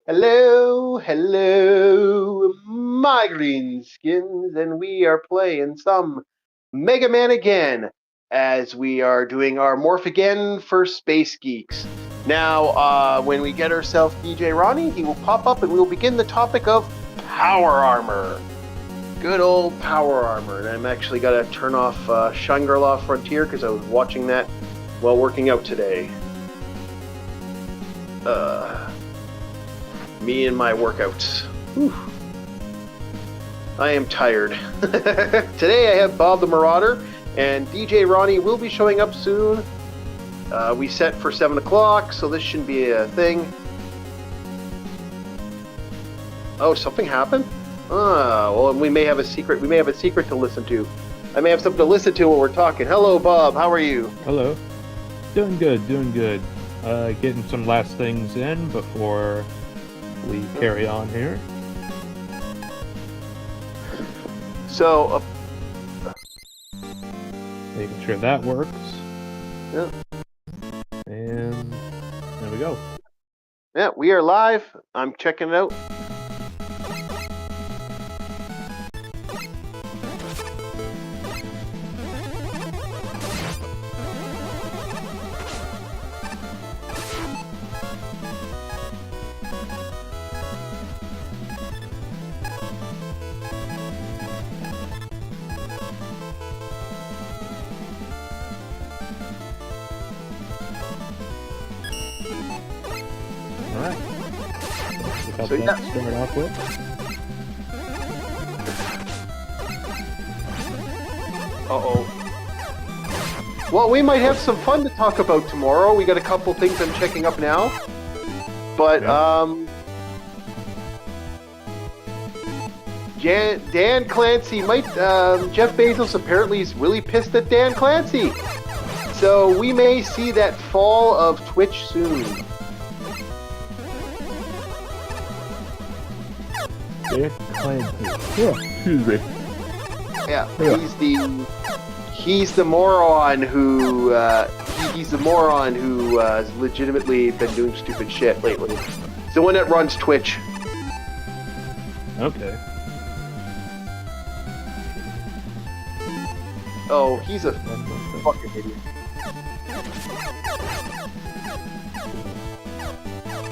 Hello, hello, my green skins, and we are playing some Mega Man again as we are doing our Morph Again for Space Geeks. Now, when we get ourselves DJ Ronnie, he will pop up and we will begin the topic of Power Armor. Good old Power Armor. And I'm actually got to turn off Shangri-La Frontier because I was watching that while working out today. Me and my workouts. Whew. I am tired. Today I have Bob the Marauder, and DJ Ronnie will be showing up soon. We set for 7 o'clock, so this shouldn't be a thing. Oh, something happened? Well, we may have a secret. We may have a secret to listen to. I may have something to listen to when we're talking. Hello, Bob. How are you? Hello. Doing good, doing good. Getting some last things in before we carry on here. So, Making sure that works. yeah. And there we go. Yeah, we are live. I'm checking it out. Alright. Look So, that yeah. start off with. Uh-oh. Well, we might have some fun to talk about tomorrow. We got a couple things I'm checking up now. But, Dan Clancy might, Jeff Bezos apparently is really pissed at Dan Clancy. So we may see that fall of Twitch soon. Yeah, excuse me. Yeah, Yeah. he's the moron who he's the moron who has legitimately been doing stupid shit lately. It's the one that runs Twitch. Okay. Oh, he's a fucking idiot.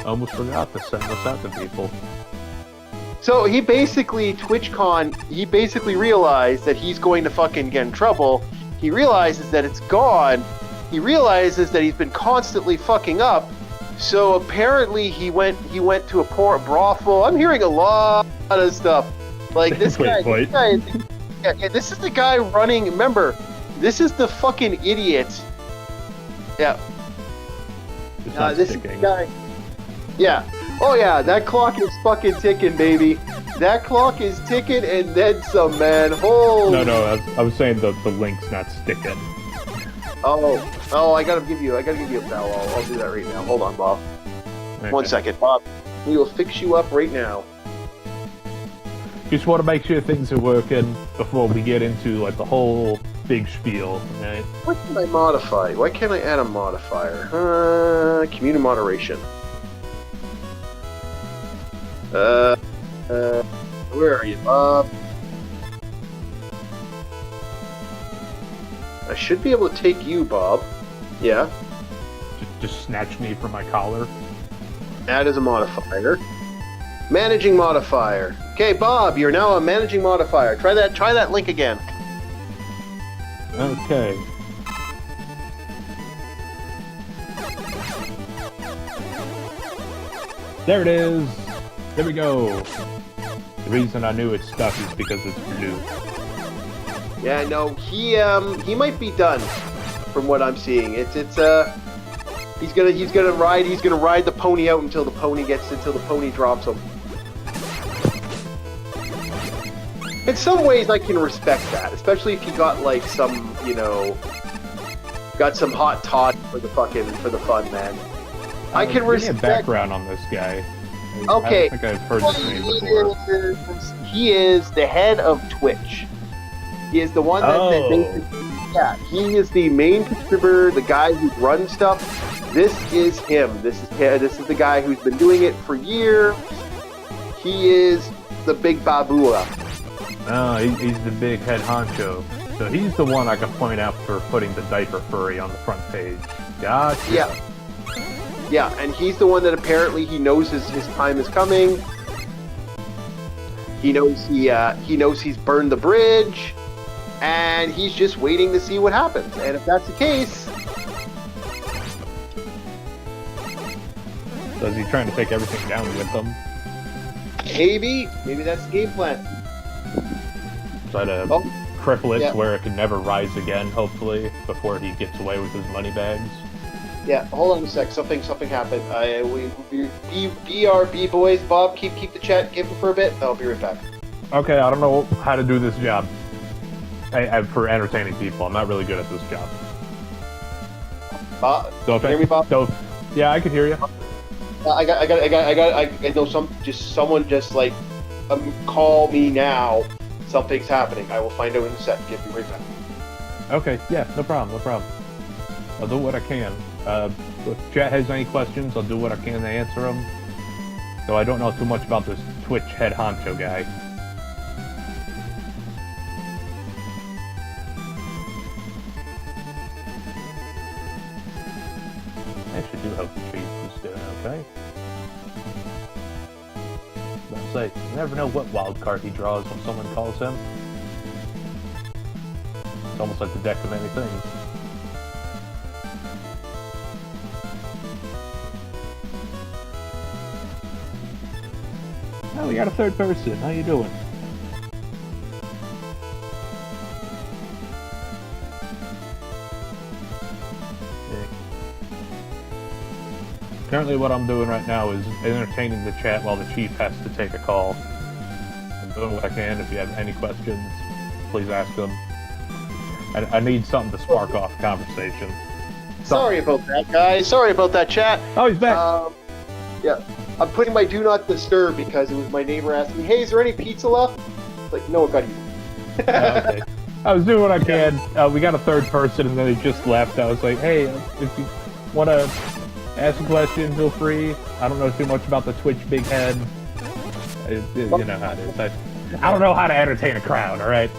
Almost forgot to send this out to people. So he basically, TwitchCon, he basically realized that he's going to fucking get in trouble. He realizes that it's gone. He realizes that he's been constantly fucking up. So apparently he went to a poor brothel. I'm hearing a lot of stuff. Like this guy, this is the guy running. Remember, this is the fucking idiot. Yeah. This is the guy. Yeah. Oh yeah, that clock is fucking ticking, baby. That clock is ticking and then some, man. Holy. No, I was saying the link's not sticking. Oh, I gotta give you a bell. I'll do that right now. Hold on, Bob. Okay. 1 second, Bob. We will fix you up right now. Just want to make sure things are working before we get into like the whole big spiel, right? What can I modify? Why can't I add a modifier? Community moderation. Where are you, Bob? I should be able to take you, Bob. Yeah. Just snatch me from my collar. Add as a modifier. Managing modifier. Okay, Bob, you're now a managing modifier. Try that link again. Okay. There it is. There we go. The reason I knew it's stuck is because it's blue. Yeah, no, he might be done from what I'm seeing. He's gonna ride the pony out until the pony drops him. In some ways I can respect that, especially if you got like some, got some hot toddy for the fun, man. I can respect. Give me a background on this guy. Okay. I don't think I've heard his name before. He is the head of Twitch. He is the one that Yeah, he is the main contributor, the guy who runs stuff. This is him. This is the guy who's been doing it for years. He is the big babua. Oh, he's the big head honcho. So he's the one I can point out for putting the diaper furry on the front page. Gotcha. Yeah. Yeah, and he's the one that apparently he knows his time is coming. He knows he knows he's burned the bridge, and he's just waiting to see what happens. And if that's the case, So is he trying to take everything down with him? maybe that's the game plan. Try to cripple it to where it can never rise again, hopefully, before he gets away with his money bags. Yeah, hold on a sec. Something happened. BRB boys, Bob, keep the chat given for a bit. I'll be right back. Okay, I don't know how to do this job. For entertaining people, I'm not really good at this job. Bob, So can you hear me, Bob? So, yeah, I can hear you. I know someone just like call me now. Something's happening. I will find out in a sec. Give me right back. Okay, yeah, no problem. I'll do what I can. If chat has any questions, I'll do what I can to answer them. So I don't know too much about this Twitch head honcho guy. I actually do hope the chief is doing okay. I'll say, you never know what wild card he draws when someone calls him. It's almost like the deck of many things. Oh, we got a third person. How you doing? Currently what I'm doing right now is entertaining the chat while the chief has to take a call. I'm doing what I can. If you have any questions, please ask them. I need something to spark off conversation. Sorry about that, guys. Sorry about that, chat. Oh, he's back. Yeah. I'm putting my do not disturb because it was my neighbor asking me, hey, is there any pizza left? It's like, no, it got eaten. Okay. I was doing what I can. We got a third person and then he just left. I was like, hey, if you want to ask a question, feel free. I don't know too much about the Twitch big head. You know how it is. I don't know how to entertain a crowd, alright?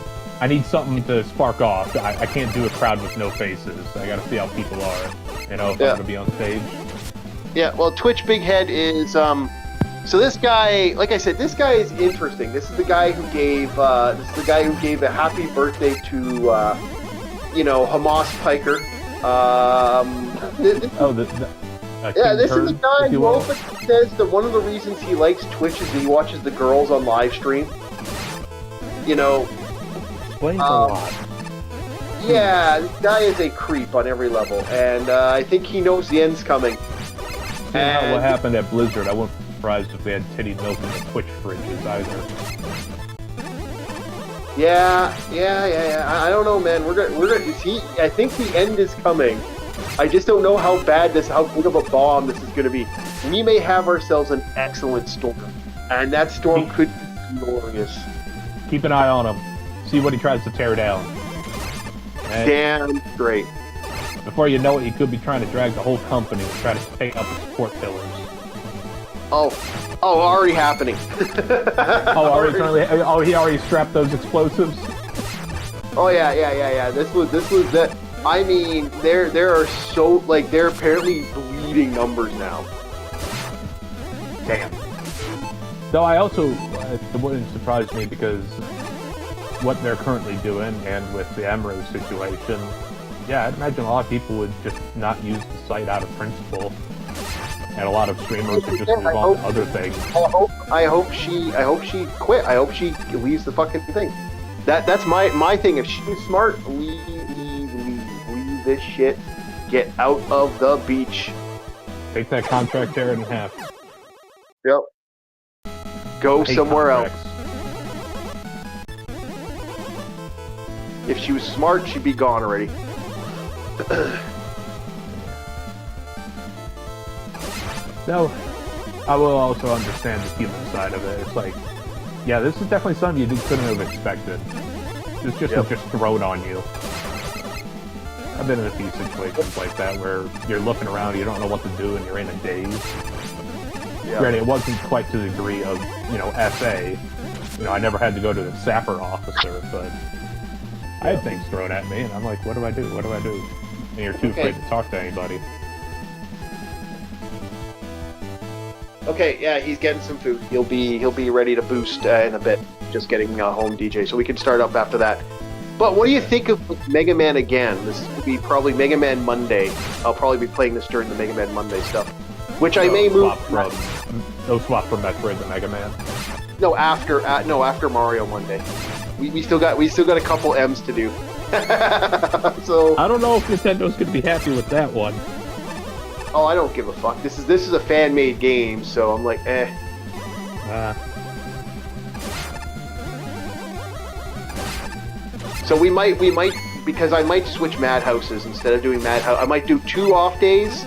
I need something to spark off. I can't do a crowd with no faces. I gotta see how people are, you know, if I'm gonna be on stage. Yeah, well, Twitch Big Head is, so this guy, like I said, this guy is interesting. This is the guy who gave, a happy birthday to, you know, Hamas Piker. This is the guy who openly says that one of the reasons he likes Twitch is he watches the girls on live stream. You know. Explains a lot. Yeah, this guy is a creep on every level, and I think he knows the end's coming. And what happened at Blizzard, I wouldn't be surprised if they had titty milk in the Twitch fridges either. Yeah. I don't know, man. We're gonna. I think the end is coming. I just don't know how big of a bomb this is gonna be. We may have ourselves an excellent storm, and that storm could be glorious. Keep an eye on him. See what he tries to tear down. And damn straight. Before you know it, he could be trying to drag the whole company and try to take out the support pillars. Already happening. He already strapped those explosives. Oh yeah. This was that. I mean, there are so they're apparently bleeding numbers now. Damn. Though I also it wouldn't surprise me because what they're currently doing and with the Emerald situation. Yeah, I'd imagine a lot of people would just not use the site out of principle, and a lot of streamers would just move on to other things. I hope she quit. I hope she leaves the fucking thing. That's my thing. If she's smart, leave this shit. Get out of the beach. Take that contract, tear it in half. Yep. Go somewhere else. If she was smart, she'd be gone already. So, I will also understand the human side of it. It's like, yeah, this is definitely something you couldn't have expected. It's just thrown on you. I've been in a few situations like that where you're looking around, you don't know what to do, and you're in a daze. Yeah. Granted, it wasn't quite to the degree of, SA. I never had to go to the sapper officer, but I had things thrown at me, and I'm like, what do I do? What do I do? And you're too afraid to talk to anybody. Okay, yeah, he's getting some food. He'll be ready to boost in a bit. Just getting home, DJ, so we can start up after that. But what do you think of Mega Man again? This will be probably Mega Man Monday. I'll probably be playing this during the Mega Man Monday stuff, which I may move. Swap from Metroid to Mega Man. No, after Mario Monday. We still got a couple M's to do. So I don't know if Nintendo's gonna be happy with that one. Oh, I don't give a fuck. This is a fan-made game, so I'm like, eh. So we might, because I might switch Madhouses instead of doing Madhouse. I might do 2 off days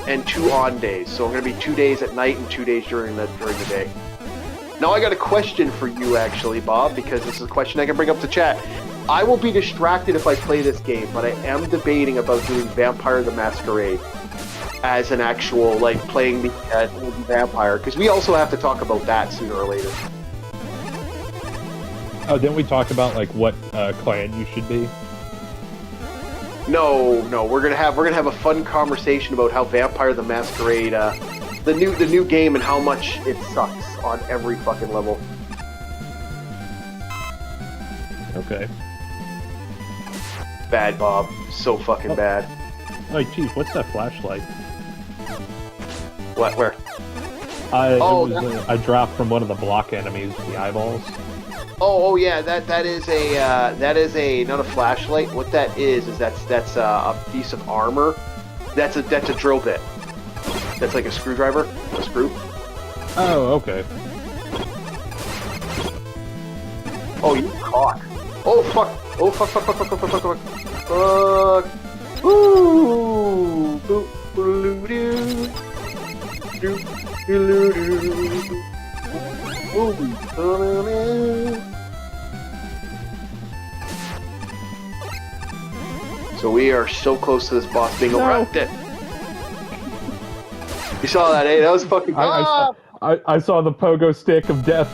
and 2 on days. So I'm gonna be 2 days at night and 2 days during the day. Now I got a question for you, actually, Bob, because this is a question I can bring up to chat. I will be distracted if I play this game, but I am debating about doing Vampire the Masquerade as an actual, like, playing the vampire, because we also have to talk about that sooner or later. Oh, didn't we talk about, like, what clan you should be? No, we're gonna have a fun conversation about how Vampire the Masquerade, the new game, and how much it sucks on every fucking level. Okay. Bad, Bob. So fucking bad. Like, Chief, what's that flashlight? What? Where? I dropped from one of the block enemies the eyeballs. Oh yeah, that is a not a flashlight. What that is that's a piece of armor. That's a drill bit. That's like a screwdriver, a screw. Oh, okay. Oh, you cock. Oh fuck. Oh fuck. Fuck. Ooh. Boop. Doo. So we are so close to this boss being overrun. You saw that, eh? That was fucking. I saw the pogo stick of death.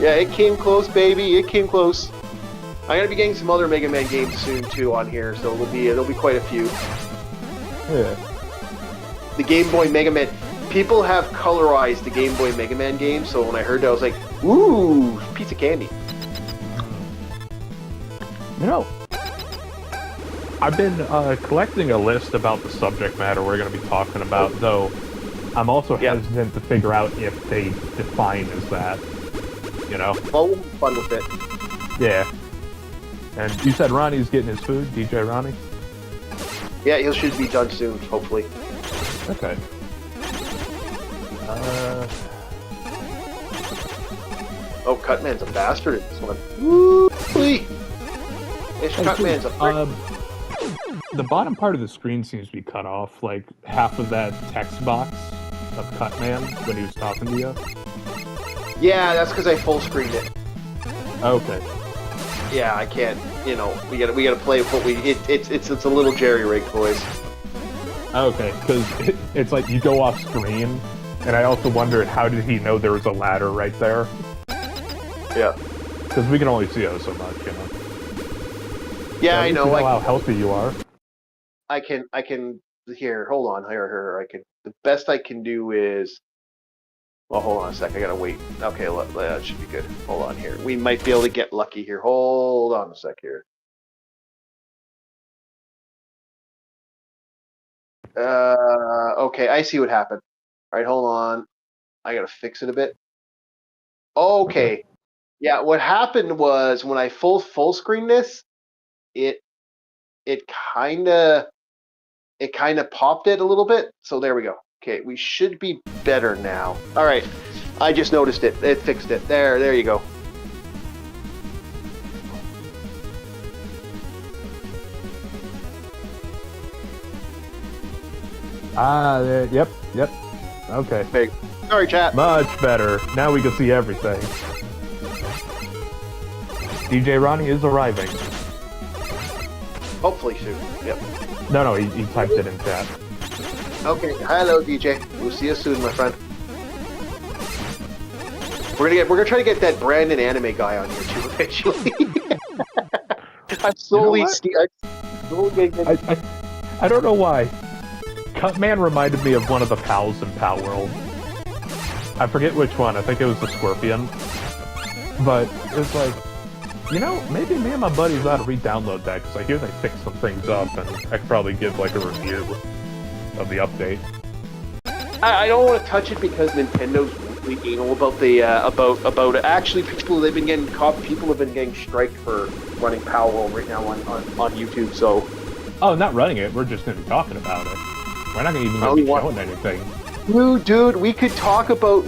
Yeah, it came close, baby. It came close. I'm gonna be getting some other Mega Man games soon too on here, so there'll be quite a few. Yeah. The Game Boy Mega Man. People have colorized the Game Boy Mega Man game, so when I heard that, I was like, ooh, piece of candy. I've been collecting a list about the subject matter we're going to be talking about, though I'm also hesitant to figure out if they define as that, Well, we'll have fun with it. Yeah. And you said Ronnie's getting his food, DJ Ronnie? Yeah, he should be done soon, hopefully. Okay. Oh, Cutman's a bastard in this one. Woo-wee! This Cutman's a prick. The bottom part of the screen seems to be cut off, like half of that text box of Cutman when he was talking to you. Yeah, that's because I full screened it. Okay. Yeah, I can't. We gotta play with what it's a little jerry-rigged, boys. Okay, because it's like you go off screen, and I also wondered how did he know there was a ladder right there? Yeah. Because we can only see it so much, Yeah, I know. How healthy you are. I can. Here, hold on. Here. The best I can do is. Well, hold on a sec. I gotta wait. Okay, that should be good. Hold on here. We might be able to get lucky here. Hold on a sec here. Okay, I see what happened. All right, hold on. I gotta fix it a bit. Okay. Yeah, what happened was when I full screen this, it kind of popped it a little bit. So there we go. Okay, we should be better now. All right, I just noticed it. It fixed it. There you go. Yep. Okay. Hey, sorry, chat. Much better. Now we can see everything. DJ Ronnie is arriving. Hopefully soon. Yep. No, he typed it in chat. Okay. Hello, DJ. We'll see you soon, my friend. We're gonna try to get that Brandon anime guy on here too eventually. I'm slowly. I don't know why. Cutman reminded me of one of the pals in Pal World. I forget which one. I think it was the Scorpion. But it's like, maybe me and my buddies ought to re-download that, because I hear they fixed some things up, and I could probably give like a review of the update. I don't want to touch it because Nintendo's really anal about the about it. Actually, people have been getting striked for running Pal World right now on YouTube. So, not running it. We're just going to be talking about it. We're not going to even be showing anything. Dude, we could talk about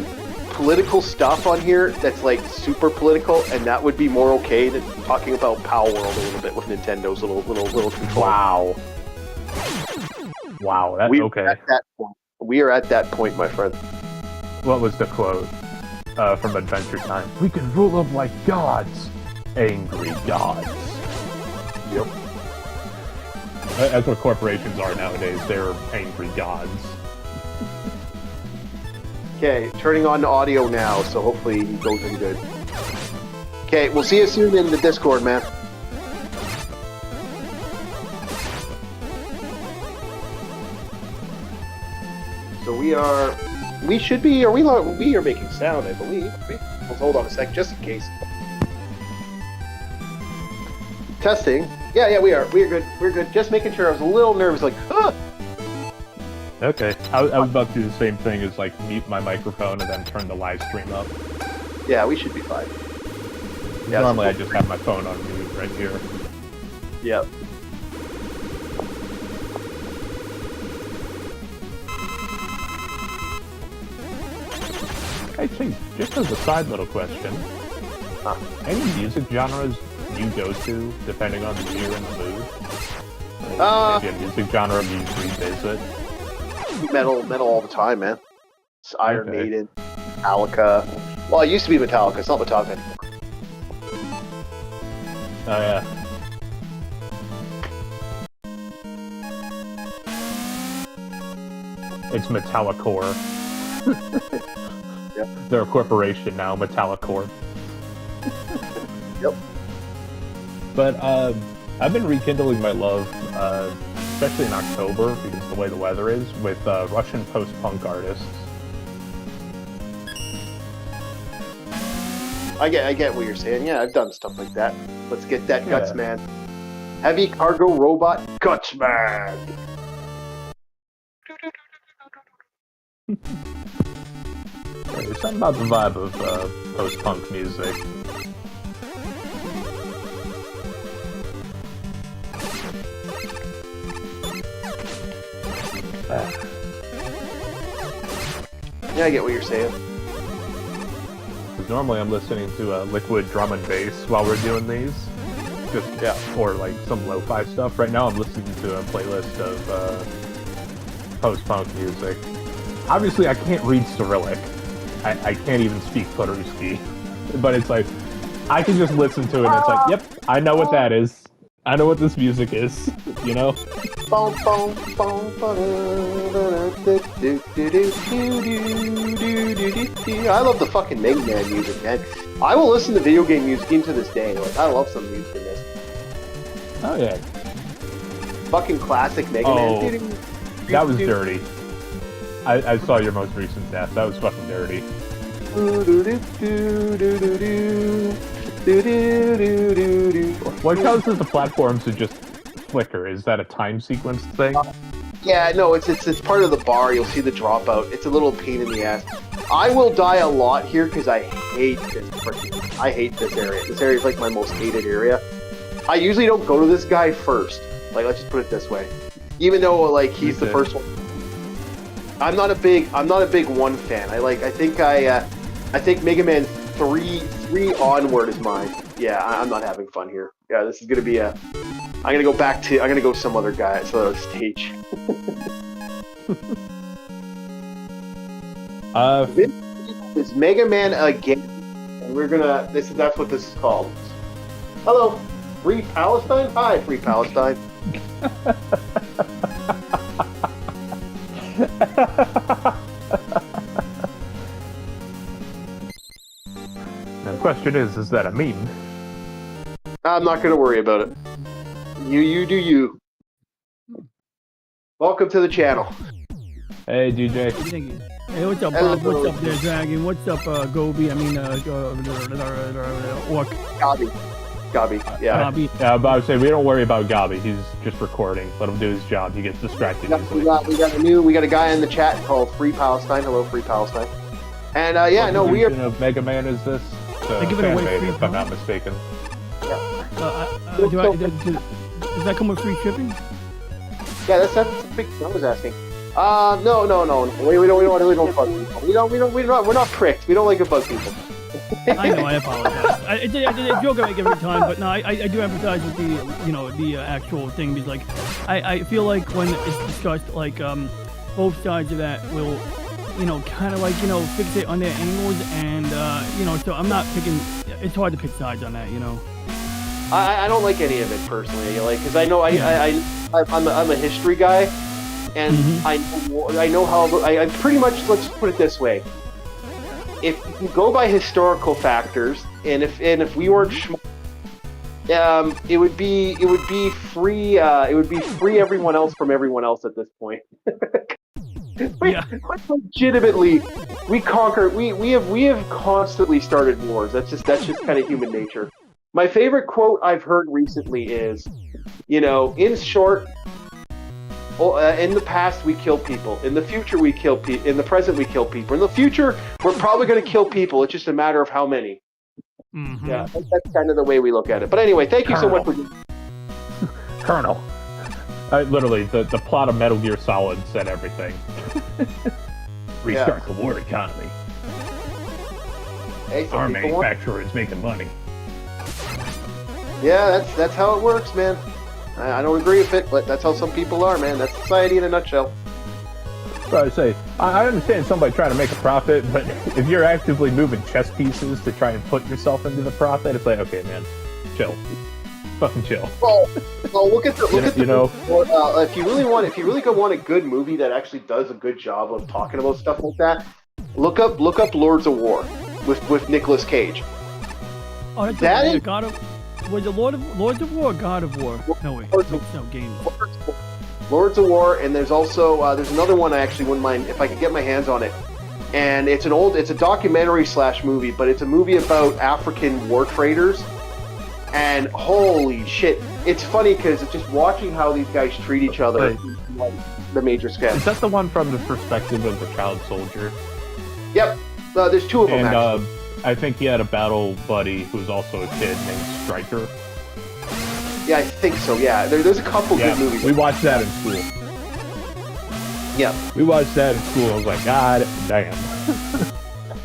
political stuff on here that's like super political, and that would be more okay than talking about Pal World a little bit with Nintendo's little control. Wow, that's okay. We are at that point, my friend. What was the quote from Adventure Time? We can rule them like gods. Angry gods. Yep. That's what corporations are nowadays. They're angry gods. Okay, turning on the audio now, so hopefully it goes in good. Okay, we'll see you soon in the Discord, man. So we are making sound, I believe. Let's hold on a sec, just in case. Testing. Yeah, we are. We're good. We're good. Just making sure. I was a little nervous, like, ah! Okay. I was about to do the same thing as, like, mute my microphone and then turn the live stream up. Yeah, we should be fine. Yeah, normally I just have my phone on mute right here. Yep. I think, just as a side little question, any music genres you go to, depending on the year and the mood? Maybe a music genre you revisit? Metal all the time, man. It's Iron Maiden, Metallica. Well, it used to be Metallica. It's not Metallica anymore. Oh, yeah. It's Metallicore. Yep. They're a corporation now, Metallicore. Yep. But I've been rekindling my love, especially in October, because of the way the weather is, with Russian post-punk artists. I get what you're saying. Yeah, I've done stuff like that. Let's get that Guts Man. Heavy Cargo Robot Guts Man. There's something about the vibe of post-punk music. Yeah, I get what you're saying. Because normally I'm listening to liquid drum and bass while we're doing these. Or like some lo-fi stuff. Right now I'm listening to a playlist of post-punk music. Obviously I can't read Cyrillic. I can't even speak Puerto-Rican. But it's like, I can just listen to it and it's like, yep, I know what that is. I know what this music is, you know? I love the fucking Mega Man music, man. I will listen to video game music even to this day. Like, I love some music in this. Oh, yeah. Fucking classic Mega Man. That was dirty. I saw your most recent death. That was fucking dirty. What causes the platforms to just flicker? Is that a time sequence thing? Yeah, no, it's part of the bar. You'll see the dropout. It's a little pain in the ass. I will die a lot here because I hate this. I hate this area. This area is like my most hated area. I usually don't go to this guy first. Like, let's just put it this way. Even though like he's the first one. I'm not a big one fan. I think Mega Man 3 onward is mine. Yeah, I'm not having fun here. Yeah, this is gonna be I'm gonna go some other guy, some other stage. This is Mega Man again, and we're gonna. That's what this is called. Hello, Free Palestine. Hi, Free Palestine. Now, the question is that a meme? I'm not gonna worry about it. You do you. Welcome to the channel. Hey, DJ. Thank you. Hey, what's up, Bob? What's up there, Dragon? What's up, Gobi? I mean, Orc. Gabi, yeah. Bobby. Yeah, but I would say we don't worry about Gabi. He's just recording. Let him do his job. He gets distracted easily. We got a guy in the chat called Free Palestine. Hello, Free Palestine. And yeah, no, we are. What version of Mega Man is this? They give it away fan-made, free, if I'm not mistaken. Does that come with free shipping? Yeah, that's the big. I was asking. No. We don't bug people. We're not pricked. We don't like to bug people. I know. I apologize. It's a joke I make every time, but no, I do empathize with the actual thing because like I feel like when it's discussed, like both sides of that will kind of like fixate on their angles, and so I'm not picking. It's hard to pick sides on that, I don't like any of it personally, like, because I know I'm a history guy, and I know how I pretty much, let's put it this way, if you go by historical factors, and if we weren't it would be free everyone else from everyone else at this point. Legitimately, we have constantly started wars. That's just kind of human nature. My favorite quote I've heard recently is, in short, in the past we kill people. In the future we kill people. In the present we kill people. In the future we're probably going to kill people. It's just a matter of how many. Mm-hmm. Yeah, that's kind of the way we look at it. But anyway, thank you so much for. Colonel. Literally, the plot of Metal Gear Solid said everything. Restart the war economy. Hey, our manufacturer is making money. Yeah, that's how it works, man. I don't agree with it, but that's how some people are, man. That's society in a nutshell. Well, I say, I understand somebody trying to make a profit, but if you're actively moving chess pieces to try and put yourself into the profit, it's like, okay, man, chill. Fucking chill. Well, look at if you really want a good movie that actually does a good job of talking about stuff like that, look up Lords of War with Nicolas Cage. Oh, that's God of. Was it Lords of War or God of War? No, wait. No, game. Lords of War, and there's also there's another one I actually wouldn't mind if I could get my hands on it. And it's a documentary / movie, but it's a movie about African war traders. And holy shit, it's funny because it's just watching how these guys treat each other, like the major sketch. Is that the one from the perspective of the child soldier? Yep, there's two of them. And I think he had a battle buddy who's also a kid named Stryker. Yeah, I think so. Yeah, there's a couple good movies. We watched that in school. Yeah, we watched that in school. I was like, God damn.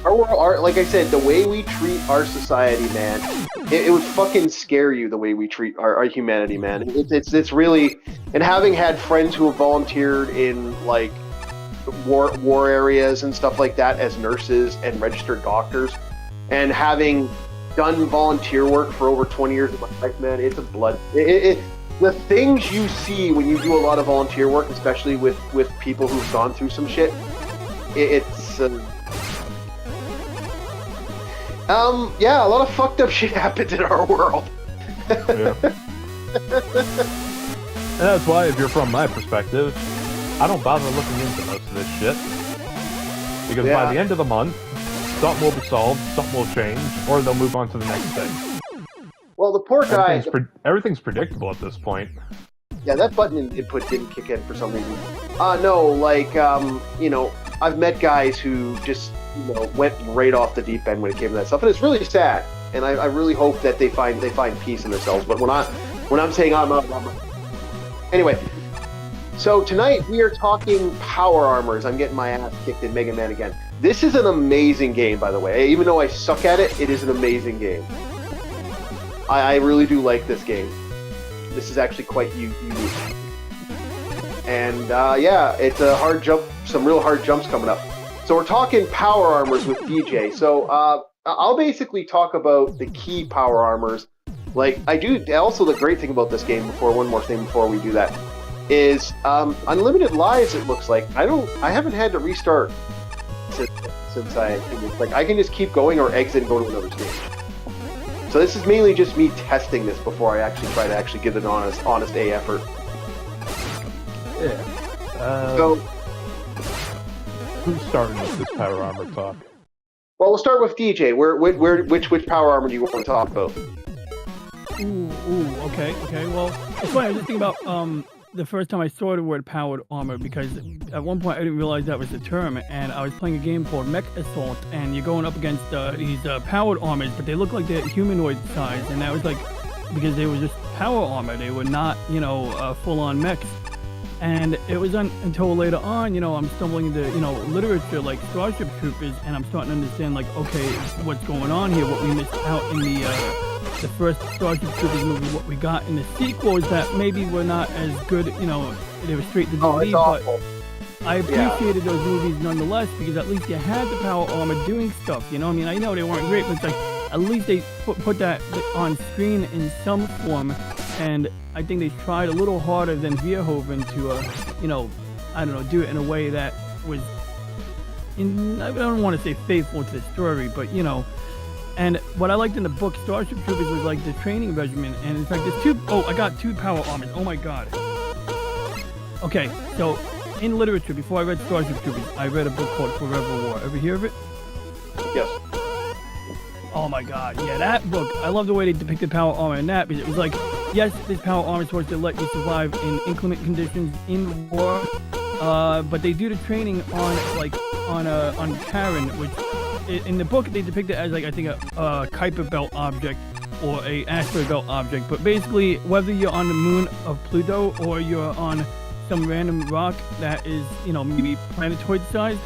Our like I said, the way we treat our society, man, it would fucking scare you the way we treat our humanity, man. It's really, and having had friends who have volunteered in like war areas and stuff like that as nurses and registered doctors, and having done volunteer work for over 20 years of my life, man, it's a blood. The things you see when you do a lot of volunteer work, especially with people who've gone through some shit, it's. Yeah, a lot of fucked up shit happens in our world. Yeah. And that's why, if you're from my perspective, I don't bother looking into most of this shit. Because by the end of the month, something will be solved, something will change, or they'll move on to the next thing. Well, the poor guy... Everything's predictable at this point. Yeah, that button input didn't kick in for some reason. No, like, I've met guys who just... went right off the deep end when it came to that stuff, and it's really sad. And I really hope that they find peace in themselves. But when I'm saying I'm anyway, so tonight we are talking power armors. I'm getting my ass kicked in Mega Man again. This is an amazing game, by the way. Even though I suck at it, it is an amazing game. I really do like this game. This is actually quite unique. And yeah, it's a hard jump. Some real hard jumps coming up. So we're talking power armors with DJ. So I'll basically talk about the key power armors Like, I do. Also, the great thing about this game, one more thing before we do that, is unlimited lives. It looks like I haven't had to restart since I can just keep going or exit and go to another stage. So this is mainly just me testing this before I actually try to give it an honest A effort. Yeah. So who's starting with this power armor talk? well, we'll start with DJ. Which power armor do you want to talk about? Okay. Well, it's funny. I was just thinking about the first time I saw the word powered armor, because at one point I didn't realize that was the term, and I was playing a game called Mech Assault, and you're going up against these powered armors, but they look like they're humanoid size, and that was like because they were just power armor. They were not, full-on mechs. And it was until later on, I'm stumbling into, literature like Starship Troopers, and I'm starting to understand, like, okay, what's going on here, what we missed out in the first Starship Troopers movie, what we got in the sequel is that maybe we're not as good, they were straight to DVD, but I appreciated those movies nonetheless, because at least you had the power armor doing stuff, I mean, I know they weren't great, but it's like, at least they put that on screen in some form, and I think they tried a little harder than Verhoeven to, do it in a way that was, I don't want to say faithful to the story, but, and what I liked in the book Starship Troopers was like the training regimen, and in fact I got 2 power armors, oh my god. Okay, so in literature, before I read Starship Troopers, I read a book called Forever War. Ever hear of it? Yes. Oh my god, yeah, that book, I love the way they depicted power armor in that, because it was like, yes, this power armor is supposed to let you survive in inclement conditions in war, but they do the training on Karen, which in the book they depict it as like, I think a Kuiper belt object or a asteroid belt object, but basically whether you're on the moon of Pluto or you're on some random rock that is, maybe planetoid sized,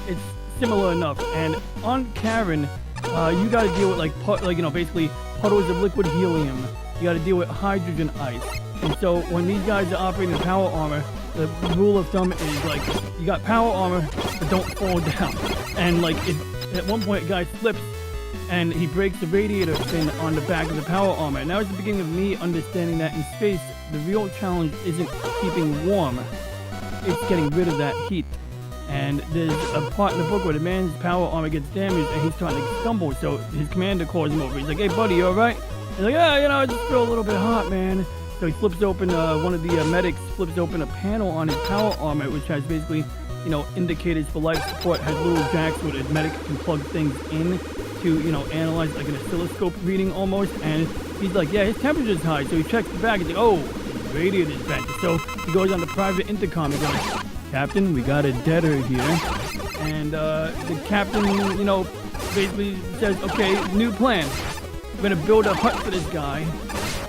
it's similar enough. And on Karen, you got to deal with basically puddles of liquid helium. You got to deal with hydrogen ice. And so when these guys are operating power armor, the rule of thumb is like, you got power armor, but don't fall down. And like, if at one point a guy slips and he breaks the radiator fin on the back of the power armor. And that was the beginning of me understanding that in space, the real challenge isn't keeping warm, it's getting rid of that heat. And there's a part in the book where the man's power armor gets damaged and he's starting to stumble, so his commander calls him over. He's like, hey buddy, you alright? He's like, yeah, I just feel a little bit hot, man. So he flips open, one of the medics flips open a panel on his power armor, which has basically, indicators for life support, has little jacks where the medic can plug things in to, analyze like an oscilloscope reading almost. And he's like, yeah, his temperature's high. So he checks the bag, he's like, oh, his radiator's bent. So he goes on the private intercom, he goes, Captain, we got a debtor here. And the captain, basically says, okay, new plan. We're going to build a hut for this guy,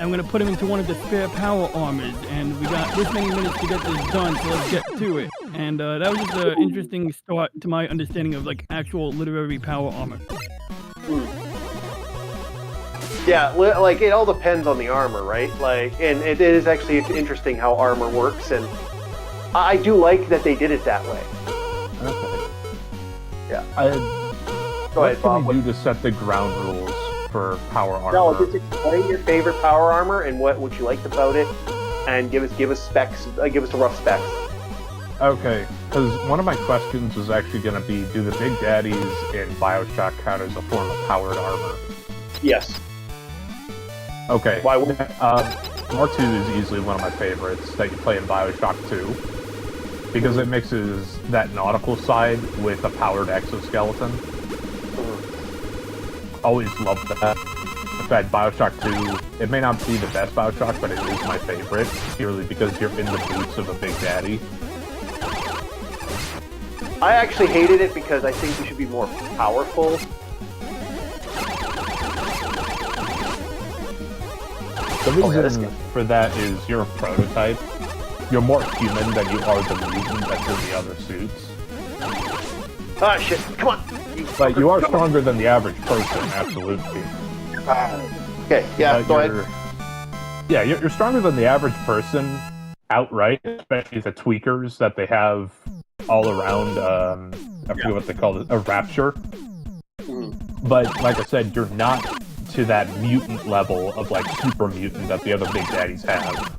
and we're going to put him into one of the spare power armors. And we got this many minutes to get this done, so let's get to it. And that was just an interesting start to my understanding of, like, actual literary power armor. Yeah, like, it all depends on the armor, right? Like, and it is actually interesting how armor works, and I do like that they did it that way. Okay. Yeah. Go ahead, Bob. What can we do to set the ground rules for power armor? No, just explain your favorite power armor and what you liked about it, and give us specs. Give us the rough specs. Okay, because one of my questions was actually going to be, do the Big Daddies in BioShock count as a form of powered armor? Yes. Okay. Why would Mark II is easily one of my favorites that you play in BioShock 2. Because it mixes that nautical side with a powered exoskeleton. Always loved that. In fact, BioShock 2, it may not be the best BioShock, but it is my favorite, purely because you're in the boots of a Big Daddy. I actually hated it because I think you should be more powerful. The reason for that is you're a prototype. You're more human than you are the mutant that's in the other suits. Ah, shit. Come on. But you are stronger than the average person, absolutely. Okay, yeah, go ahead. Yeah, you're stronger than the average person outright, especially the tweakers that they have all around, I forget what they call it, a rapture. But like I said, you're not to that mutant level of like super mutant that the other big daddies have.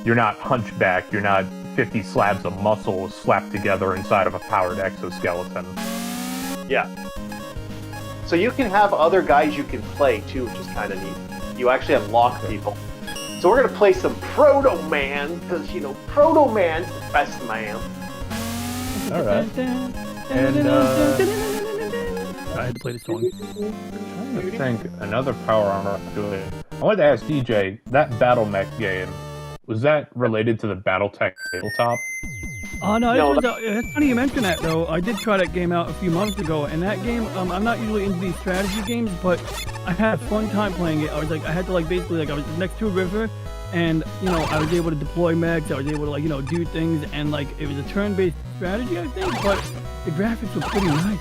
You're not hunchback, you're not 50 slabs of muscle slapped together inside of a powered exoskeleton. Yeah. So you can have other guys you can play too, which is kind of neat. You actually unlock people. So we're gonna play some Proto Man, because you know Proto Man's the best man. All right. And I had to play the song. I'm trying to think another power armor I'm doing. I wanted to ask DJ, that Battle Mech game, was that related to the BattleTech tabletop? Oh no, No, it's funny you mention that though. I did try that game out a few months ago, and that game, I'm not usually into these strategy games, but I had a fun time playing it. I was like, I had to like basically like I was next to a river, and you know I was able to deploy mechs. I was able to like do things, and like it was a turn-based strategy, I think, but the graphics were pretty nice.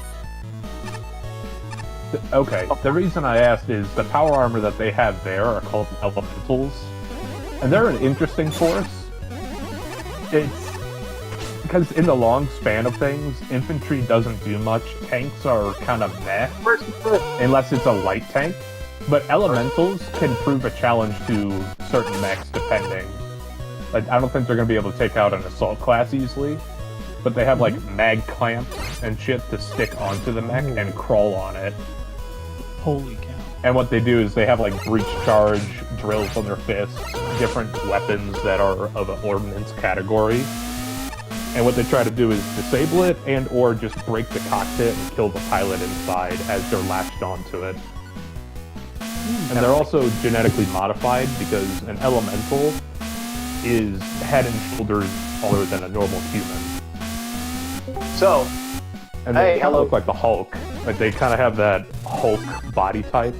Okay, the reason I asked is the power armor that they have there are called elementals, and they're an interesting force. It's because in the long span of things, infantry doesn't do much. Tanks are kind of meh, unless it's a light tank. But elementals can prove a challenge to certain mechs, depending. Like, I don't think they're going to be able to take out an assault class easily, but they have like mag clamps and shit to stick onto the mech and crawl on it. Holy cow! And what they do is they have like breach charge, drills on their fists, different weapons that are of an ordnance category. And what they try to do is disable it and or just break the cockpit and kill the pilot inside as they're latched onto it. And they're also genetically modified because an elemental is head and shoulders taller than a normal human. So, And they hey, kind of hello. look like the Hulk. Like they kind of have that Hulk body type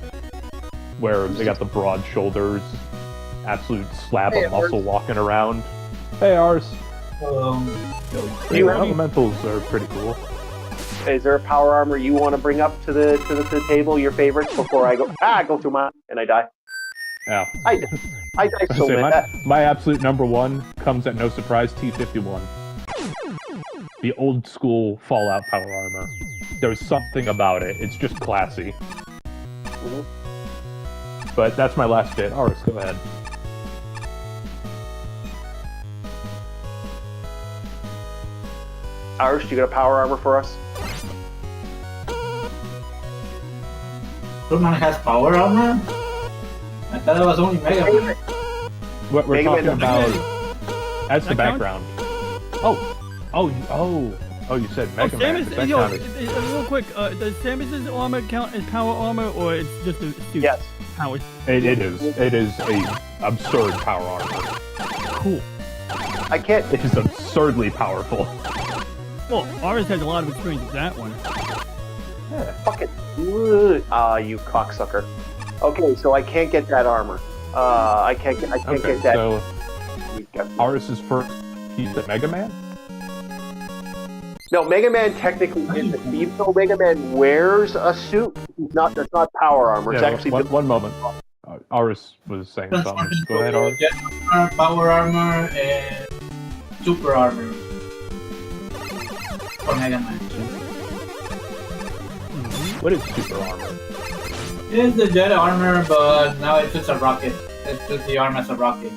where they got the broad shoulders, absolute slab Hey, of muscle walking around. Hey, ours. You have- elementals are pretty cool. is there a power armor you want to bring up to the table? Your favorites before I go through mine and I die. Yeah. I die so Say, bad. my absolute number one comes at no surprise, T-51. The old school Fallout power armor. There's something about it. It's just classy. Mhm. But that's my last bit. Oris, go ahead. Irish, you got a power armor for us? Superman has power armor? I thought it was only Mega Man. What we're Mega talking Man- about. That's the That count? background. Oh, you said Mega Man. Samus, Does that yo, count as- real quick, does Samus's armor count as power armor, or it's just a suit? Yes. Power. It is. It is a absurd power armor. Cool. I can't. It is absurdly powerful. Well, Aris has a lot of experience with that one. Fucking. You cocksucker. Okay, so I can't get that armor. I can't get that. So Aris's first piece of Mega Man? No, Mega Man technically isn't. Even though Mega Man wears a suit, that's not power armor. It's Yeah, actually one moment. Aris was saying something. Go ahead, Aris. Jet armor, power armor, and super armor for Mega Man. What is super armor? It's the jet armor, but now it's just a rocket. It's just the arm as a rocket.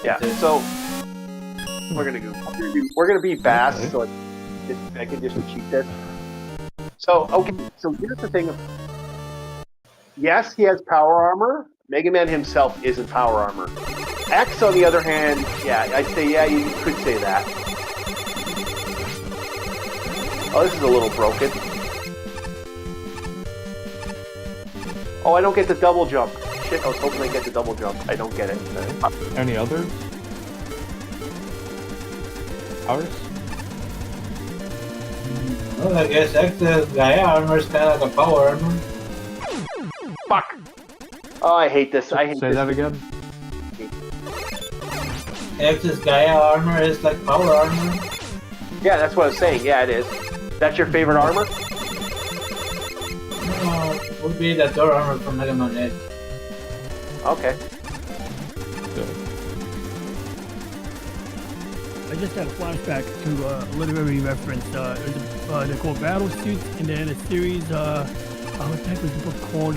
Yeah. That's it. So we're gonna be Bass, Okay. so I can just cheat this. So okay, so here's the thing. Yes, he has power armor. Mega Man himself isn't power armor. X, on the other hand, yeah, I'd say you could say that. Oh, this is a little broken. Oh, I don't get the double jump. Shit, I was hoping I get the double jump. I don't get it. Okay. Any others? Aris? Well, I guess X's Gaia armor is kind of like a power armor. Fuck! Oh, I hate this. I hate Say this. that again? X's Gaia armor is like power armor. Yeah, that's what I was saying. Yeah, it is. That's your favorite armor? No, would be the door armor from Mega Man X. Okay. I just had a flashback to a literary reference. They're called Battle Suits, and then a series what the heck was the book called?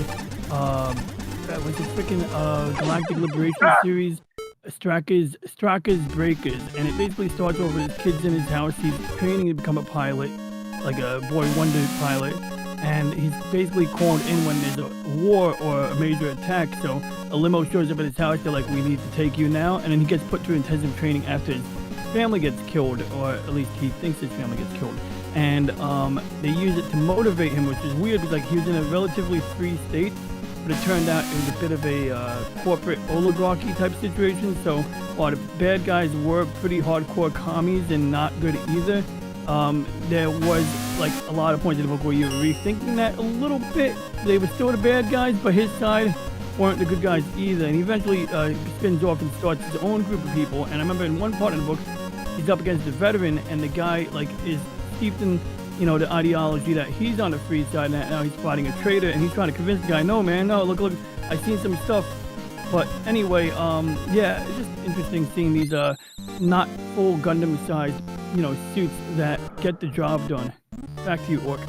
Was the freaking Galactic Liberation series, Straka's Breakers, and it basically starts over his kids in his house. He's training to become a pilot, like a boy wonder pilot, and he's basically called in when there's a war or a major attack. So a limo shows up at his house. They're like, "We need to take you now," and then he gets put through intensive training after his family gets killed, or at least he thinks his family gets killed. And they use it to motivate him, which is weird because like he was in a relatively free state, but it turned out it was a bit of a corporate oligarchy type situation. So while the bad guys were pretty hardcore commies and not good either, there was like a lot of points in the book where you were rethinking that a little bit. They were still the bad guys, but his side weren't the good guys either. And he eventually spins off and starts his own group of people. And I remember in one part of the book, he's up against a veteran, and the guy like is steeped in, you know, the ideology that he's on the free side, and now he's fighting a traitor, and he's trying to convince the guy, no man, no, look, I've seen some stuff. But anyway, yeah, it's just interesting seeing these not full Gundam-sized, you know, suits that get the job done. Back to you, Orc.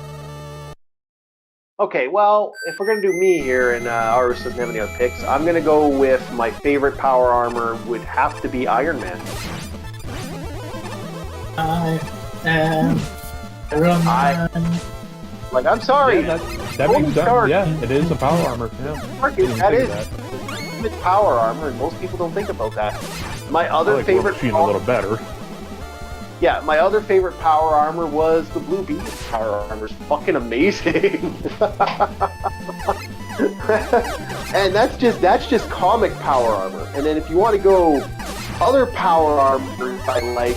Okay, well, if we're gonna do me here, and ours doesn't have any other picks, I'm gonna go with my favorite power armor would have to be Iron Man. I am Iron Man. Like, I'm sorry. Yeah, that makes sense. Yeah, it is a power armor. Yeah. That is ultimate power armor, and most people don't think about that. My other favorite machine a little better. Yeah, my other favorite power armor was the Blue Beetle power armor. It's fucking amazing. And that's just comic power armor. And then if you want to go other power armor I like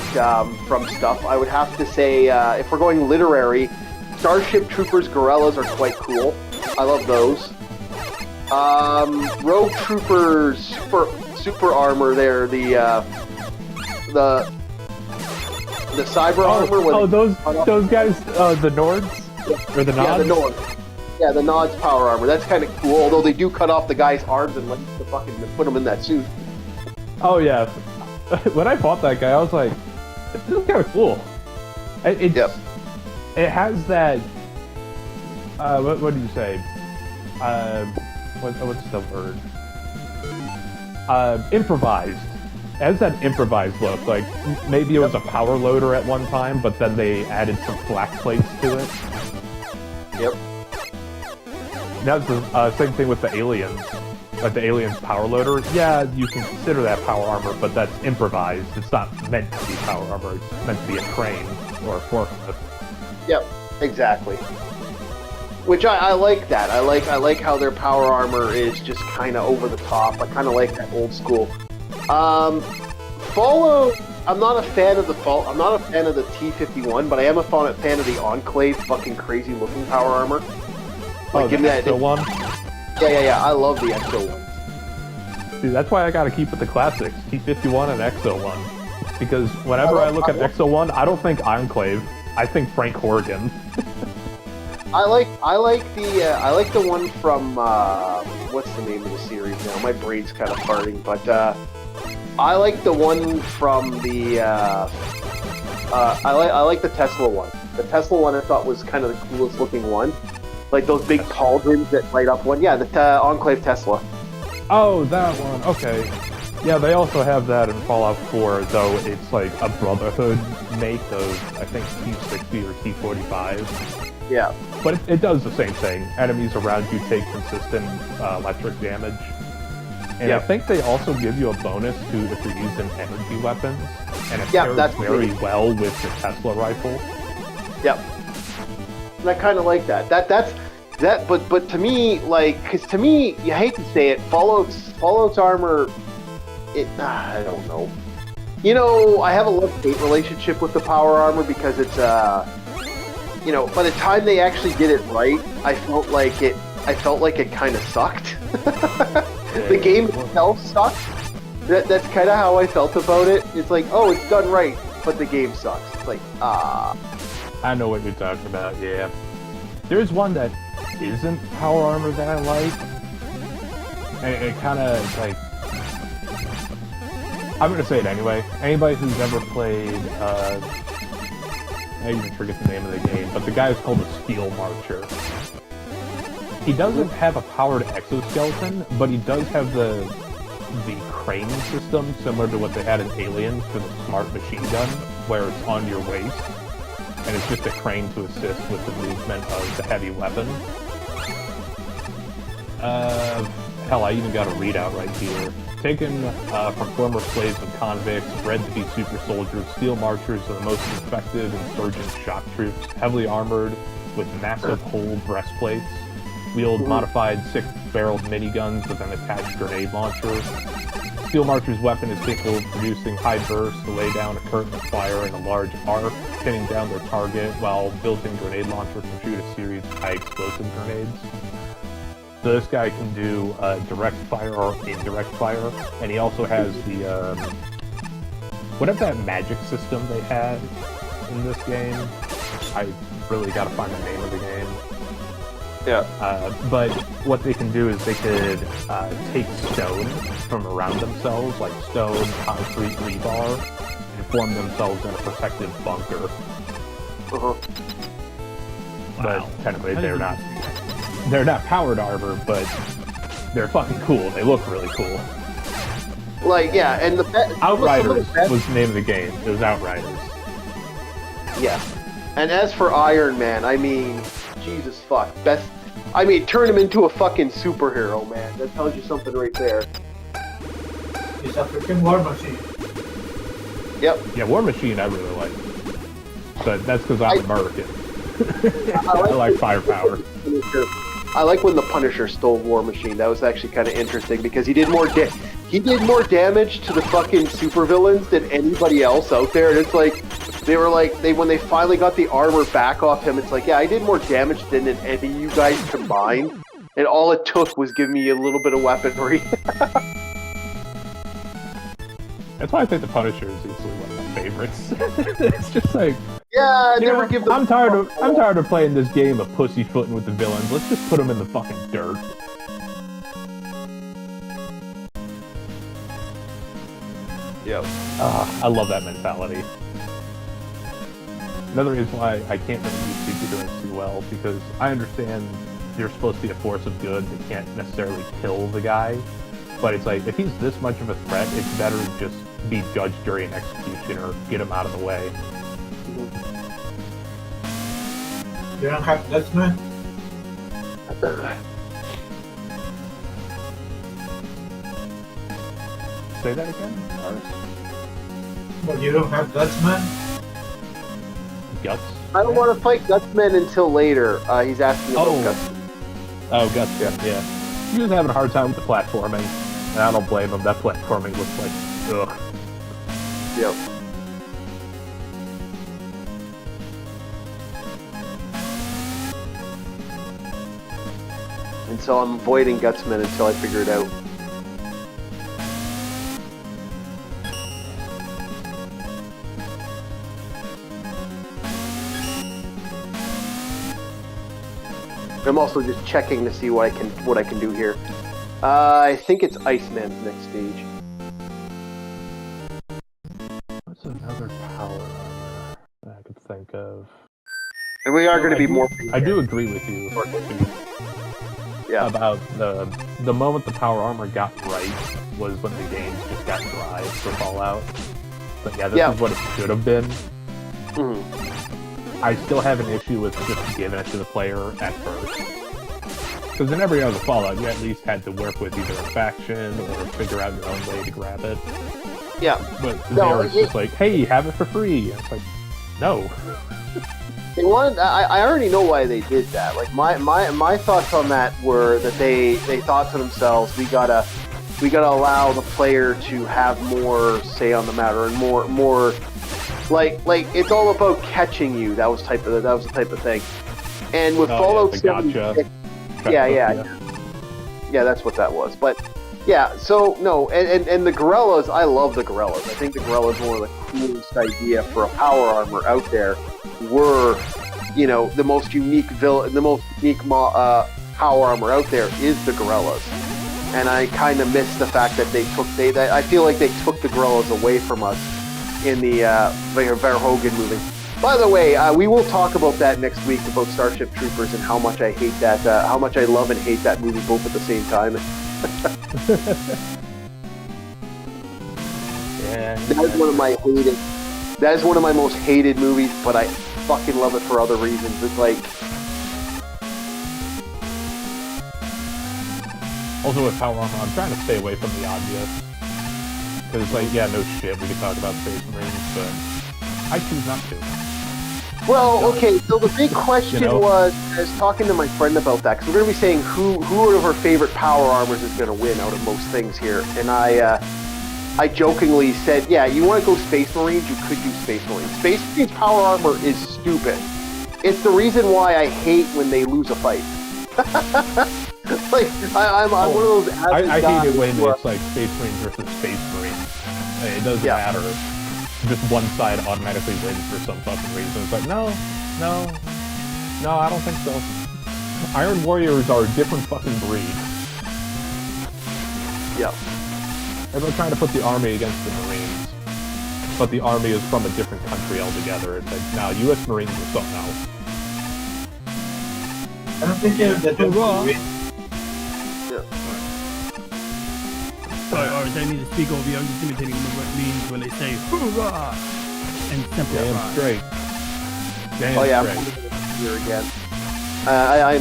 from stuff, I would have to say, if we're going literary, Starship Troopers Gorillas are quite cool. I love those. Rogue Troopers super armor there, the cyber armor. Those guys, the Nords? Or the Nods? Yeah, the Nords. Yeah, the Nods power armor. That's kind of cool, although they do cut off the guy's arms and legs to fucking put him in that suit. Oh, yeah. When I fought that guy, I was like, this is kind of cool. It has that, what do you say? What's the word? Improvised. It has that improvised look. Like, maybe it was a power loader at one time, but then they added some black plates to it. Yep. That's the same thing with the aliens. Like the aliens power loader. Yeah, you can consider that power armor, but that's improvised. It's not meant to be power armor. It's meant to be a crane or a forklift. Yep, exactly. Which I like that. I like how their power armor is just kind of over the top. I kind of like that old school. Fallout. I'm not a fan of the I'm not a fan of the T-51, but I am a fan of the Enclave. Fucking crazy looking power armor. Like, give me that Exo one. Yeah. I love the Exo one. See, that's why I gotta keep with the classics, T-51 and Exo one. Because whenever I look at Exo one, I don't think Enclave. I think Frank Horgan. I like the one from what's the name of the series now? My brain's kind of farting, but I like the one from the I like the Tesla one. The Tesla one I thought was kind of the coolest looking one, like those big pauldrons that light up one. Yeah, the Enclave Tesla. Oh, that one. Okay. Yeah, they also have that in Fallout 4, though it's like a Brotherhood make of, I think, T-60 or T-45. Yeah. But it does the same thing. Enemies around you take consistent electric damage. And I think they also give you a bonus to if you're using energy weapons. And it pairs very well with your Tesla rifle. Yep. And I kind of like that. But to me, like, because to me, you hate to say it, Fallout's armor, I don't know. You know, I have a love-hate relationship with the power armor because it's, you know, by the time they actually did it right, I felt like it kind of sucked. The game itself sucked. That's kind of how I felt about it. It's like, oh, it's done right, but the game sucks. It's like, I know what you're talking about, yeah. There's one that isn't power armor that I like. And it kind of, like... I'm gonna say it anyway. Anybody who's ever played, I even forget the name of the game, but the guy is called the Steel Marcher. He doesn't have a powered exoskeleton, but he does have the crane system similar to what they had in Aliens for the smart machine gun, where it's on your waist, and it's just a crane to assist with the movement of the heavy weapon. Hell, I even got a readout right here. Taken from former slaves and convicts, bred to be super soldiers, steel marchers are the most effective insurgent shock troops, heavily armored with massive hull breastplates, wield modified 6-barreled miniguns with an attached grenade launcher. Steel Marcher's weapon is capable of producing high bursts to lay down a curtain of fire in a large arc, pinning down their target, while built-in grenade launcher can shoot a series of high-explosive grenades. So this guy can do direct fire or indirect fire, and he also has the, whatever that magic system they had in this game. I really gotta find the name of the game. Yeah. But what they can do is they could take stone from around themselves, like stone, concrete, rebar, and form themselves in a protective bunker. Uh-huh. But technically they're not powered armor, but they're fucking cool. They look really cool. Like, yeah, and Outriders was the name of the game. It was Outriders. Yeah. And as for Iron Man, I mean, Jesus fuck. Turn him into a fucking superhero, man. That tells you something right there. He's a freaking war machine. Yep. Yeah, War Machine I really like. But that's because I'm American. I like firepower. I like when the Punisher stole War Machine. That was actually kind of interesting because he did more damage to the fucking supervillains than anybody else out there. And it's like when they finally got the armor back off him, it's like, yeah, I did more damage than any of you guys combined, and all it took was give me a little bit of weaponry. That's why I think the Punisher is easily one of my favorites. It's just like, yeah, I'm tired of playing this game of pussyfooting with the villains. Let's just put them in the fucking dirt. Yep. I love that mentality. Another reason why I can't really use superheroes too well, because I understand you're supposed to be a force of good that can't necessarily kill the guy, but it's like, if he's this much of a threat, it's better to just be judge, jury, and execution, or get him out of the way. You don't have guts, man? Say that again? But you don't have guts, man? Guts? I don't want to fight Gutsman until later. He's asking about Gutsman. Oh, Guts, yeah. He was having a hard time with the platforming, and I don't blame him. That platforming looks like, ugh. Yep. And so I'm avoiding Gutsman until I figure it out. I'm also just checking to see what I can do here. I think it's Iceman's next stage. What's another power that I could think of? And we are going to be more. I do agree with you. Yeah. About the moment the power armor got right was when the games just got dry for Fallout. But yeah, this is what it should have been. Mm-hmm. I still have an issue with just giving it to the player at first. Because in every other Fallout, you at least had to work with either a faction or figure out your own way to grab it. Yeah. But there it's just like, hey, have it for free. And it's like, no. They wanted. I already know why they did that. Like my thoughts on that were that they thought to themselves, we gotta allow the player to have more say on the matter and more like it's all about catching you. That was the type of thing. And with Fallout 76, yeah, that's what that was. But yeah, so no, and the Gorellas, I love the Gorellas. I think the Gorellas were one of the coolest idea for a power armor out there. Were, the most unique power armor out there is the Gorellas, and I kind of miss the fact that I feel like they took the Gorellas away from us in the Verhoeven movie. By the way, we will talk about that next week about Starship Troopers and how much I hate that, how much I love and hate that movie both at the same time. Yeah. That is one of my hated. That is one of my most hated movies, but I fucking love it for other reasons. It's like, Also with Power Armor, I'm trying to stay away from the obvious. Because it's like, yeah, no shit, we could talk about Space Marines, but I choose not to. well, okay. So the big question You know? was, I was talking to my friend about that because we're going to be saying who out of our favorite Power Armors is going to win out of most things here, and I jokingly said, yeah, you want to go Space Marines, you could do Space Marines. Space Marines Power Armor is stupid. It's the reason why I hate when they lose a fight. Like, I'm one of those avid I guys hate it when who are- it's like Space Marines versus Space Marines. It doesn't Yeah. matter. Just one side automatically wins for some fucking reason. It's like, no, I don't think so. Iron Warriors are a different fucking breed. Yeah. Everyone's trying to put the army against the Marines. But the army is from a different country altogether. It's like, no, US Marines are something else. I don't think you're the Hurrah. Yeah. Or they need to speak over you. I'm just imitating what it means when they say hoorah and Damn simplify. straight. Damn Oh yeah, I'm straight. here again. I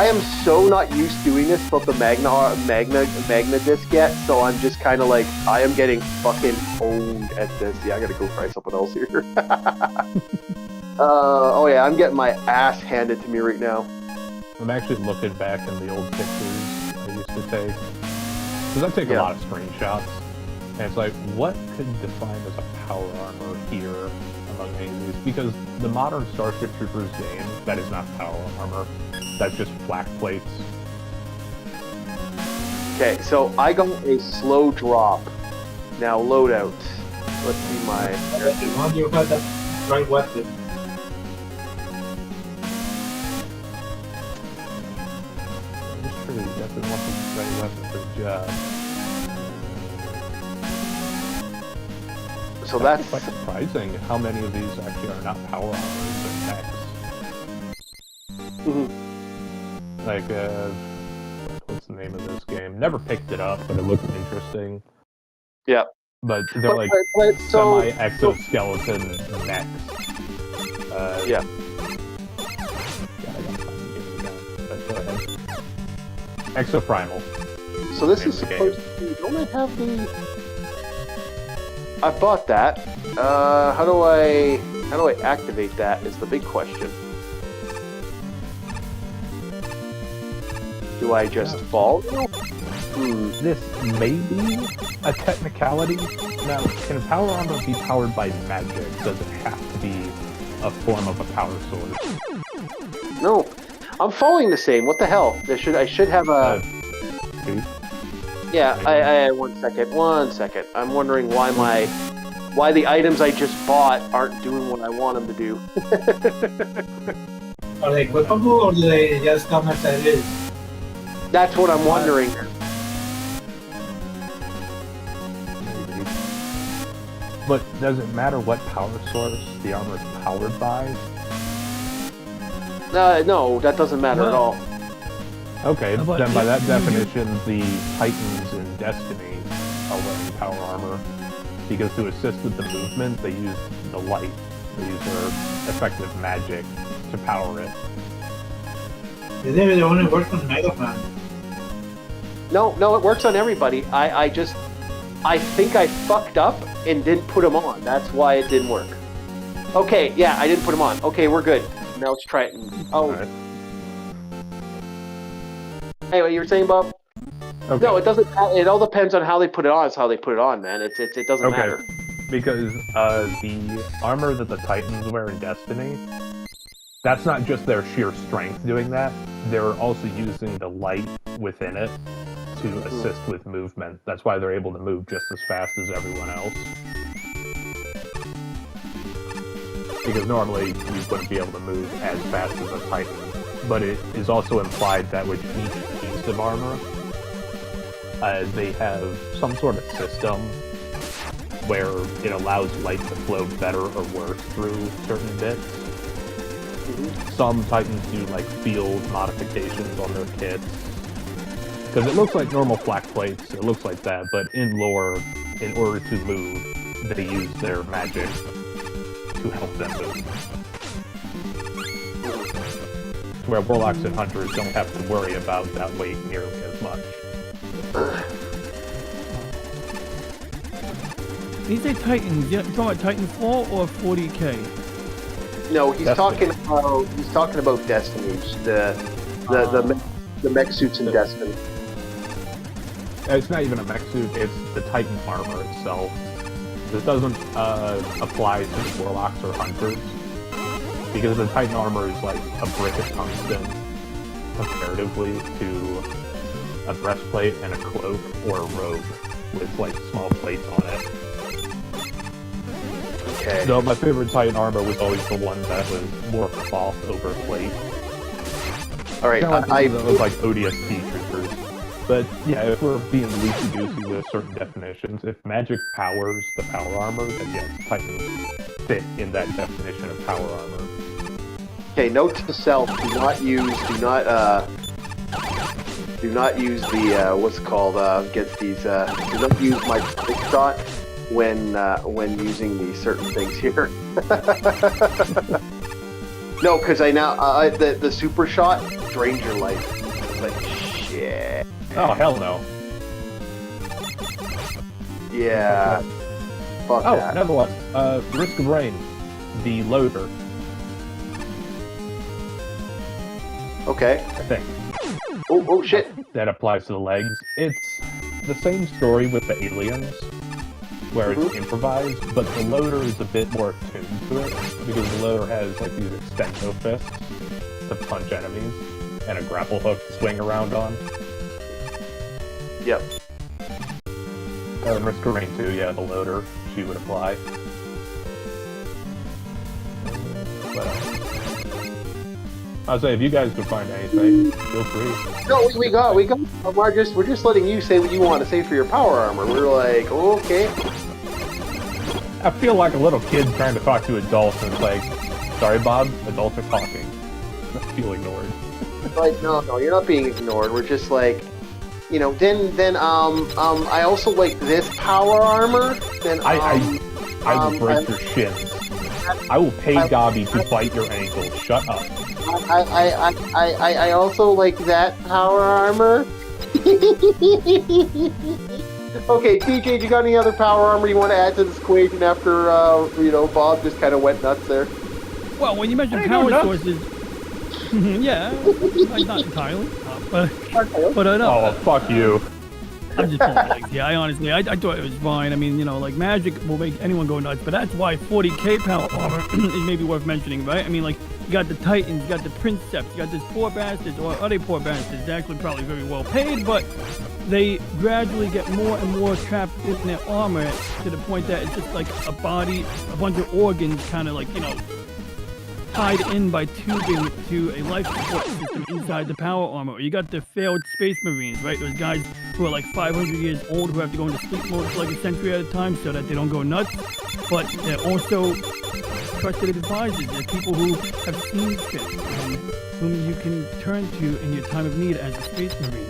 am so not used to doing this about the Magna disc yet, so I'm just kind of like, I am getting fucking owned at this. Yeah, I gotta go try something else here. Oh yeah, I'm getting my ass handed to me right now. I'm actually looking back in the old pictures I used to take. Because I take a Yeah. lot of screenshots. And it's like, what could define as a power armor here among any of these? Because the modern Starship Troopers game, that is not power armor. That's just flak plates. Okay, so I got a slow drop. Now loadout. Let's see my. When you have that right weapon. It's true, you definitely want the right weapon for the job. So It's that's quite surprising how many of these actually are not power armors and mechs. Mhm. Like, what's the name of this game? Never picked it up, but it looked interesting. Yeah. But they're like but so semi-exoskeleton mechs. Yeah. God, I gotta find the game again. But go ahead. Exoprimal. So this Name is of the game. supposed to. Don't I have the? I bought that. How do I activate that? Is the big question. Do I just fall? This may be a technicality. Now, can power armor be powered by magic? Does it have to be a form of a power source? No, I'm following the same. What the hell? I should have a. Chief? Yeah. I 1 second. I'm wondering why the items I just bought aren't doing what I want them to do. Are they equipable or do they just come as it is? That's what I'm wondering. Maybe. But does it matter what power source the armor is powered by? No, that doesn't matter at all. Okay, But then by that you- definition, the Titans in Destiny are wearing power armor. Because to assist with the movement, they use the light. They use their effective magic to power it. Is it the only work on Mega Man? No, it works on everybody. I think I fucked up and didn't put them on. That's why it didn't work. Okay, yeah, I didn't put them on. Okay, we're good. Now let's try it. Alright. Anyway, you were saying, Bob? Okay. No, it doesn't. It all depends on how they put it on. It's how they put it on, man. It doesn't Okay. matter. Because the armor that the Titans wear in Destiny, that's not just their sheer strength doing that. They're also using the light within it to assist with movement. That's why they're able to move just as fast as everyone else. Because normally we wouldn't be able to move as fast as a Titan. But it is also implied that with each piece of armor, they have some sort of system where it allows light to flow better or worse through certain bits. Some Titans do like field modifications on their kits. Because it looks like normal flak plates, it looks like that, but in lore, in order to move, they use their magic to help them move. Where Warlocks and Hunters don't have to worry about that weight nearly as much. When you say Titans, you talking about Titanfall or 40k? No, he's Destiny. talking about Destiny, the mech suits in Destiny. It's not even a mech suit, it's the Titan armor itself. This doesn't apply to Warlocks or Hunters, because the Titan armor is like a brick of tungsten comparatively to a breastplate and a cloak or a robe with like small plates on it. Okay. So my favorite Titan armor was always the one that was more cloth over plate. All right. Kind of like those like ODST troopers. But yeah, if we're being loosey-goosey with certain definitions, if magic powers the power armor, then yes, Titans fit in that definition of power armor. Okay. Note to self: do not use the what's it called against these. Do not use my quick shot when using these certain things here. No, because I now the super shot drains your life. It's like shit. Oh, hell no. Yeah. Fuck Oh, that. another one. Risk of Rain. The loader, Okay. I think. Oh shit. That applies to the legs. It's the same story with the aliens, where it's improvised, but the loader is a bit more attuned to it, because the loader has like these extendo fists to punch enemies, and a grapple hook to swing around on. Yep. And Risk of Rain 2, yeah, the loader, she would apply. But, I'll say, if you guys could find anything, feel free. No, we got. We're just letting you say what you want to say for your power armor. We're like, okay. I feel like a little kid trying to talk to adults, and it's like, sorry, Bob, adults are talking. I feel ignored. Like, no, you're not being ignored. We're just like, you know. Then I also like this power armor. Then I will break your shins. I will pay Dobby to bite your ankles. Shut up. I also like that power armor. Okay, TJ, you got any other power armor you want to add to this equation after Bob just kind of went nuts there? Well, when you mention power sources, yeah, not entirely, but no. Oh, fuck you. I'm just pulling legs. Yeah, I honestly, I thought it was fine. I mean, like magic will make anyone go nuts, but that's why 40k power armor is maybe worth mentioning, right? I mean, like, you got the Titans, you got the Princeps, you got this poor bastards, or are they poor bastards? They're actually probably very well paid, but they gradually get more and more trapped in their armor to the point that it's just like a body, a bunch of organs kind of like, tied in by tubing to a life support system inside the power armor. You got the failed space marines, right? Those guys who are like 500 years old who have to go into sleep mode for like a century at a time so that they don't go nuts. But they're also trusted advisors. They're people who have seen shit and whom you can turn to in your time of need as a space marine.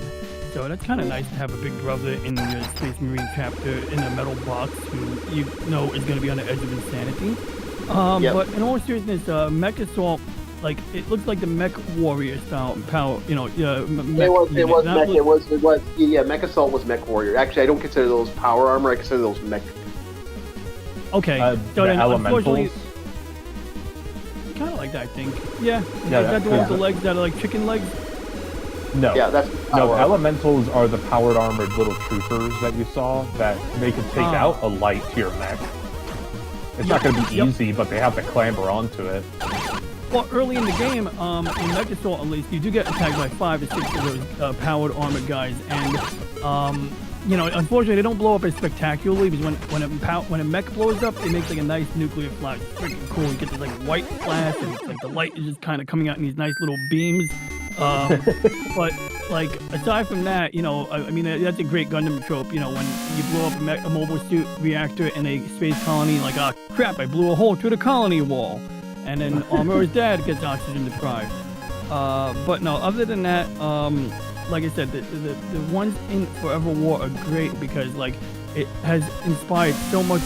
So that's kind of nice to have a big brother in your Space Marine chapter in a metal box who you know is going to be on the edge of insanity. Yep. But in all seriousness, Mech Assault, like, it looks like the Mech Warrior style power, Mech Mech Assault was Mech Warrior. Actually, I don't consider those power armor, I consider those Mech. Okay, the elementals. Kind of like that, I think. Yeah, is Yeah, that the one with the legs that are like chicken legs? No. Yeah, that's No, power armor. elementals are the powered armored little troopers that you saw that they can take out a light to your mech. It's not going to be easy, but they have to clamber onto it. Well, early in the game, in Mech Assault at least, you do get attacked by 5 or 6 of those powered armored guys, and unfortunately they don't blow up as spectacularly because when a mech blows up, it makes like a nice nuclear flash. It's freaking cool. You get this like white flash, and it's like the light is just kind of coming out in these nice little beams. But like, aside from that, I mean, that's a great Gundam trope, when you blow up a mobile suit reactor in a space colony, like, ah, crap, I blew a hole through the colony wall. And then Armor's dad gets oxygen deprived. But no, other than that, like I said, the ones in Forever War are great because, like, it has inspired so much,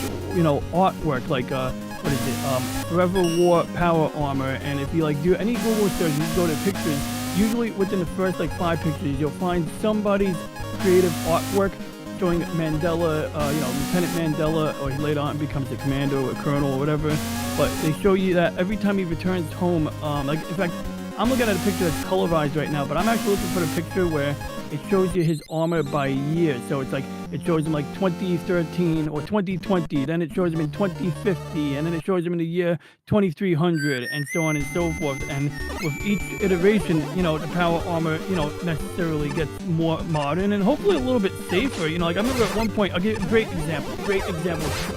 artwork, like, what is it, Forever War Power Armor, and if you, like, do any Google search, you go to pictures, usually within the first, like, 5 pictures, you'll find somebody's creative artwork showing Mandela, Lieutenant Mandela, or he later on becomes a commander or a colonel or whatever, but they show you that every time he returns home, like, in fact, I'm looking at a picture that's colorized right now, but I'm actually looking for the picture where it shows you his armor by year. So it's like, it shows him like 2013 or 2020, then it shows him in 2050, and then it shows him in the year 2300, and so on and so forth. And with each iteration, the power armor, necessarily gets more modern and hopefully a little bit safer. Like I remember at one point, I'll give you a great example,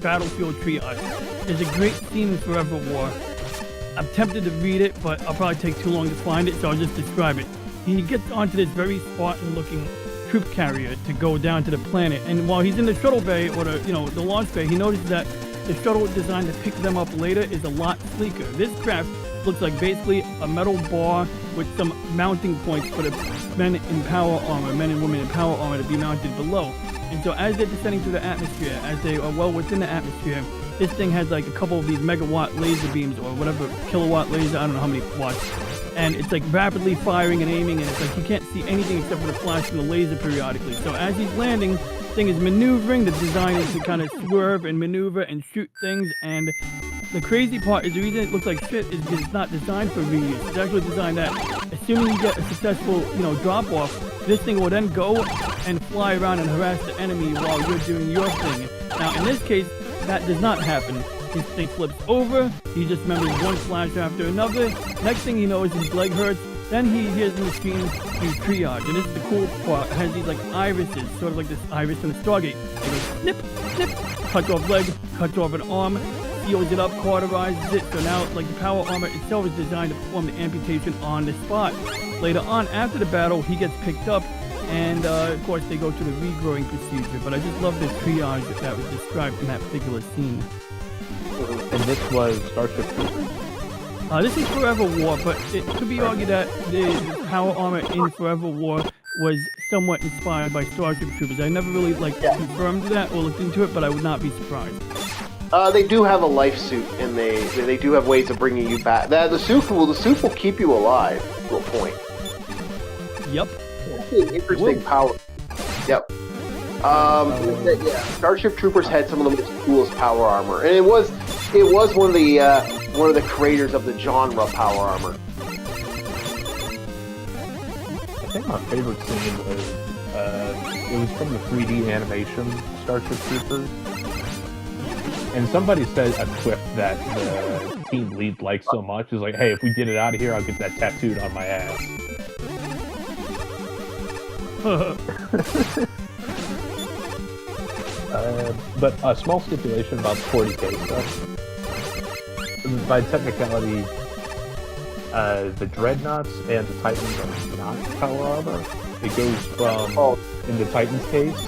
Battlefield Triage. There's a great scene in Forever War. I'm tempted to read it, but I'll probably take too long to find it, so I'll just describe it. He gets onto this very Spartan-looking troop carrier to go down to the planet, and while he's in the shuttle bay, or the launch bay, he notices that the shuttle designed to pick them up later is a lot sleeker. This craft looks like basically a metal bar with some mounting points for the men and women in power armor to be mounted below. And so as they're descending through the atmosphere, as they are well within the atmosphere, this thing has like a couple of these megawatt laser beams or whatever, kilowatt laser, I don't know how many watts. And it's like rapidly firing and aiming, and it's like you can't see anything except for the flash from the laser periodically. So as he's landing, the thing is maneuvering. The design is to kind of swerve and maneuver and shoot things. And the crazy part is the reason it looks like shit is because it's not designed for reuse. It's actually designed that assuming you get a successful, drop off, this thing will then go and fly around and harass the enemy while you're doing your thing. Now in this case, that does not happen. His thing flips over, he just remembers one flash after another. Next thing he knows, his leg hurts. Then he hears the machine do triage. And this is the cool part. It has these like irises, sort of like this iris in a Stargate. It goes snip, snip, cuts off leg, cuts off an arm, seals it up, cauterizes it. So now like the power armor itself is designed to perform the amputation on the spot. Later on, after the battle, he gets picked up. And of course, they go through the regrowing procedure. But I just love the triage that was described in that particular scene. And this was Starship Troopers? This is Forever War, but it could be argued that the power armor in Forever War was somewhat inspired by Starship Troopers. I never really confirmed that or looked into it, but I would not be surprised. They do have a life suit, and they do have ways of bringing you back. The suit will keep you alive to a point. Yep. That's an interesting power. Yep. Starship Troopers had some of the most coolest power armor, and it was one of the creators of the genre power armor. I think my favorite scene was it was from the 3D animation Starship Troopers, and somebody said a quip that the team lead liked so much is like, "Hey, if we get it out of here, I'll get that tattooed on my ass." But a small stipulation about the 40k stuff. By technicality, the Dreadnoughts and the Titans are not power armor. It goes from, in the Titan's case,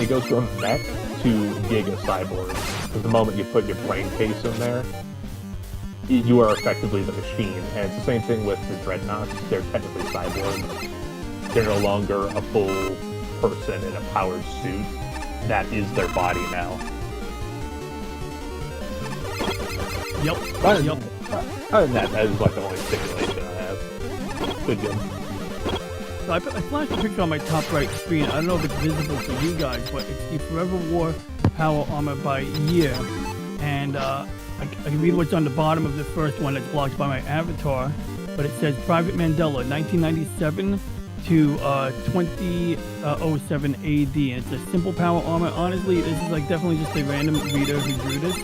it goes from mech to Giga Cyborg. Because the moment you put your brain case in there, you are effectively the machine. And it's the same thing with the Dreadnoughts. They're technically cyborgs. They're no longer a full person in a powered suit. That is their body now. Yep. Other than that is like the only stipulation I have. Good. So I flashed a picture on my top right screen. I don't know if it's visible to you guys, but it's the Forever War power armor by year. And I can read what's on the bottom of the first one that's blocked by my avatar. But it says Private Mandela, 1997 to 2007 AD, and it's a simple power armor. Honestly, this is like definitely just a random reader who drew this,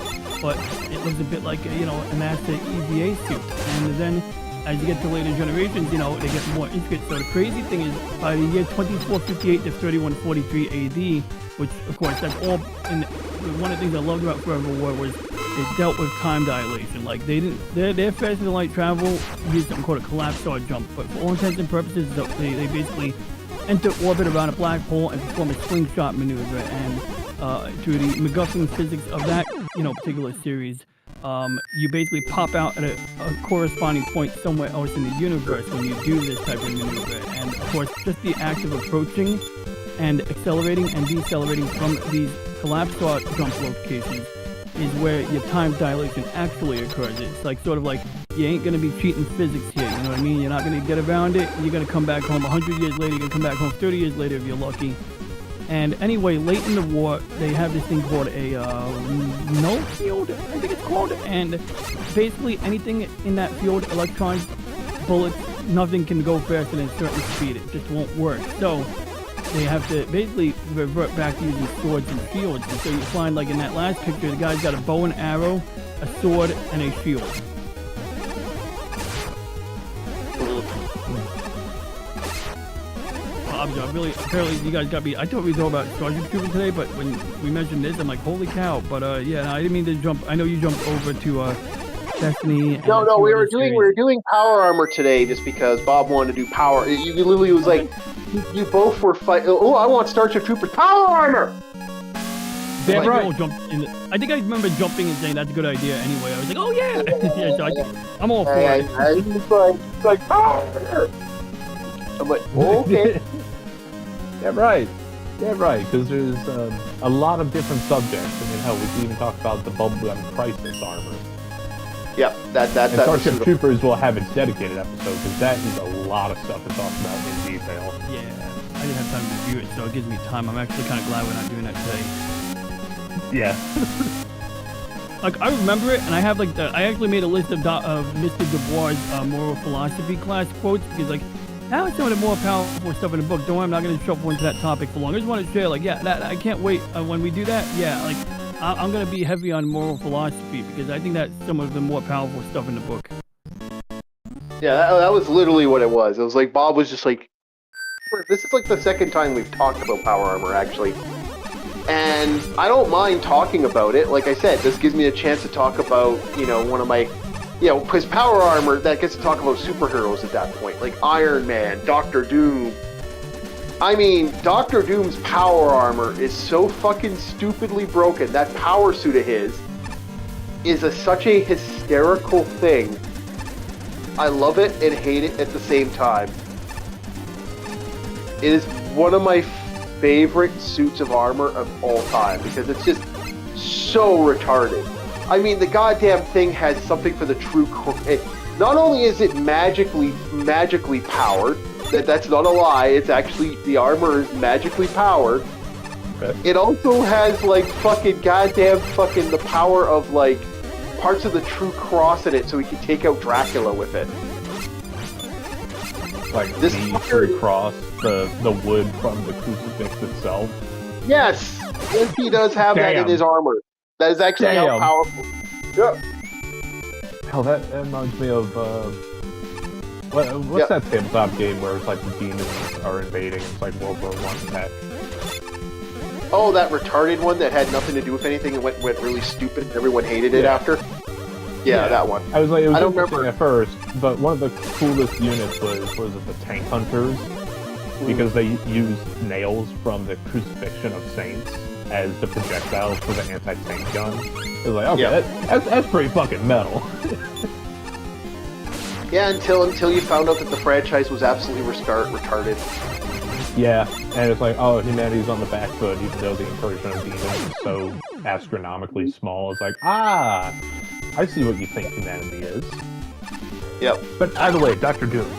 but it looks a bit like a NASA EVA suit. And then as you get to later generations, they get more intricate. So the crazy thing is, by the year 2458 to 3143 AD, which of course that's all in. One of the things I loved about Forever War was it dealt with time dilation. Like they didn't, their faster than light travel used something called a collapse star jump, but for all intents and purposes, they basically enter orbit around a black hole and perform a slingshot maneuver. And through the MacGuffin physics of that, particular series, you basically pop out at a corresponding point somewhere else in the universe when you do this type of maneuver. And of course, just the act of approaching and accelerating and decelerating from these collapse star jump locations is where your time dilation actually occurs. It's like sort of like you ain't gonna be cheating physics here, you know what I mean? You're not gonna get around it. You're gonna come back home 100 years later. You're gonna come back home 30 years later if you're lucky. And anyway, late in the war, they have this thing called a null field, I think it's called. And basically anything in that field, electrons, bullets, nothing can go faster than a certain speed. It just won't work. So they have to basically revert back to using swords and shields. And so you find, like in that last picture, the guy's got a bow and arrow, a sword, and a shield. Apparently you guys got me. I thought we thought about Starship Troopers today, but when we mentioned this, I'm like, holy cow. But yeah, no, I didn't mean to jump. I know you jumped over to Destiny. And no, we were doing power armor today just because Bob wanted to do power. You literally was like, you both were fighting. Oh, I want Starship Troopers power armor. Damn like, right. I think I remember jumping and saying that's a good idea. Anyway, I was like, oh yeah, yeah. So I'm all for it. It's like power armor. I'm like, okay. Yeah, right. Yeah, right. Because there's a lot of different subjects. I mean, hell, we can even talk about the Bubblegum Crisis armor. Yep, that's Starship Troopers will have its dedicated episode because that is a lot of stuff to talk about in detail. Yeah, I didn't have time to review it, so it gives me time. I'm actually kind of glad we're not doing that today. Yeah. Like I remember it, and I have like I actually made a list of Mr. Dubois' moral philosophy class quotes because like. Now it's some of the more powerful stuff in the book. Don't worry, I'm not going to shuffle into that topic for long. I just want to share, like, yeah, I can't wait when we do that. Yeah, like, I'm going to be heavy on moral philosophy because I think that's some of the more powerful stuff in the book. Yeah, that was literally what it was. It was like Bob was just like, this is like the second time we've talked about power armor, actually. And I don't mind talking about it. Like I said, this gives me a chance to talk about, one of my... because power armor, that gets to talk about superheroes at that point, like Iron Man, Doctor Doom. I mean, Doctor Doom's power armor is so fucking stupidly broken. That power suit of his is such a hysterical thing. I love it and hate it at the same time. It is one of my favorite suits of armor of all time because it's just so retarded. I mean, the goddamn thing has something for the true... Not only is it magically powered, that's not a lie, it's actually... The armor is magically powered. Okay. It also has, like, fucking goddamn fucking the power of, like, parts of the true cross in it so he can take out Dracula with it. Like this the true cross, the wood from the crucifix itself? Yes! Yes, he does have that in his armor. That is actually how powerful. Yeah. Hell, that reminds me of what's that tabletop game where it's like the demons are invading? It's like World War I tech. Oh, that retarded one that had nothing to do with anything and went really stupid. And everyone hated it after. Yeah, that one. I was like, I don't remember at first, but one of the coolest units was it the Tank Hunters? Because they used nails from the Crucifixion of Saints as the projectiles for the anti-tank gun. It was like, okay, that's pretty fucking metal. Yeah, until you found out that the franchise was absolutely retarded. Yeah, and it's like, oh, humanity's on the back foot, even though the incursion of demons is so astronomically small. It's like, I see what you think humanity is. Yep. But either way, Dr. Doom.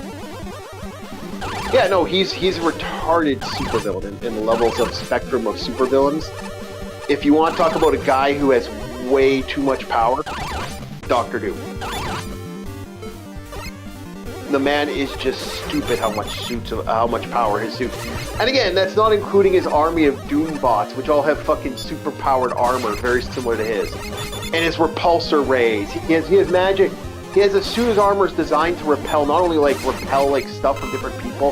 Yeah, no, he's a retarded supervillain in the levels of spectrum of supervillains. If you want to talk about a guy who has way too much power, Dr. Doom. The man is just stupid how much power his suit. And again, that's not including his army of Doom bots, which all have fucking super powered armor very similar to his. And his repulsor rays. He has magic. He has a suit of armor designed to repel, not only repel stuff from different people.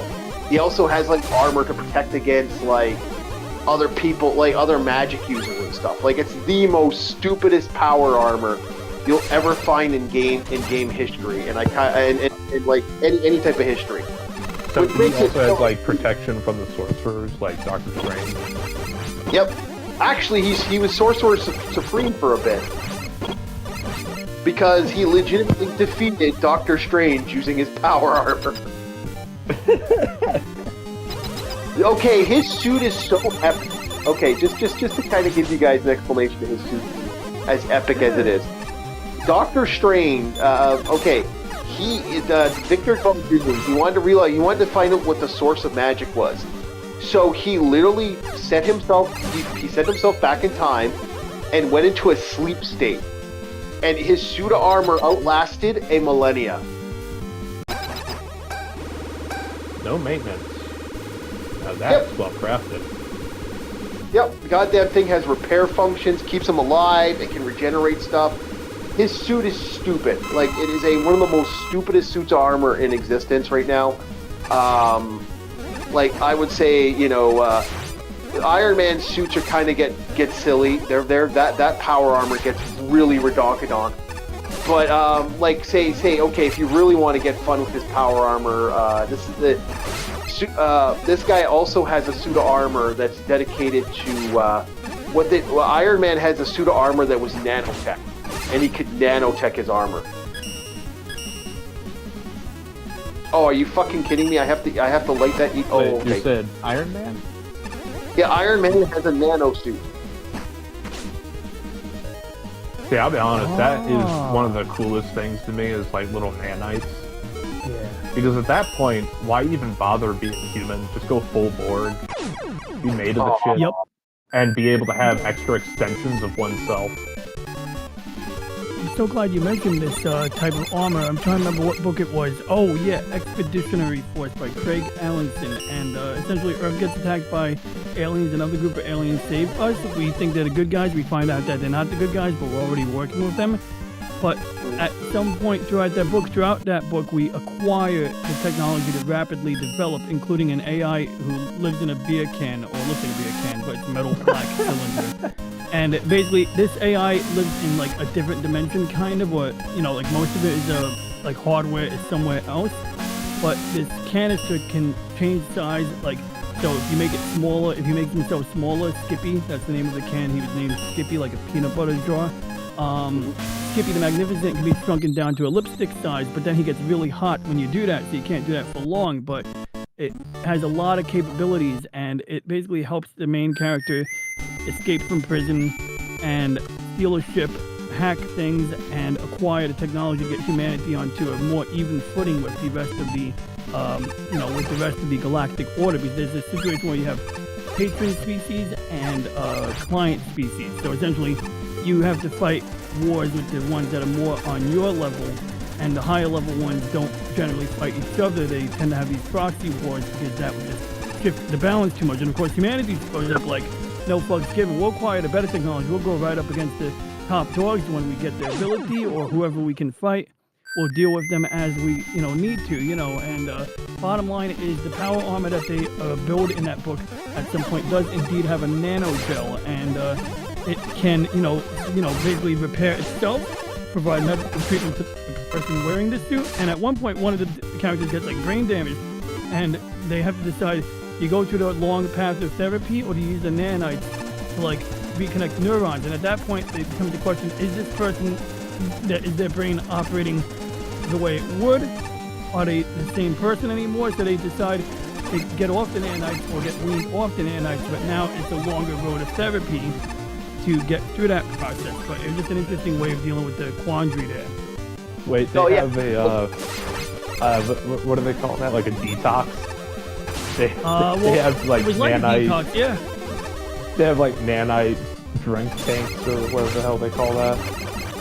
He also has armor to protect against other people, like other magic users and stuff. Like it's the most stupidest power armor you'll ever find in game history, and and like any type of history. So Which he makes also it has like protection from the sorcerers, like Doctor Strange. Yep. Actually, he was Sorcerer Supreme for a bit. Because he legitimately defeated Doctor Strange using his power armor. Okay, his suit is so epic. Okay, just to kind of give you guys an explanation of his suit, as epic as it is. Doctor Strange, okay, he Victor Von Doom, he wanted to find out what the source of magic was. So he literally set himself back in time and went into a sleep state. And his suit of armor outlasted a millennia. No maintenance. Now that's well crafted. Yep, the goddamn thing has repair functions, keeps him alive, it can regenerate stuff. His suit is stupid. Like, it is one of the most stupidest suits of armor in existence right now. Like, I would say, you know, Iron Man's suits are kind of get silly. That power armor gets really redonkulous. But like say okay, if you really want to get fun with his power armor, this guy also has a suit of armor that's dedicated to Iron Man has a suit of armor that was nanotech, and he could nanotech his armor. Oh, are you fucking kidding me? I have to light that. Oh, Wait, okay. You said Iron Man? Yeah, Iron Man has a nano suit. See, I'll be honest, that is one of the coolest things to me is like little nanites. Yeah. Because at that point, why even bother being human? Just go full board, be made of the shit, Yep. and be able to have extra extensions of oneself. I'm so glad you mentioned this type of armor. I'm trying to remember what book it was. Oh, yeah, Expeditionary Force by Craig Allenson. And essentially, Earth gets attacked by aliens. Another group of aliens save us. We think they're the good guys. We find out that they're not the good guys, but we're already working with them. But at some point throughout that book, we acquire the technology to rapidly develop, including an AI who lives in a beer can, or looks like a beer can, but it's a metal black cylinder. And basically, this AI lives in like a different dimension, kind of, or you know, like most of it is like hardware is somewhere else. But this canister can change size, like so. If you make it smaller, if you make himself smaller, Skippy, that's the name of the can. He was named Skippy, like a peanut butter jar. Skippy the Magnificent can be shrunken down to a lipstick size, but then he gets really hot when you do that, so you can't do that for long. But it has a lot of capabilities, and it basically helps the main character escape from prison and steal a ship, hack things, and acquire the technology to get humanity onto a more even footing with the rest of the, with the rest of the galactic order. Because there's a situation where you have patron species and client species. So essentially, you have to fight wars with the ones that are more on your level, and the higher level ones don't generally fight each other. They tend to have these proxy wars because that would just shift the balance too much. And of course, humanity goes up like, no fucks given. We'll acquire the better technology. We'll go right up against the top dogs when we get the ability, or whoever we can fight. We'll deal with them as we, need to, And bottom line is the power armor that they build in that book at some point does indeed have a nano gel, and it can, basically repair itself, provide medical treatment to the person wearing the suit. And at one point, one of the characters gets like brain damage, and they have to decide: you go through the long path of therapy, or do you use the nanites to like reconnect neurons? And at that point, it becomes the question: is this person, is their brain operating the way it would? Are they the same person anymore? So they decide to get off the nanites or get weaned off the nanites. But now it's a longer road of therapy to get through that process. But it was just an interesting way of dealing with the quandary there. Wait, they have a what do they call that? Like a detox? They have like nanite. Detox, yeah. They have like nanite drink tanks or whatever the hell they call that.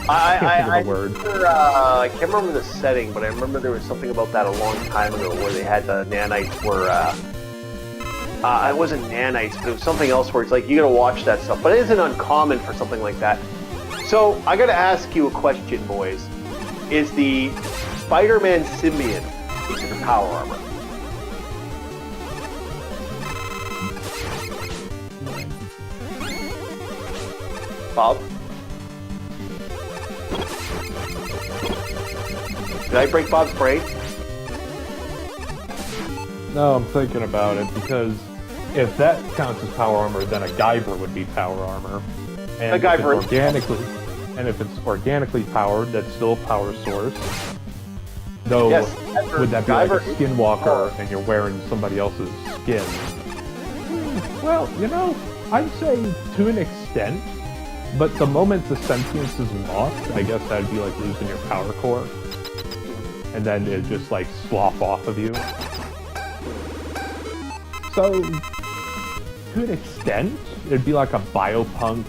I I can't remember the setting, but I remember there was something about that a long time ago where they had the nanites were. It wasn't nanites, but it was something else where it's like you gotta watch that stuff. But it isn't uncommon for something like that. So I gotta ask you a question, boys: is the Spider-Man symbiote considered power armor? Bob? Did I break Bob's brain? No, I'm thinking about it because if that counts as power armor, then a Guyver would be power armor. And A Guyver if it's organically powered, that's still a power source. Though, Yes, would that be like a Guyver is skinwalker power. and you're wearing somebody else's skin? Well, I'd say to an extent, but the moment the sentience is lost, I guess that'd be like losing your power core. And then it just like slough off of you. So, to an extent, it'd be like a biopunk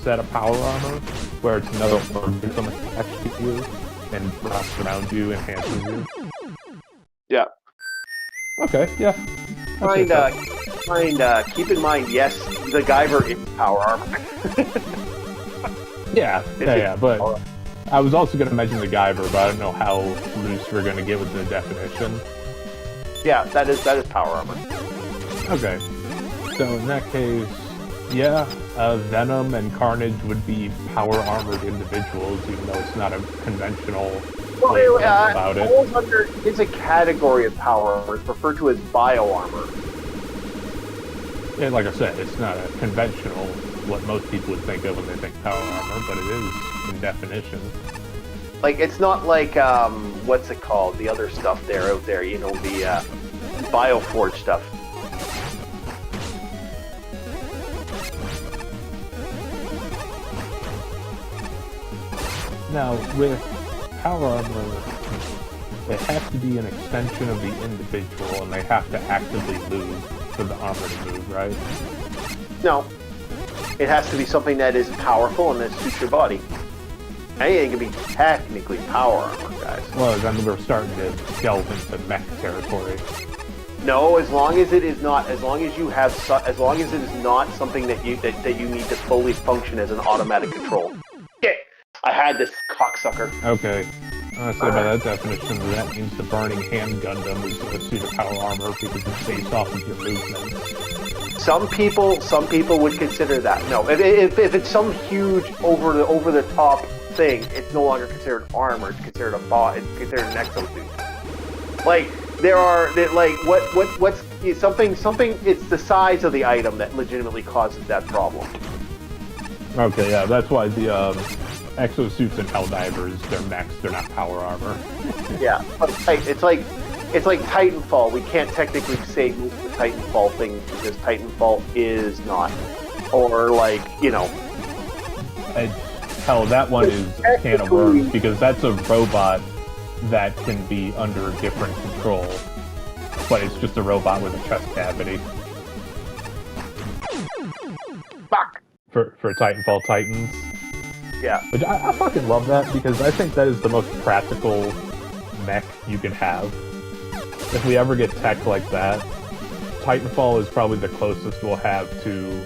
set of power armor, where it's another organism attached to you and wraps around you, enhances you. Yeah. Okay, yeah. Keep in mind, yes, the Guyver is power armor. Yeah, but I was also going to mention the Guyver, but I don't know how loose we're going to get with the definition. Yeah, that is power armor. Okay, so in that case, yeah, Venom and Carnage would be power-armored individuals, even though it's not a conventional way of thinking about it. It's a category of power armor. It's referred to as bio-armor. And like I said, it's not a conventional, what most people would think of when they think power armor, but it is in definition. Like, it's not like, what's it called? The other stuff out there, the Bioforge stuff. Now, with power armor, it has to be an extension of the individual, and they have to actively move for the armor to move, right? No. It has to be something that is powerful and that suits your body. Anything can be technically power armor, guys. Well, then we're starting to delve into mech territory. No, as long as it is not, as long as it is not something that you need to fully function as an automatic control. Yeah, I had this cocksucker. Okay. Honestly, by that definition, that means the burning hand Gundam is a suit of power armor because it's based off of your movements. Some people would consider that. No, if it's some huge over the top thing, it's no longer considered armor. It's considered it's considered an exosuit. Like what's something? It's the size of the item that legitimately causes that problem. Okay, yeah, that's why the exosuits and Helldivers, they're mechs, they're not power armor. Yeah, but it's like Titanfall. We can't technically say the Titanfall thing because Titanfall is not, or Hell, that one is a can of worms because that's a robot that can be under different control, but it's just a robot with a chest cavity. Fuck. For Titanfall Titans. Yeah. Which I fucking love that because I think that is the most practical mech you can have. If we ever get tech like that, Titanfall is probably the closest we'll have to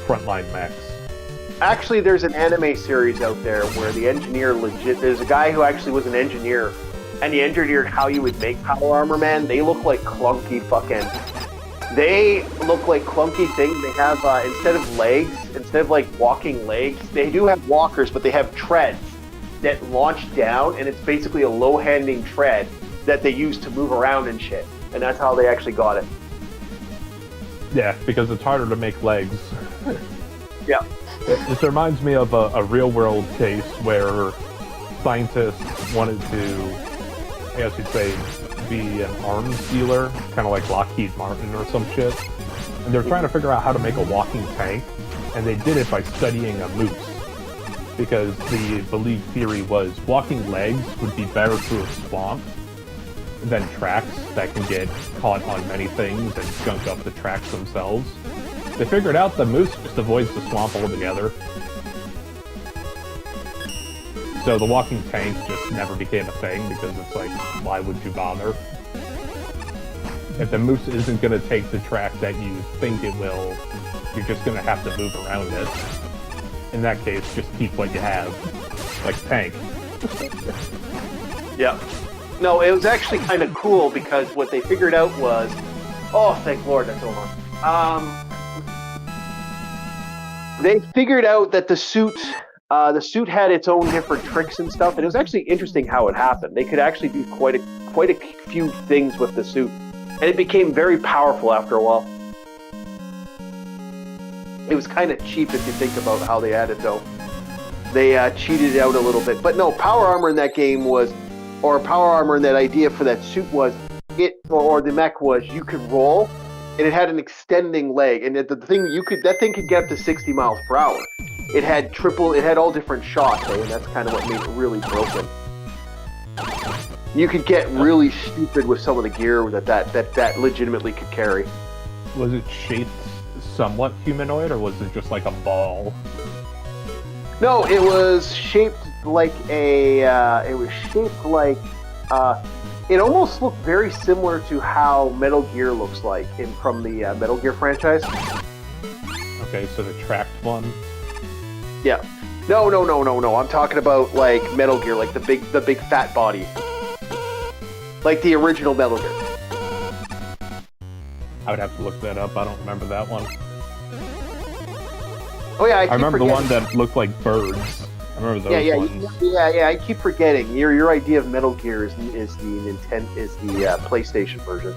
frontline mechs. Actually, there's an anime series out there where the engineer there's a guy who actually was an engineer, and he engineered how you would make power armor, man. They look like clunky things. They have, instead of walking legs, they do have walkers, but they have treads that launch down, and it's basically a low-handing tread that they use to move around and shit. And that's how they actually got it. Yeah, because it's harder to make legs. Yeah. This reminds me of a real-world case where scientists wanted to, I guess you'd say, be an arms dealer, kind of like Lockheed Martin or some shit. And they're trying to figure out how to make a walking tank, and they did it by studying a moose. Because the believed theory was walking legs would be better through a swamp than tracks that can get caught on many things and gunk up the tracks themselves. They figured out the moose just avoids the swamp altogether. So the walking tank just never became a thing because it's like, why would you bother? If the moose isn't going to take the track that you think it will, you're just going to have to move around it. In that case, just keep what you have. Like tank. Yeah. No, it was actually kind of cool because what they figured out was... Oh, thank Lord, that's over. they figured out that the suit had its own different tricks and stuff, and it was actually interesting how it happened. They could actually do quite a few things with the suit, and it became very powerful after a while. It was kind of cheap if you think about how they had it, though. They cheated it out a little bit, but no, power armor in that game was, or power armor in that idea for that suit was, or the mech was, you could roll, and it had an extending leg, and that thing could get up to 60 miles per hour. It had all different shots, and that's kind of what made it really broken. You could get really stupid with some of the gear that legitimately could carry. Was it shaped somewhat humanoid, or was it just like a ball? No, it was shaped like it almost looked very similar to how Metal Gear looks like from the Metal Gear franchise. Okay, so the tracked one. Yeah. No. I'm talking about like Metal Gear, like the big fat body, like the original Metal Gear. I would have to look that up. I don't remember that one. Oh yeah, I remember the one that looked like birds. I remember those ones. Yeah. I keep forgetting. Your idea of Metal Gear is the PlayStation version.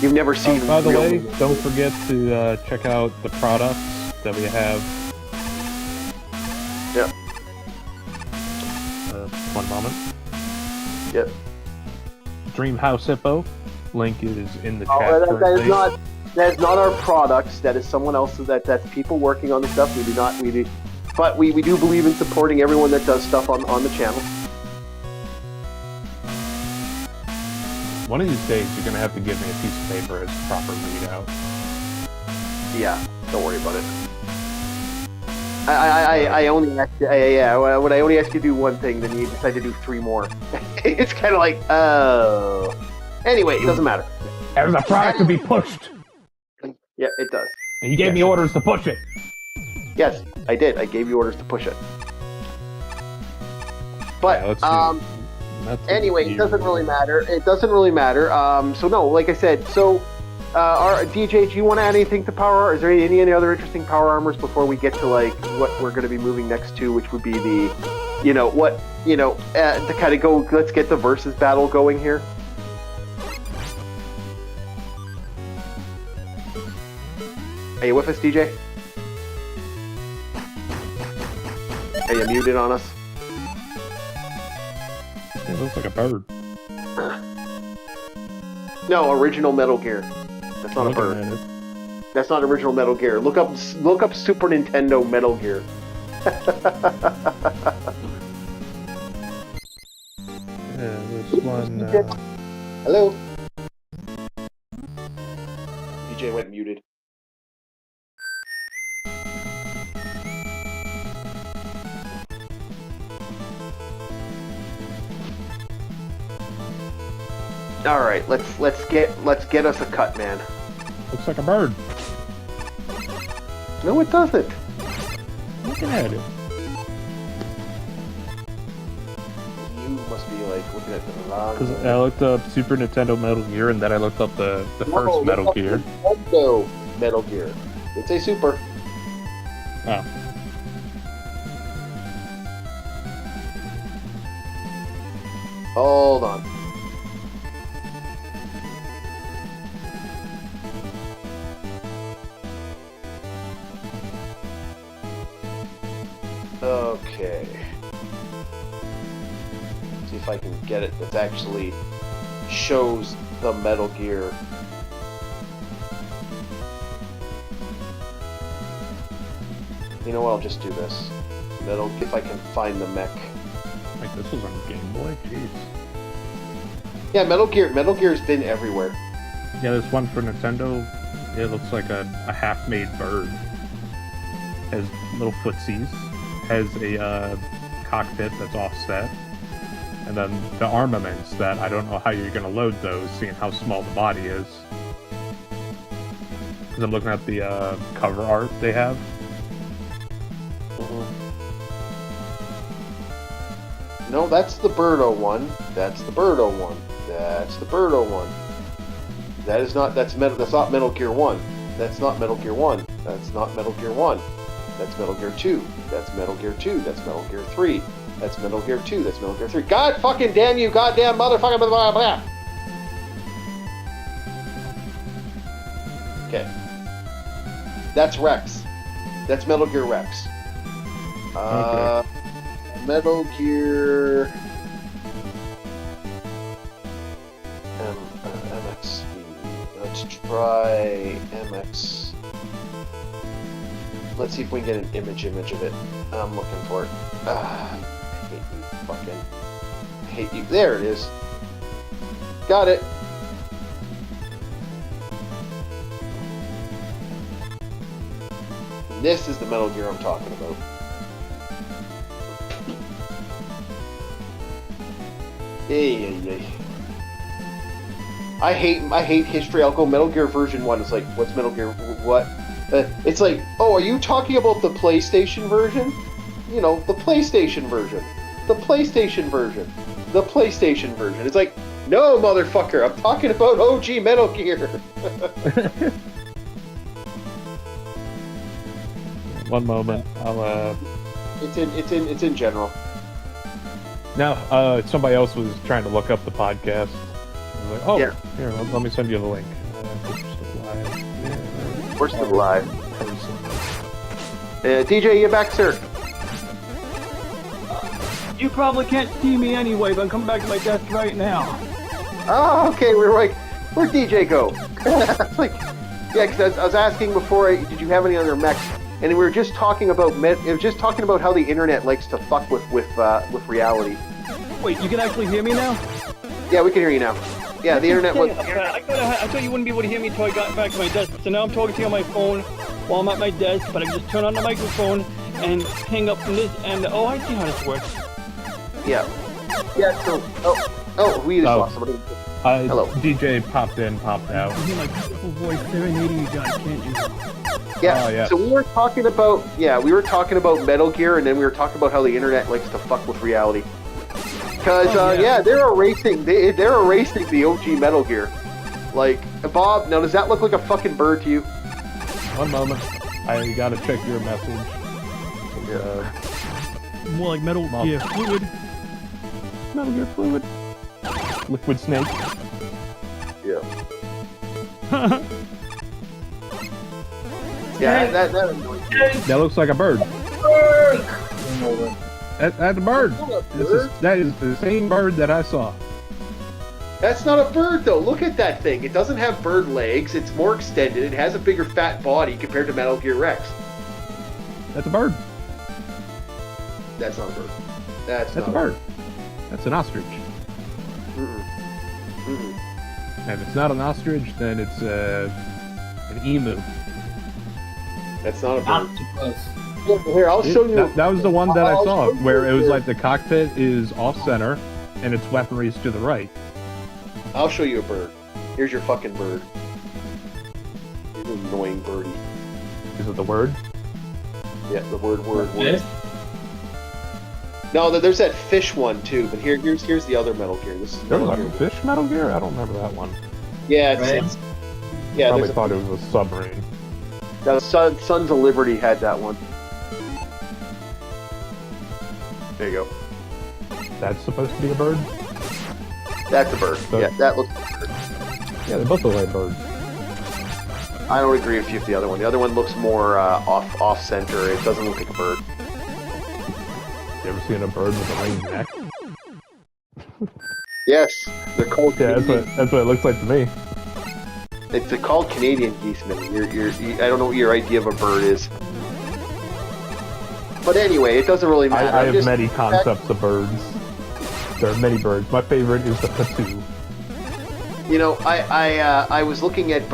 You've never seen. By the way, don't forget to check out the products that we have. Yep. 1 moment. Yep. Dreamhouse Hippo. Link is in the chat. That is not our products. That is someone else's. That's people working on the stuff. But we do believe in supporting everyone that does stuff on the channel. One of these days, you're gonna have to give me a piece of paper as a proper readout. Yeah, don't worry about it. I only ask you, when I only ask you to do one thing, then you decide to do 3 more. It's kind of like, oh. Anyway, it doesn't matter. There's a product to be pushed. Yeah, it does. And you gave me orders to push it. Yes, I did. I gave you orders to push it. But anyway, it doesn't really matter. So no, like I said, our DJ, do you want to add anything to power? Is there any other interesting power armors before we get to like what we're going to be moving next to, which would be the, to kind of go. Let's get the versus battle going here. Are you with us, DJ? Are you muted on us? It looks like a bird. No, original Metal Gear. That's not a bird. That's not original Metal Gear. Look up Super Nintendo Metal Gear. This one. Hello. DJ went muted. All right, let's get us a cut, man. Looks like a bird. No, it doesn't. Looking at it. You must be like looking at the wrong. Because I looked up Super Nintendo Metal Gear, and then I looked up the first Metal Gear. Nintendo Metal Gear. It's a Super. Oh. Hold on. Okay. See if I can get it that actually shows the Metal Gear. You know what, I'll just do this. If I can find the mech. Like this was on Game Boy? Jeez. Yeah, Metal Gear's been everywhere. Yeah, this one for Nintendo, it looks like a half-made bird. Has little footsies. Has a cockpit that's offset. And then the armaments that I don't know how you're going to load those, seeing how small the body is. Because I'm looking at the cover art they have. No, that's the Birdo one. That's the Birdo one. That's the Birdo one. That's not Metal Gear 1. That's not Metal Gear 1. That's not Metal Gear 1. That's Metal Gear 2. That's Metal Gear 2. That's Metal Gear 3. That's Metal Gear 2. That's Metal Gear 3. God fucking damn you, goddamn motherfucker, blah, blah, blah. Okay. That's Rex. That's Metal Gear Rex. Metal Gear... MXV. Let's try MX... Let's see if we can get an image of it. I'm looking for it. I hate you, fucking... I hate you. There it is. Got it. This is the Metal Gear I'm talking about. Hey. I hate history. I'll go Metal Gear version 1. It's like, what's Metal Gear? What? It's like, oh, are you talking about the PlayStation version? You know, the PlayStation version. The PlayStation version. The PlayStation version. It's like, no, motherfucker. I'm talking about OG Metal Gear. One moment. I'll It's in general. Now, somebody else was trying to look up the podcast. I was like, oh, Yeah. here, let me send you the link. We're still live. DJ, you back, sir? You probably can't see me anyway, but I'm coming back to my desk right now. Oh, okay. We're like, where'd DJ go? It's like, yeah, because I was asking before, did you have any other mechs? And we were just talking about how the internet likes to fuck with reality. Wait, you can actually hear me now? Yeah, we can hear you now. Yeah, the internet was. I thought you wouldn't be able to hear me until I got back to my desk. So now I'm talking to you on my phone while I'm at my desk, but I just turn on the microphone and hang up from this end. Oh, I see how this works. Yeah. Yeah. So, we just lost somebody. Hello. DJ popped in, popped out. You hear my beautiful voice serenading you guys, can't you? Yeah. Oh, yeah. So we were talking about Metal Gear, and then we were talking about how the internet likes to fuck with reality. Because they're erasing the OG Metal Gear. Like, Bob, now does that look like a fucking bird to you? One moment. I gotta check your message. More like Metal Gear Fluid. Metal Gear Fluid. Liquid Snake. Yeah. Yeah, that annoys me. That looks like a bird. That's a bird. That is the same bird that I saw. That's not a bird, though. Look at that thing. It doesn't have bird legs. It's more extended. It has a bigger fat body compared to Metal Gear Rex. That's a bird. That's not a bird. That's a bird. That's an ostrich. And if it's not an ostrich, then it's an emu. That's not a bird. Octopus. Here, I'll show you. That was the one that I saw, show you where it was here. like the cockpit is off-center, and its weaponry is to the right. I'll show you a bird. Here's your fucking bird. Here's an annoying birdie. Is it the word? Yeah, the word. Yes? No, there's that fish one too. But here's the other Metal Gear. This is There Metal was Gear. like a fish Metal Gear? I don't remember that one. Yeah, Right. yeah. Probably There's thought it was a submarine. Sons of Liberty had that one. There you go. That's supposed to be a bird? That's a bird. So- Yeah, that looks like a bird. Yeah, they both look like birds. I don't agree with you with the other one. The other one looks more off center. It doesn't look like a bird. You ever seen a bird with a winged neck? Yes, they're called. Yeah, Canadian. that's what it looks like to me. They're called Canadian geese, man. I don't know what your idea of a bird is. But anyway, it doesn't really matter. I have many concepts of birds. There are many birds. My favorite is the patoo. You know, I was looking at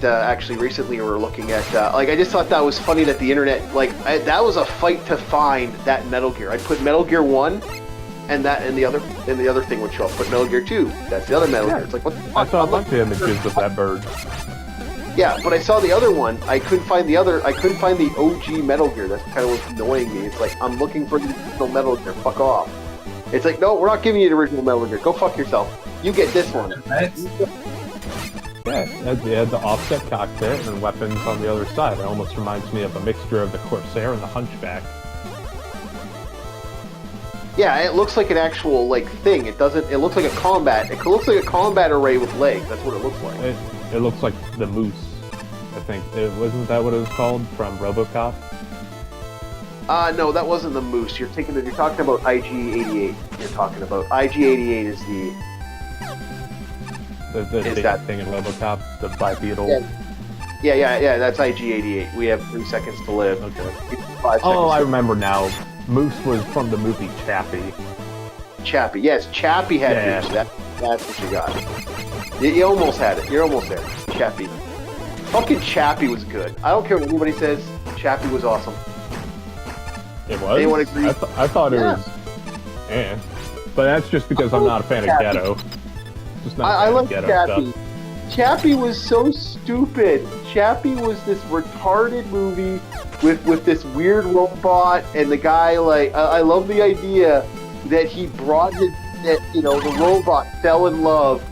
actually recently we were looking at I just thought that was funny that the internet that was a fight to find that Metal Gear. I'd put Metal Gear 1 and the other thing would show up. But Metal Gear 2, that's the other Metal Gear. It's like what the fuck? I saw a bunch of images of that bird. Yeah, but I saw the other one. I couldn't find the OG Metal Gear. That's kind of what's annoying me. It's like I'm looking for the original Metal Gear. Fuck off. It's like, no, we're not giving you the original Metal Gear. Go fuck yourself. You get this one. Next. Yeah, they had the offset cockpit and weapons on the other side. It almost reminds me of a mixture of the Corsair and the Hunchback. Yeah, it looks like an actual like thing. It doesn't. It looks like a combat. It looks like a combat array with legs. That's what it looks like. It looks like the Moose. I think wasn't that what it was called from RoboCop? No, that wasn't the Moose. You're talking about IG-88. You're talking about IG-88 is The big that thing in RoboCop, the bipedal. Yeah. That's IG-88. We have 3 seconds to live. Okay. 5 Oh, seconds I to remember now. Moose was from the movie Chappie. Chappie. Yes, Chappie had Yeah. Moose. That's what you got. You almost had it. You're almost there. Chappie. Fucking Chappie was good. I don't care what anybody says. Chappie was awesome. It was? Anyone agree? I thought it Yeah. was... Eh. But that's just because I'm not a fan of Chappie. Ghetto. Just not a I fan love of Ghetto Chappie. stuff. Chappie was so stupid. Chappie was this retarded movie with this weird robot, and the guy I love the idea that he brought the robot fell in love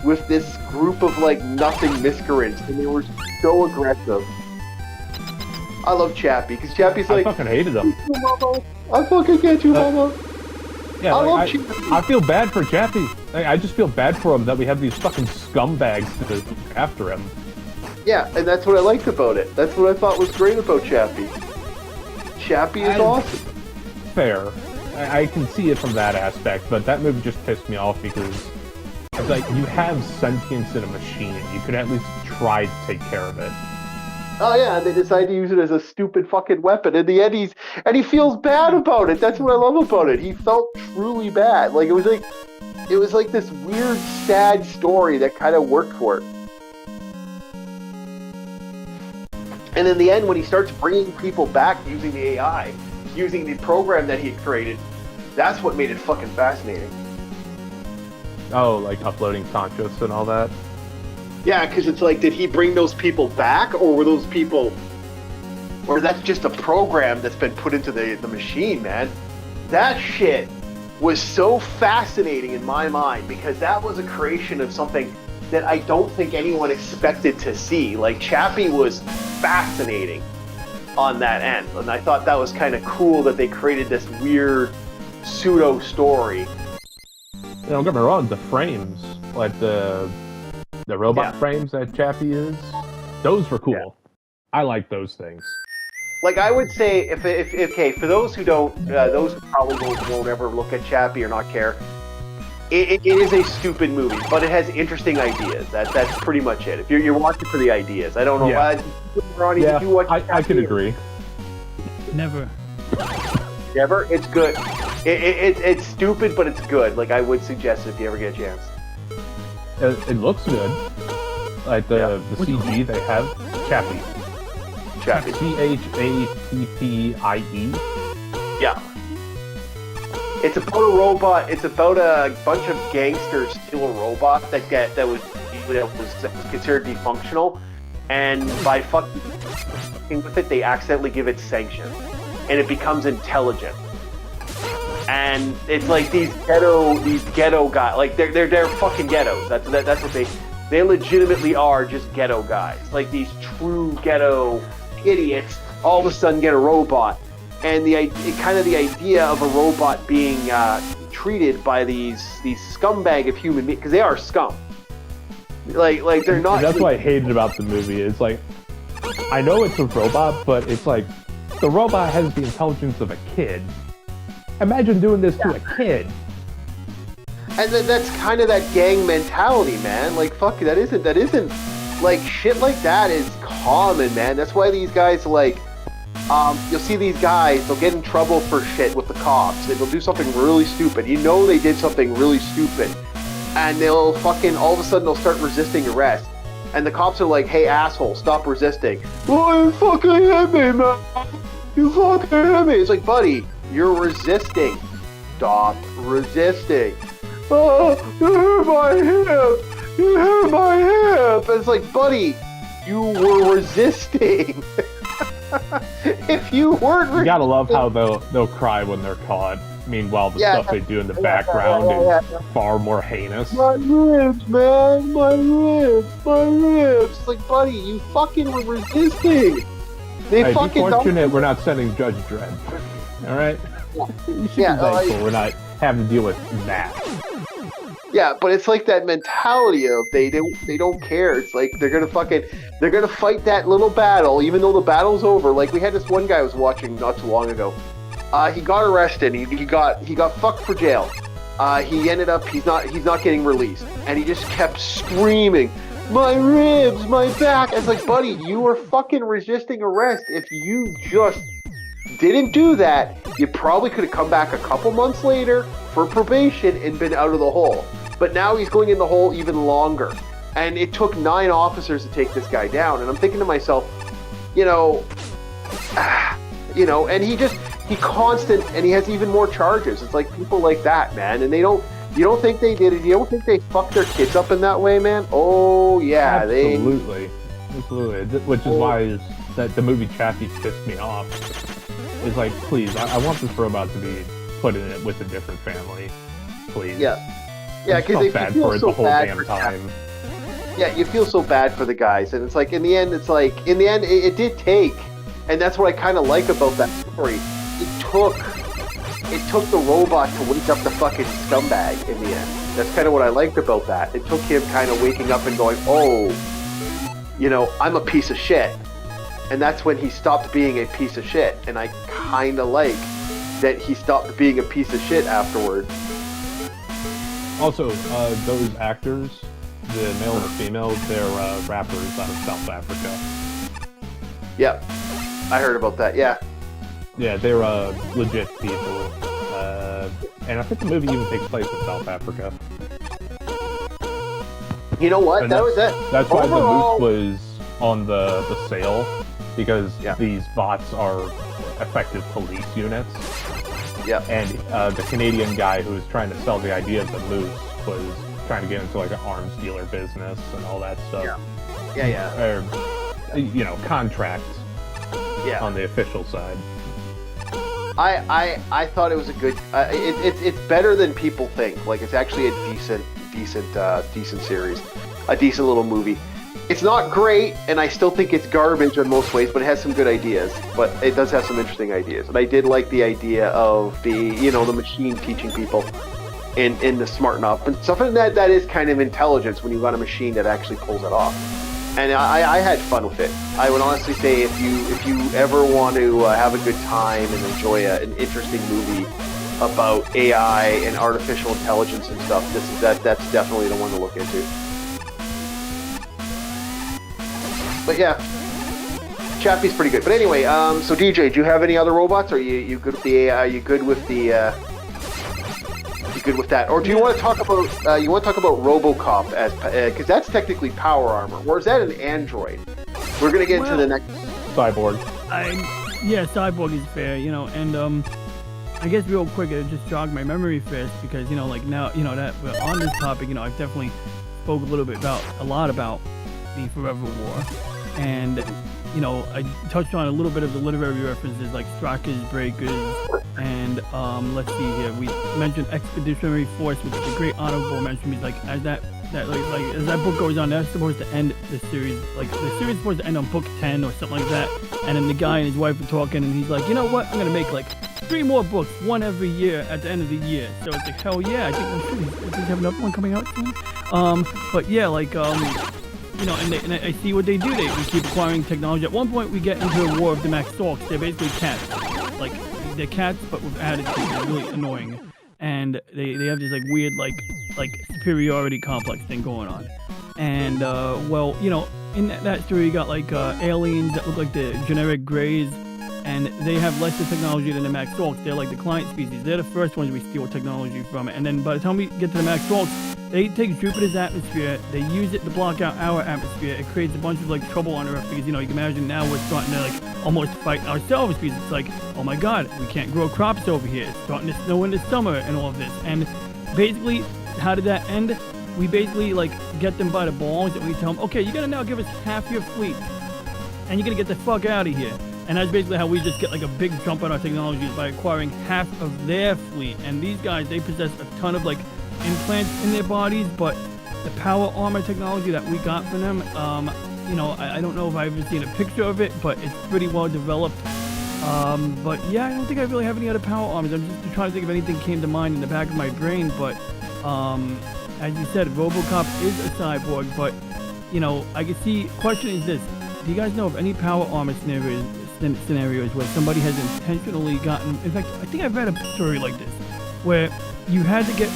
with this group of nothing miscreants, and they were so aggressive. I love Chappie because Chappie's I fucking hated them. I fucking get you, Mama. Yeah, I love like, Chappie. I feel bad for Chappie. I just feel bad for him that we have these fucking scumbags to look after him. Yeah, and that's what I liked about it. That's what I thought was great about Chappie. Chappie is awesome. Fair. I can see it from that aspect, but that movie just pissed me off because it's like you have sentience in a machine. You could at least try to take care of it. Oh yeah, and they decide to use it as a stupid fucking weapon. In the end, he feels bad about it. That's what I love about it. He felt truly bad. It was like this weird, sad story that kind of worked for it. And in the end, when he starts bringing people back using the AI, using the program that he had created, that's what made it fucking fascinating. Oh, like uploading conscious and all that? Yeah, because it's like, did he bring those people back, or were those people... Or that's just a program that's been put into the machine, man. That shit was so fascinating in my mind, because that was a creation of something that I don't think anyone expected to see. Like, Chappie was fascinating on that end, and I thought that was kind of cool that they created this weird pseudo story. Don't get me wrong, the frames, like the robot Yeah. frames that Chappie is, those were cool. Yeah. I like those things. Like, I would say, if okay, for those who don't, those who probably won't ever look at Chappie or not care, it is a stupid movie, but it has interesting ideas. That's pretty much it. If you're watching for the ideas, I don't know. Yeah. Ronnie, Yeah, did you watch I Chappie? could agree. Never. Never? It's good. It's stupid, but it's good. Like, I would suggest it if you ever get a chance. It looks good. Like the CG they have, Chappie. Chappie. Chappie. Yeah. It's about a robot. It's about a bunch of gangsters steal a robot that was considered defunctional, and by fucking with it, they accidentally give it sanctions, and it becomes intelligent. And it's like these ghetto guys, like they're fucking ghettos. That's what they legitimately are, just ghetto guys. Like these true ghetto idiots all of a sudden get a robot. And the idea of a robot being treated by these scumbag of human beings, because they are scum. Like they're not. And that's what I hated about the movie. It's like, I know it's a robot, but it's like the robot has the intelligence of a kid. Imagine doing this to a kid. And then that's kind of that gang mentality, man. Like, fuck, that isn't like shit like that is common, man. That's why these guys you'll see these guys, they'll get in trouble for shit with the cops. They'll do something really stupid. You know they did something really stupid. And they'll fucking, all of a sudden, they'll start resisting arrest. And the cops are like, hey, asshole, stop resisting. Oh, you fucking hit me, man. You fucking hit me. It's like, buddy, you're resisting. Stop resisting. Oh, you hit my hip. You hit my hip. And it's like, buddy, you were resisting. If you weren't, You gotta love how they'll cry when they're caught. Meanwhile, the Yeah, stuff they do in the background is far more heinous. My ribs, man, my ribs, my ribs. It's like, buddy, you fucking were resisting. They Hey, be fucking fortunate we're not sending Judge Dredd. All right. You should be thankful we're not having to deal with that. Yeah, but it's like that mentality of they don't care. It's like they're gonna fight that little battle, even though the battle's over. Like we had this one guy I was watching not too long ago. He got arrested. He got fucked for jail. He ended up he's not getting released, and he just kept screaming, "My ribs, my back!" It's like, buddy, you were fucking resisting arrest. If you just didn't do that, you probably could have come back a couple months later for probation and been out of the hole. But now he's going in the hole even longer. And it took 9 officers to take this guy down. And I'm thinking to myself, and he constant, and he has even more charges. It's like people like that, man. And you don't think they did it? You don't think they fucked their kids up in that way, man? Oh, yeah. Absolutely. Which is why that the movie Chappie pissed me off. It's like, please, I want this robot to be put in it with a different family. Please. Yeah. Yeah, because they bad for it the whole damn time. Yeah, you feel so bad for the guys, and it's like in the end, it did take, and that's what I kind of like about that story. It took the robot to wake up the fucking scumbag in the end. That's kind of what I liked about that. It took him kind of waking up and going, oh, I'm a piece of shit, and that's when he stopped being a piece of shit. And I kind of like that he stopped being a piece of shit afterwards. Also, those actors, the male and the female, they're rappers out of South Africa. Yep, I heard about that, yeah. Yeah, they're legit people. And I think the movie even takes place in South Africa. You know what? That's why the moose was on the sale, because these bots are effective police units. Yeah. And the Canadian guy who was trying to sell the idea of the moose was trying to get into like an arms dealer business and all that stuff. Yeah. Or, contracts. Yeah. On the official side. I thought it was a good. It's better than people think. Like it's actually a decent series, a decent little movie. It's not great, and I still think it's garbage in most ways, but it has some good ideas. But it does have some interesting ideas, and I did like the idea of the machine teaching people in the smarten up and stuff. And that is kind of intelligence when you got a machine that actually pulls it off. And I had fun with it. I would honestly say if you ever want to have a good time and enjoy an interesting movie about AI and artificial intelligence and stuff, that's definitely the one to look into. But yeah, Chappie's pretty good. But anyway, so DJ, do you have any other robots? Or are you good with the AI? Are you good with the? You good with that? Or do you want to talk about RoboCop as because that's technically Power Armor, or is that an android? We're gonna get into the next Cyborg. Cyborg is fair, and I guess real quick, it just jogged my memory first because now, that we're on this topic, I've definitely spoke a lot about the Forever War. And, I touched on a little bit of the literary references like Straka's Breakers, and let's see here. We mentioned Expeditionary Force, which is a great honorable mention. Because as that book goes on, that's supposed to end the series. Like the series is supposed to end on book 10 or something like that. And then the guy and his wife are talking, and he's like, you know what? I'm gonna make like 3 more books, one every year at the end of the year. So it's like, hell yeah! I think we should have another one coming out soon. But yeah, and I see what they do. They keep acquiring technology. At one point, we get into a war of the Max Stalks. They're basically cats. Like, they're cats, but with attitude. They're really annoying. And they have this, weird, superiority complex thing going on. And, in that story, you got, aliens that look like the generic Greys. And they have lesser technology than the Max Stalks. They're like the client species. They're the first ones we steal technology from. And then by the time we get to the Max Stalks, they take Jupiter's atmosphere, they use it to block out our atmosphere. It creates a bunch of trouble on Earth because you can imagine now we're starting to almost fight ourselves because it's like, oh my god, we can't grow crops over here. It's starting to snow in the summer and all of this. And basically, how did that end? We basically get them by the balls and we tell them, okay, you're gonna now give us half your fleet and you're gonna get the fuck out of here. And that's basically how we just get like a big jump on our technology is by acquiring half of their fleet. And these guys, they possess a ton of like implants in their bodies, but the power armor technology that we got from them, I don't know if I've ever seen a picture of it, but it's pretty well developed. But yeah, I don't think I really have any other power armors. I'm just trying to think if anything came to mind in the back of my brain, but as you said, RoboCop is a cyborg, but I can see. Question is this: do you guys know of any power armor scenarios where somebody has intentionally gotten? In fact, I think I've read a story like this where you had to get.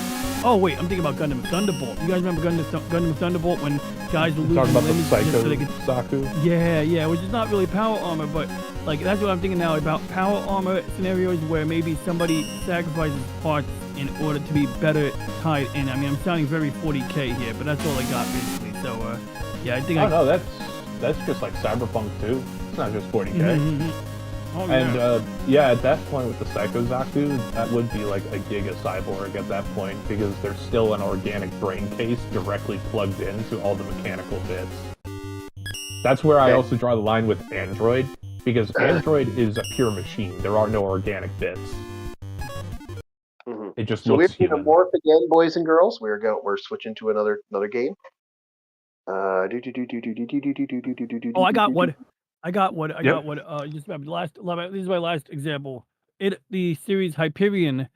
Oh wait, I'm thinking about Gundam Thunderbolt. You guys remember Gundam Thunderbolt when guys were losing Talking about the limbs Psycho just so they could. Saku. Yeah, which is not really power armor, but like that's what I'm thinking now about power armor scenarios where maybe somebody sacrifices parts in order to be better tied in. I mean, I'm sounding very 40K here, but that's all I got basically. So yeah, I think. Oh no, that's just like Cyberpunk too. It's not just 40K. Mm-hmm. Oh, And at that point with the Psycho Zaku, that would be like a Giga Cyborg at that point because there's still an organic brain case directly plugged into all the mechanical bits. That's where I also draw the line with Android, because Android is a pure machine. There are no organic bits. Mm-hmm. It just so looks we're human. gonna morph again, boys and girls. We're switching to another game. Oh, I got one. Just this is my last example. The series Hyperion,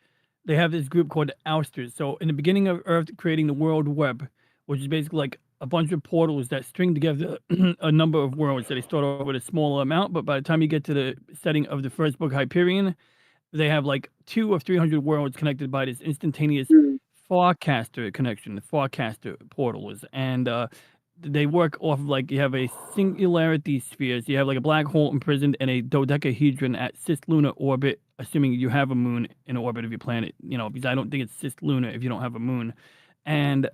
they have this group called Ousters. So in the beginning of Earth creating the world web, which is basically like a bunch of portals that string together a number of worlds. So they start off with a smaller amount, but by the time you get to the setting of the first book, Hyperion, they have like 200 or 300 worlds connected by this instantaneous Farcaster connection, the Farcaster portals. And they work off of like you have a singularity sphere. So you have like a black hole imprisoned in a dodecahedron at cislunar orbit, assuming you have a moon in orbit of your planet, because I don't think it's cislunar if you don't have a moon. And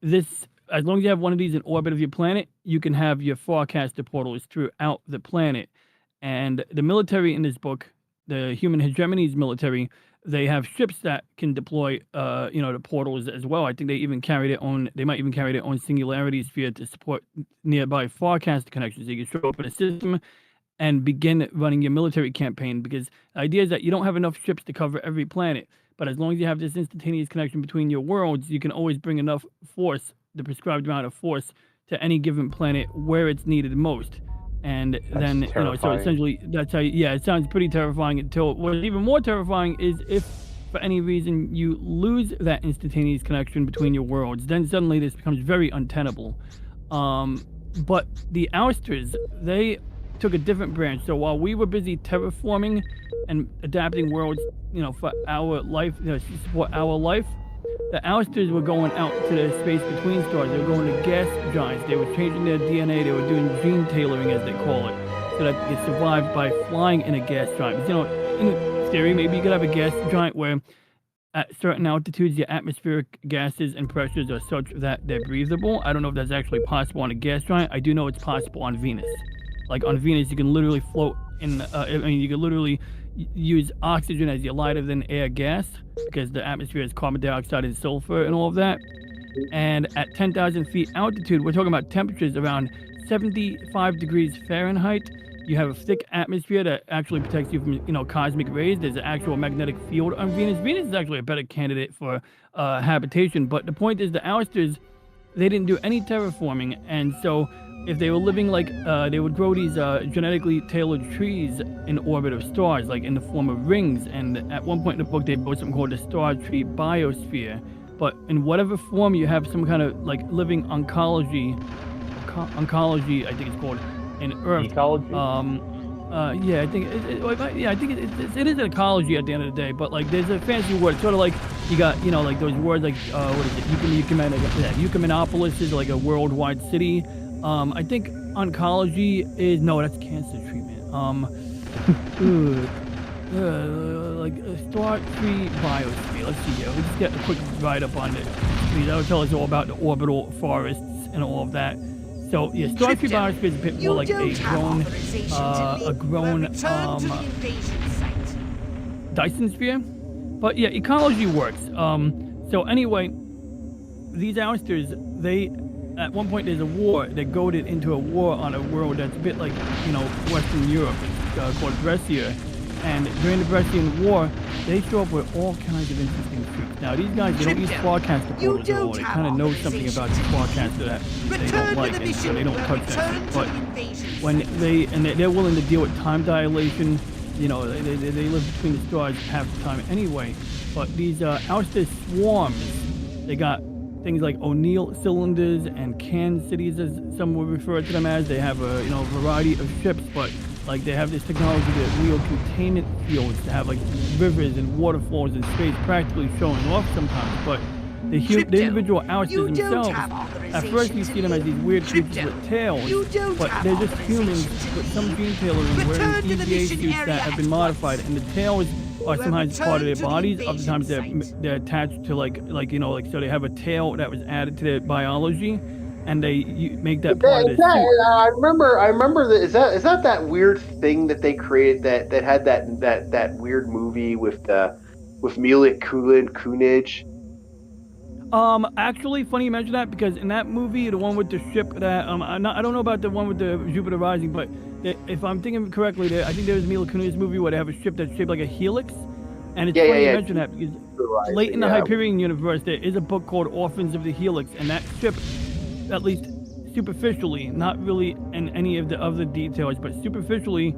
this, as long as you have one of these in orbit of your planet, you can have your Farcaster portals throughout the planet. And the military in this book, the human hegemony's military, they have ships that can deploy, the portals as well. I think they even carry their own. They might even carry their own singularity sphere to support nearby Farcaster connections. So you can show up in a system and begin running your military campaign. Because the idea is that you don't have enough ships to cover every planet, but as long as you have this instantaneous connection between your worlds, you can always bring enough force, the prescribed amount of force, to any given planet where it's needed most. And then, so essentially, that's how, it sounds pretty terrifying until what's even more terrifying is if for any reason you lose that instantaneous connection between your worlds, then suddenly this becomes very untenable. But the Ousters, they took a different branch. So while we were busy terraforming and adapting worlds, for our life, to support our life, the Ousters were going out to the space between stars. They were going to gas giants. They were changing their DNA. They were doing gene tailoring, as they call it, so that they survived by flying in a gas giant. In theory, maybe you could have a gas giant where at certain altitudes, your atmospheric gases and pressures are such that they're breathable. I don't know if that's actually possible on a gas giant. I do know it's possible on Venus. Like on Venus, you can literally float in, you can literally use oxygen as your lighter than air gas because the atmosphere has carbon dioxide and sulfur and all of that. And at 10,000 feet altitude, we're talking about temperatures around 75 degrees Fahrenheit. You have a thick atmosphere that actually protects you from, cosmic rays. There's an actual magnetic field on Venus. Venus is actually a better candidate for habitation. But the point is, the Ousters, they didn't do any terraforming, and so if they were living like, they would grow these genetically tailored trees in orbit of stars, like in the form of rings. And at one point in the book, they built something called the Star Tree Biosphere. But in whatever form you have some kind of like living oncology, I think it's called, in Earth. Ecology? I think it is an ecology at the end of the day. But like, there's a fancy word, sort of like you got, like those words like, what is it? Eucomenopolis is like a worldwide city. I think oncology is, no, that's cancer treatment. Like a Star Tree Biosphere. Let's see here. Let's just get a quick write up on it. That would tell us all about the orbital forests and all of that. So yeah, Star Tree Biosphere is a bit more like a grown Dyson sphere. But yeah, ecology works. So anyway, these Ousters, they at one point there's a war that goaded into a war on a world that's a bit like, Western Europe. It's called Brescia. And during the Brescian War, they show up with all kinds of interesting tricks. Now, these guys, they don't use Squadcaster portals at all. They kind of know something about the Squadcaster that they don't like, and so they don't touch that. But when they're willing to deal with time dilation, they live between the stars half the time anyway. But these Ousted swarms, they got things like O'Neill cylinders and can cities, as some would refer to them as. They have a variety of ships, but like they have this technology that wield containment fields to have like rivers and waterfalls in space practically showing off sometimes. But the individual Ousters themselves, at first you see them as these weird creatures with tails, but they're just humans with some gene tailoring wearing EVA suits that have been modified, and the tails are sometimes part of their bodies. Other times they're attached to so they have a tail that was added to their biology, and they make that part of their suit. I remember that. Is that weird thing that they created that had that weird movie with Mila Kunis? Actually, funny you mention that, because in that movie, the one with the ship that I don't know about the one with the Jupiter Rising, but if I'm thinking correctly, I think there was a Mila Kunis movie where they have a ship that's shaped like a helix, and it's funny you mention that because late in the Hyperion universe, there is a book called Orphans of the Helix, and that ship, at least superficially, not really in any of the other details, but superficially,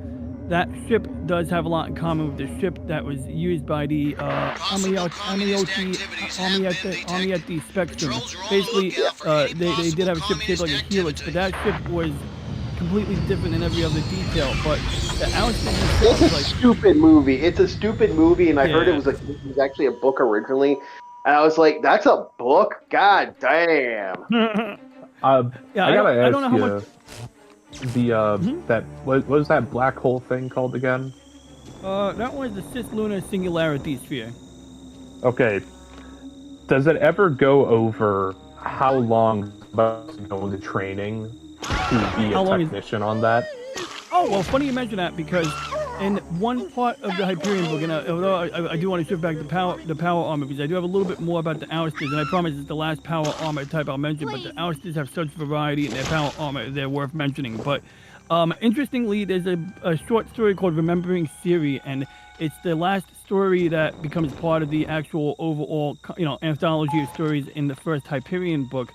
that ship does have a lot in common with the ship that was used by the Amiyati Spectrum. Basically, they did have a ship shaped like a helix, but that ship was completely different in every other detail. But the It's a stupid movie. It's a stupid movie, and I heard it was actually a book originally, and I was like, "That's a book? God damn!" I gotta ask don't know how much. What was that black hole thing called again? That was the cislunar singularity sphere. Okay. Does it ever go over how long must go into training to be a technician on that? Oh, well, funny you mention that, because in one part of the Hyperion book, and although I do want to shift back to the power armor, because I do have a little bit more about the Ousters, and I promise it's the last power armor type I'll mention, but the Ousters have such variety in their power armor, they're worth mentioning. But interestingly, there's a short story called Remembering Siri, and it's the last story that becomes part of the actual overall, anthology of stories in the first Hyperion book.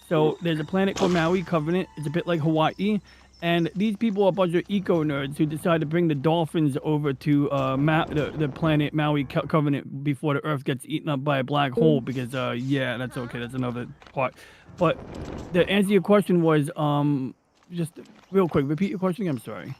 So there's a planet called Maui Covenant. It's a bit like Hawaii. And these people are a bunch of eco-nerds who decide to bring the dolphins over to the planet Maui Covenant before the Earth gets eaten up by a black hole, because, that's okay. That's another part. But the answer to your question was, just real quick, repeat your question again. I'm sorry.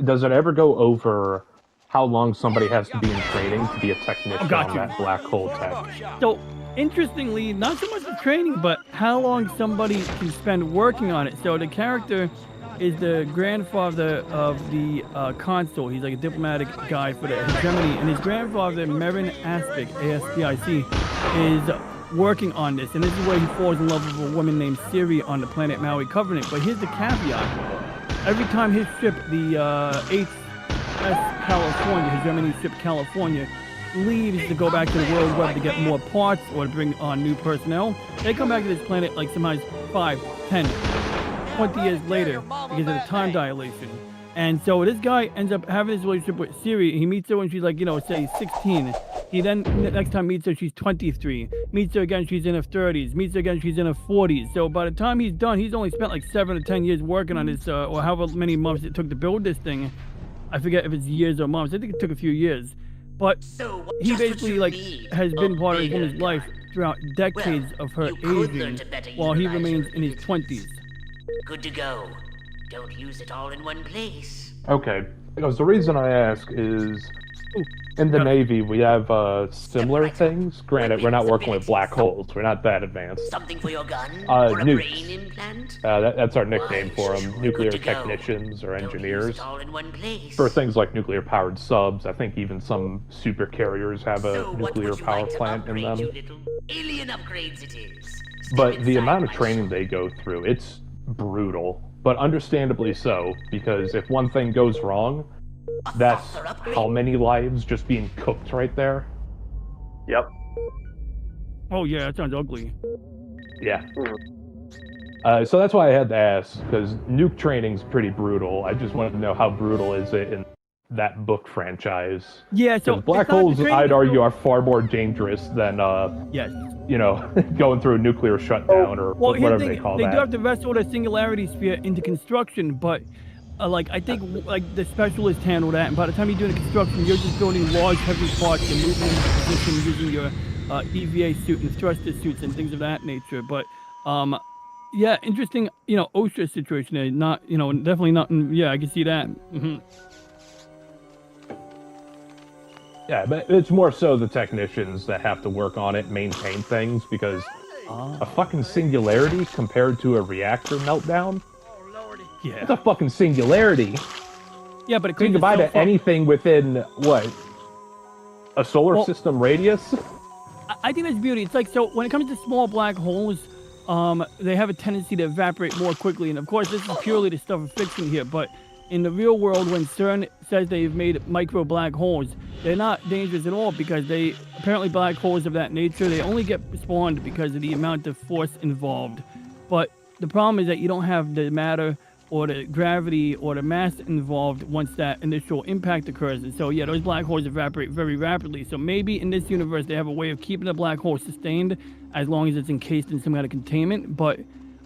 Does it ever go over how long somebody has to be in training to be a technician on that black hole tech? So, interestingly, not so much the training, but how long somebody can spend working on it. So the character is the grandfather of the consul. He's like a diplomatic guy for the hegemony, and his grandfather, Merin Aspic, A-S-P-I-C, is working on this, and this is where he falls in love with a woman named Siri on the planet Maui Covenant. But here's the caveat. Every time his ship, the HMS California, hegemony ship California, leaves to go back to the world web to get more parts or to bring on new personnel, they come back to this planet like sometimes 5, 10, 20 years later because of the time dilation. And so this guy ends up having this relationship with Siri. He meets her when she's like, say 16. He then, the next time meets her, she's 23. Meets her again, she's in her 30s. Meets her again, she's in her 40s. So by the time he's done, he's only spent like 7 or 10 years working on this, or however many months it took to build this thing. I forget if it's years or months. I think it took a few years. But he basically has been part of his woman's life throughout decades of her aging while he remains in his 20s. Good to go. Don't use it all in one place. Okay, because the reason I ask is in the Navy we have similar things. Granted, we're not working with black holes. We're not that advanced. Something for your gun? Or a brain Nukes. implant? That's our nickname for them. Nuclear technicians or engineers. All in one place. For things like nuclear-powered subs, I think even some super carriers have a nuclear power plant in them. Alien upgrades it is. But the amount of training they go through, it's brutal. But understandably so, because if one thing goes wrong, that's how many lives just being cooked right there. Yep. Oh yeah, that sounds ugly. Yeah. So that's why I had to ask, because nuke training's pretty brutal. I just wanted to know how brutal is it in that book franchise. Yeah, so Because black it's not- the holes, training I'd is argue, still- are far more dangerous than, Yes. going through a nuclear shutdown or Well, here's whatever the they thing. call They that. do have to wrestle the singularity sphere into construction, but like I think like the specialists handle that. And by the time you're doing the construction, you're just building large, heavy parts and moving them into position using your EVA suit and thruster suits and things of that nature. But yeah, interesting. OSHA situation there. Not definitely not. Yeah, I can see that. Yeah, but it's more so the technicians that have to work on it, maintain things, because a fucking singularity compared to a reactor meltdown? Yeah. It's a fucking singularity. Yeah, but it Say creates goodbye to so far- anything within, what, a solar Well- system radius? I think that's beauty. It's like, so when it comes to small black holes, they have a tendency to evaporate more quickly. And of course, this is purely the stuff of fiction here. But in the real world, when CERN says they've made micro black holes, they're not dangerous at all because apparently black holes of that nature, they only get spawned because of the amount of force involved. But the problem is that you don't have the matter or the gravity or the mass involved once that initial impact occurs. And so, yeah, those black holes evaporate very rapidly. So maybe in this universe, they have a way of keeping the black hole sustained as long as it's encased in some kind of containment. But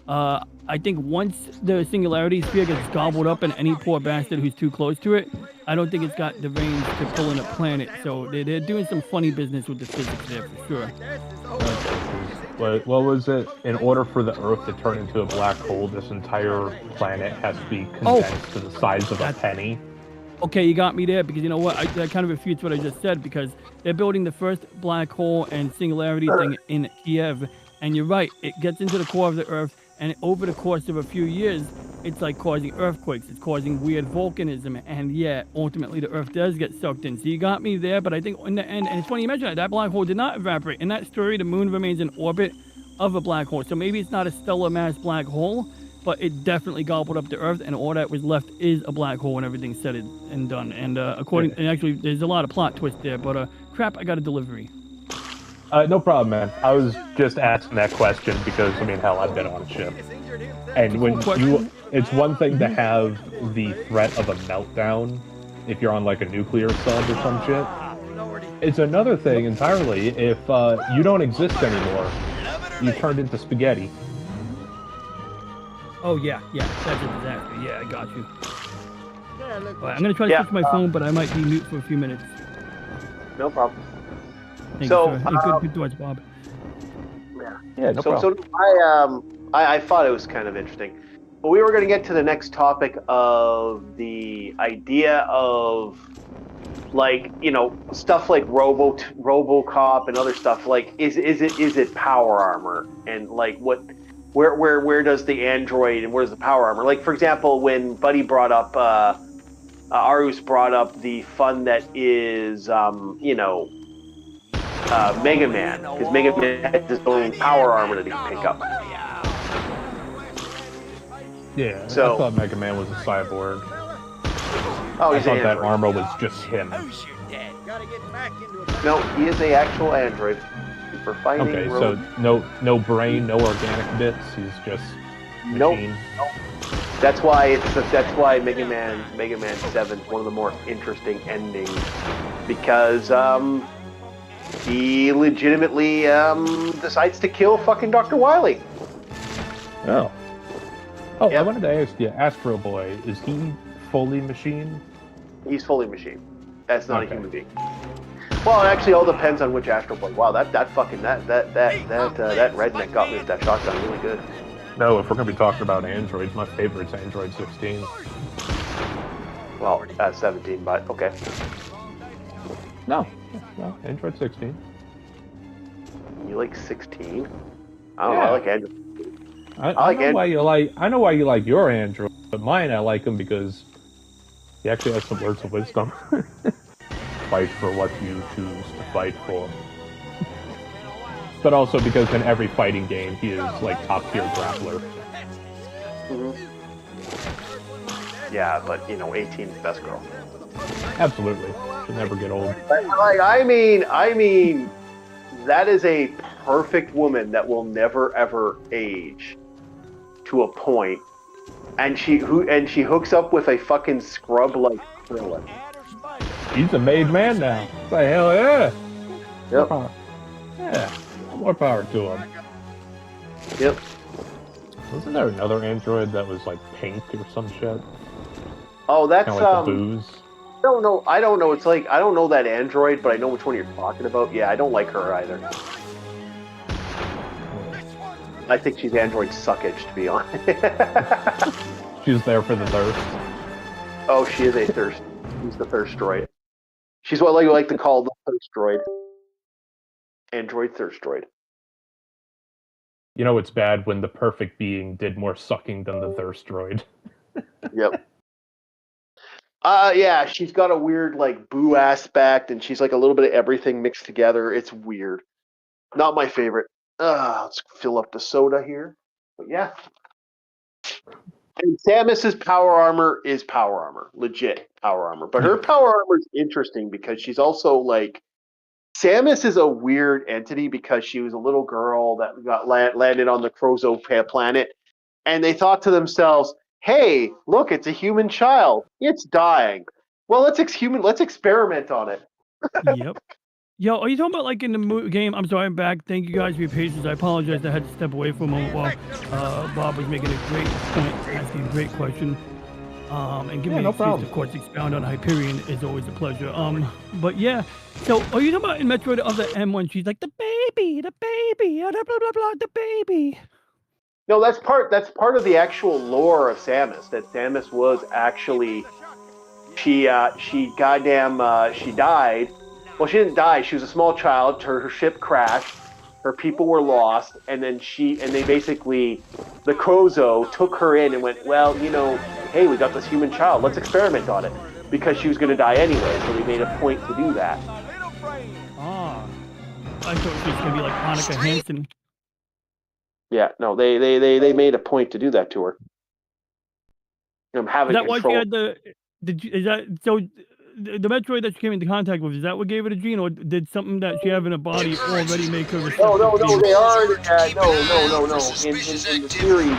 I think once the singularity sphere gets gobbled up in any poor bastard who's too close to it, I don't think it's got the range to pull in a planet. So they're doing some funny business with the physics there for sure. What was it? In order for the Earth to turn into a black hole, this entire planet has to be condensed to the size of a penny. Okay, you got me there because you know what? That kind of refutes what I just said because they're building the first black hole and singularity thing in Kiev. And you're right, it gets into the core of the Earth, and over the course of a few years, it's like causing earthquakes. It's causing weird volcanism, and yeah, ultimately the Earth does get sucked in. So you got me there, but I think in the end, and it's funny you mentioned that black hole did not evaporate. In that story, the moon remains in orbit of a black hole. So maybe it's not a stellar mass black hole, but it definitely gobbled up the Earth, and all that was left is a black hole when everything's said and done. And and actually, there's a lot of plot twist there, but crap, I got a delivery. No problem, man. I was just asking that question because, I mean, hell, I've been on a ship. And when it's one thing to have the threat of a meltdown if you're on like a nuclear sub or some shit. It's another thing entirely if you don't exist anymore. You turned into spaghetti. Oh yeah, that's a disaster. Yeah, I got you. All right, I'm gonna try to switch my phone, but I might be mute for a few minutes. No problem. Thank So, you, sir. Hey, good thoughts, Bob. Yeah, no problem. So I thought it was kind of interesting. But we were going to get to the next topic of the idea of, like, stuff like RoboCop and other stuff. Like, is it power armor, and like where does the android and where's the power armor? Like, for example, when Buddy brought up Arus brought up the fun that is Mega Man, because Mega Man has his own power armor that he can pick up. Yeah, So- I thought Mega Man was a cyborg. Oh, I he's thought an that android. armor was just him. No, he is a actual android for fighting. Okay, so no brain, no organic bits. He's just Nope. machine. That's why Mega Man 7 is one of the more interesting endings, because he legitimately decides to kill fucking Dr. Wily. Oh. Oh, I Yep. wanted to ask you, Astro Boy, is he fully machine? He's fully machine. That's not Okay. a human being. Well, it actually all depends on which Astro Boy. Wow, that redneck got me with that shotgun really good. No, if we're gonna be talking about androids, my favorite's Android 16. Well, 17, but okay. No, Android 16. You like 16? I don't know. Yeah. I like Android. I like know why you like. I know why you like your Android, but mine I like him because he actually has some words of wisdom. Fight for what you choose to fight for. But also because in every fighting game he is like top tier grappler. Yeah, but 18 is the best girl. Absolutely, should never get old. Like, I mean, that is a perfect woman that will never ever age. to a point, and she hooks up with a fucking scrub like Krillin. He's a made man now. It's like, hell yeah. Yep. Yeah. More power to him. Yep. Wasn't there another android that was like pink or some shit? Oh, that's Kind of like the booze. I don't know. It's like I don't know that android, but I know which one you're talking about. Yeah, I don't like her either. I think she's android suckage, to be honest. She's there for the thirst. Oh, she is a thirst. She's the thirst droid. She's what you like to call the thirst droid. Android thirst droid. You know it's bad when the perfect being did more sucking than the thirst droid. Yep. Yeah, she's got a weird like boo aspect, and she's like a little bit of everything mixed together. It's weird. Not my favorite. Let's fill up the soda here. But yeah. And Samus's power armor is power armor, legit power armor. But her power armor is interesting because she's also like Samus is a weird entity because she was a little girl that got landed on the Krozo planet, and they thought to themselves, "Hey, look, it's a human child. It's dying. Well, let's experiment on it." Yep. Yo, are you talking about like in the game? I'm sorry, I'm back. Thank you guys for your patience. I apologize. I had to step away for a moment while Bob was making a great point, asking a great question, and giving me no an excuse problem. to, of course, expound on Hyperion is always a pleasure. But yeah. So, are you talking about in Metroid Other M when she's like the baby, blah blah blah blah, the baby? No, that's part of the actual lore of Samus. That Samus was actually she died. Well, she didn't die. She was a small child. Her ship crashed. Her people were lost, and then they basically, the Krozo took her in and went, well, you know, hey, we got this human child. Let's experiment on it, because she was going to die anyway. So they made a point to do that. Ah, I thought it was going to be like Monica Hansen. Yeah, no, they made a point to do that to her. Having Is that why she control. had is that so? The Metroid that she came into contact with, is that what gave her the gene, or did something that she have in her body already make her receptive? No, they are. No. In the series,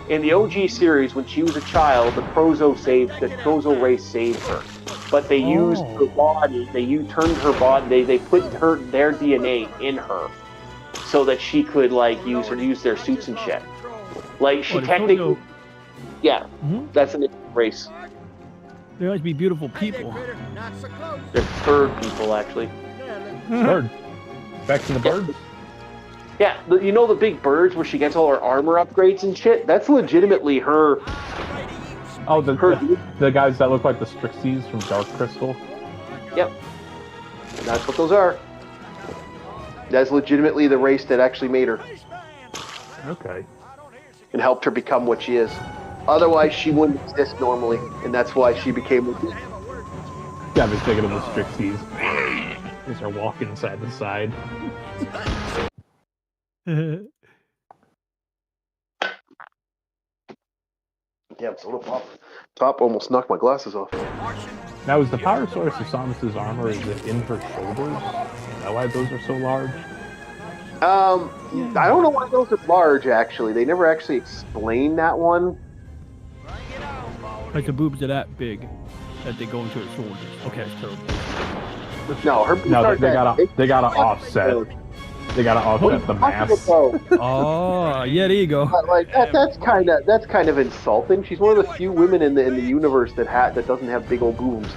in the OG series, when she was a child, the Krozo race saved her. But they used her body. Turned her body. They put their DNA in her, so that she could like use their suits and shit. Like she technically, yeah, that's an race. They must be beautiful people. They're bird people, actually. Bird. Back to the birds. Yeah, you know the big birds where she gets all her armor upgrades and shit? That's legitimately her. Oh, the guys that look like the Strixes from Dark Crystal? Yep. That's what those are. That's legitimately the race that actually made her. Okay. And helped her become what she is. Otherwise, she wouldn't exist normally, and that's why she became. Yeah, I've been thinking of the Strixes. As they're walking side to side. Yeah, it's a little pop. Pop almost knocked my glasses off. Now, is the power source of Samus's armor, is it in her shoulders? Is that why those are so large? I don't know why those are large, actually. They never actually explained that one. Like the boobs are that big that they go into her shoulders. Okay, it's terrible. No, her boobs No, aren't they that big. gotta offset. They gotta offset the mass. Oh, yeah, there you go. But like that's kind of insulting. She's one of the few women in the universe that doesn't have big old boobs.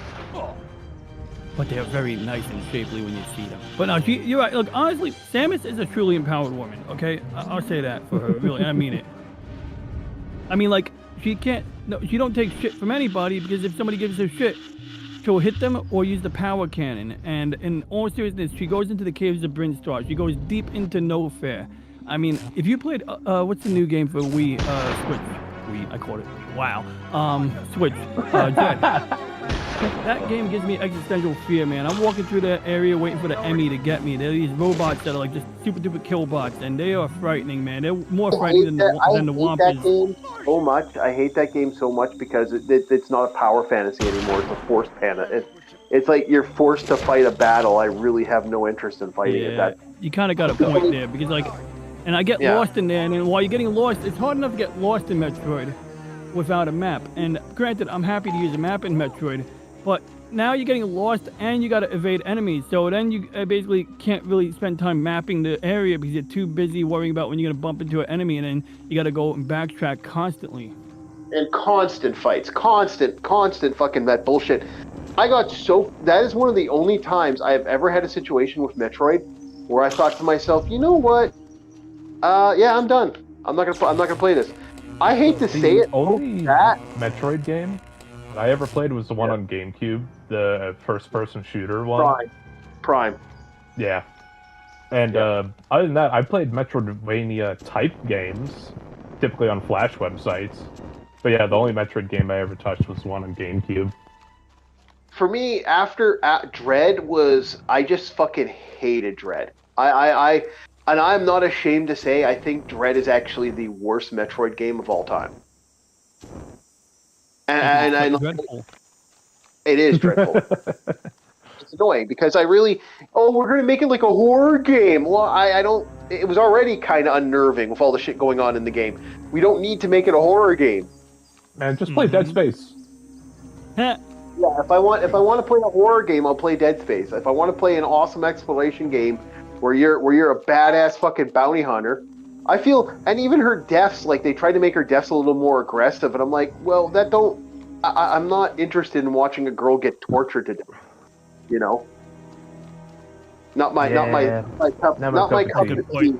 But they're very nice and shapely when you see them. But no, you're right. Look, honestly, Samus is a truly empowered woman. Okay, I'll say that for her. Really, I mean it. I mean, like, she don't take shit from anybody, because if somebody gives her shit, she'll hit them or use the power cannon. And in all seriousness, she goes into the caves of Bryn Star. She goes deep into no fair. I mean, if you played, what's the new game for Wii, Switch? Wii, I called it. Wow. Switch. Jet. That game gives me existential fear, man. I'm walking through that area waiting for the Emmy to get me. There are these robots that are like just super duper kill bots, and they are frightening, man. They're more frightening than the Wampas. I hate that game so much. I hate that game so much because it's not a power fantasy anymore. It's a forced fantasy. It's like you're forced to fight a battle. I really have no interest in fighting it. You kind of got a point there, because like And I get Yeah. lost in there, and then while you're getting lost, it's hard enough to get lost in Metroid without a map. And granted, I'm happy to use a map in Metroid, but now you're getting lost and you got to evade enemies. So then you basically can't really spend time mapping the area because you're too busy worrying about when you're going to bump into an enemy, and then you got to go and backtrack constantly. And constant fights, constant fucking that bullshit. That is one of the only times I have ever had a situation with Metroid where I thought to myself, you know what? Yeah, I'm done. I'm not gonna play this. I hate to say it. The only that Metroid game that I ever played was the one on GameCube, the first-person shooter one. Prime. Yeah. And other than that, I played Metroidvania-type games, typically on Flash websites. But yeah, the only Metroid game I ever touched was the one on GameCube. For me, after Dread I just fucking hated Dread. And I'm not ashamed to say I think Dread is actually the worst Metroid game of all time. And I Dreadful. It is dreadful. It's annoying because we're going to make it like a horror game. Well, I don't. It was already kind of unnerving with all the shit going on in the game. We don't need to make it a horror game. Man, just play Dead Space. Yeah, if I want to play a horror game, I'll play Dead Space. If I want to play an awesome exploration game where you're a badass fucking bounty hunter, I feel, and even her deaths, like they tried to make her deaths a little more aggressive, and I'm like, well, I'm not interested in watching a girl get tortured to death. You know, not my cup of tea.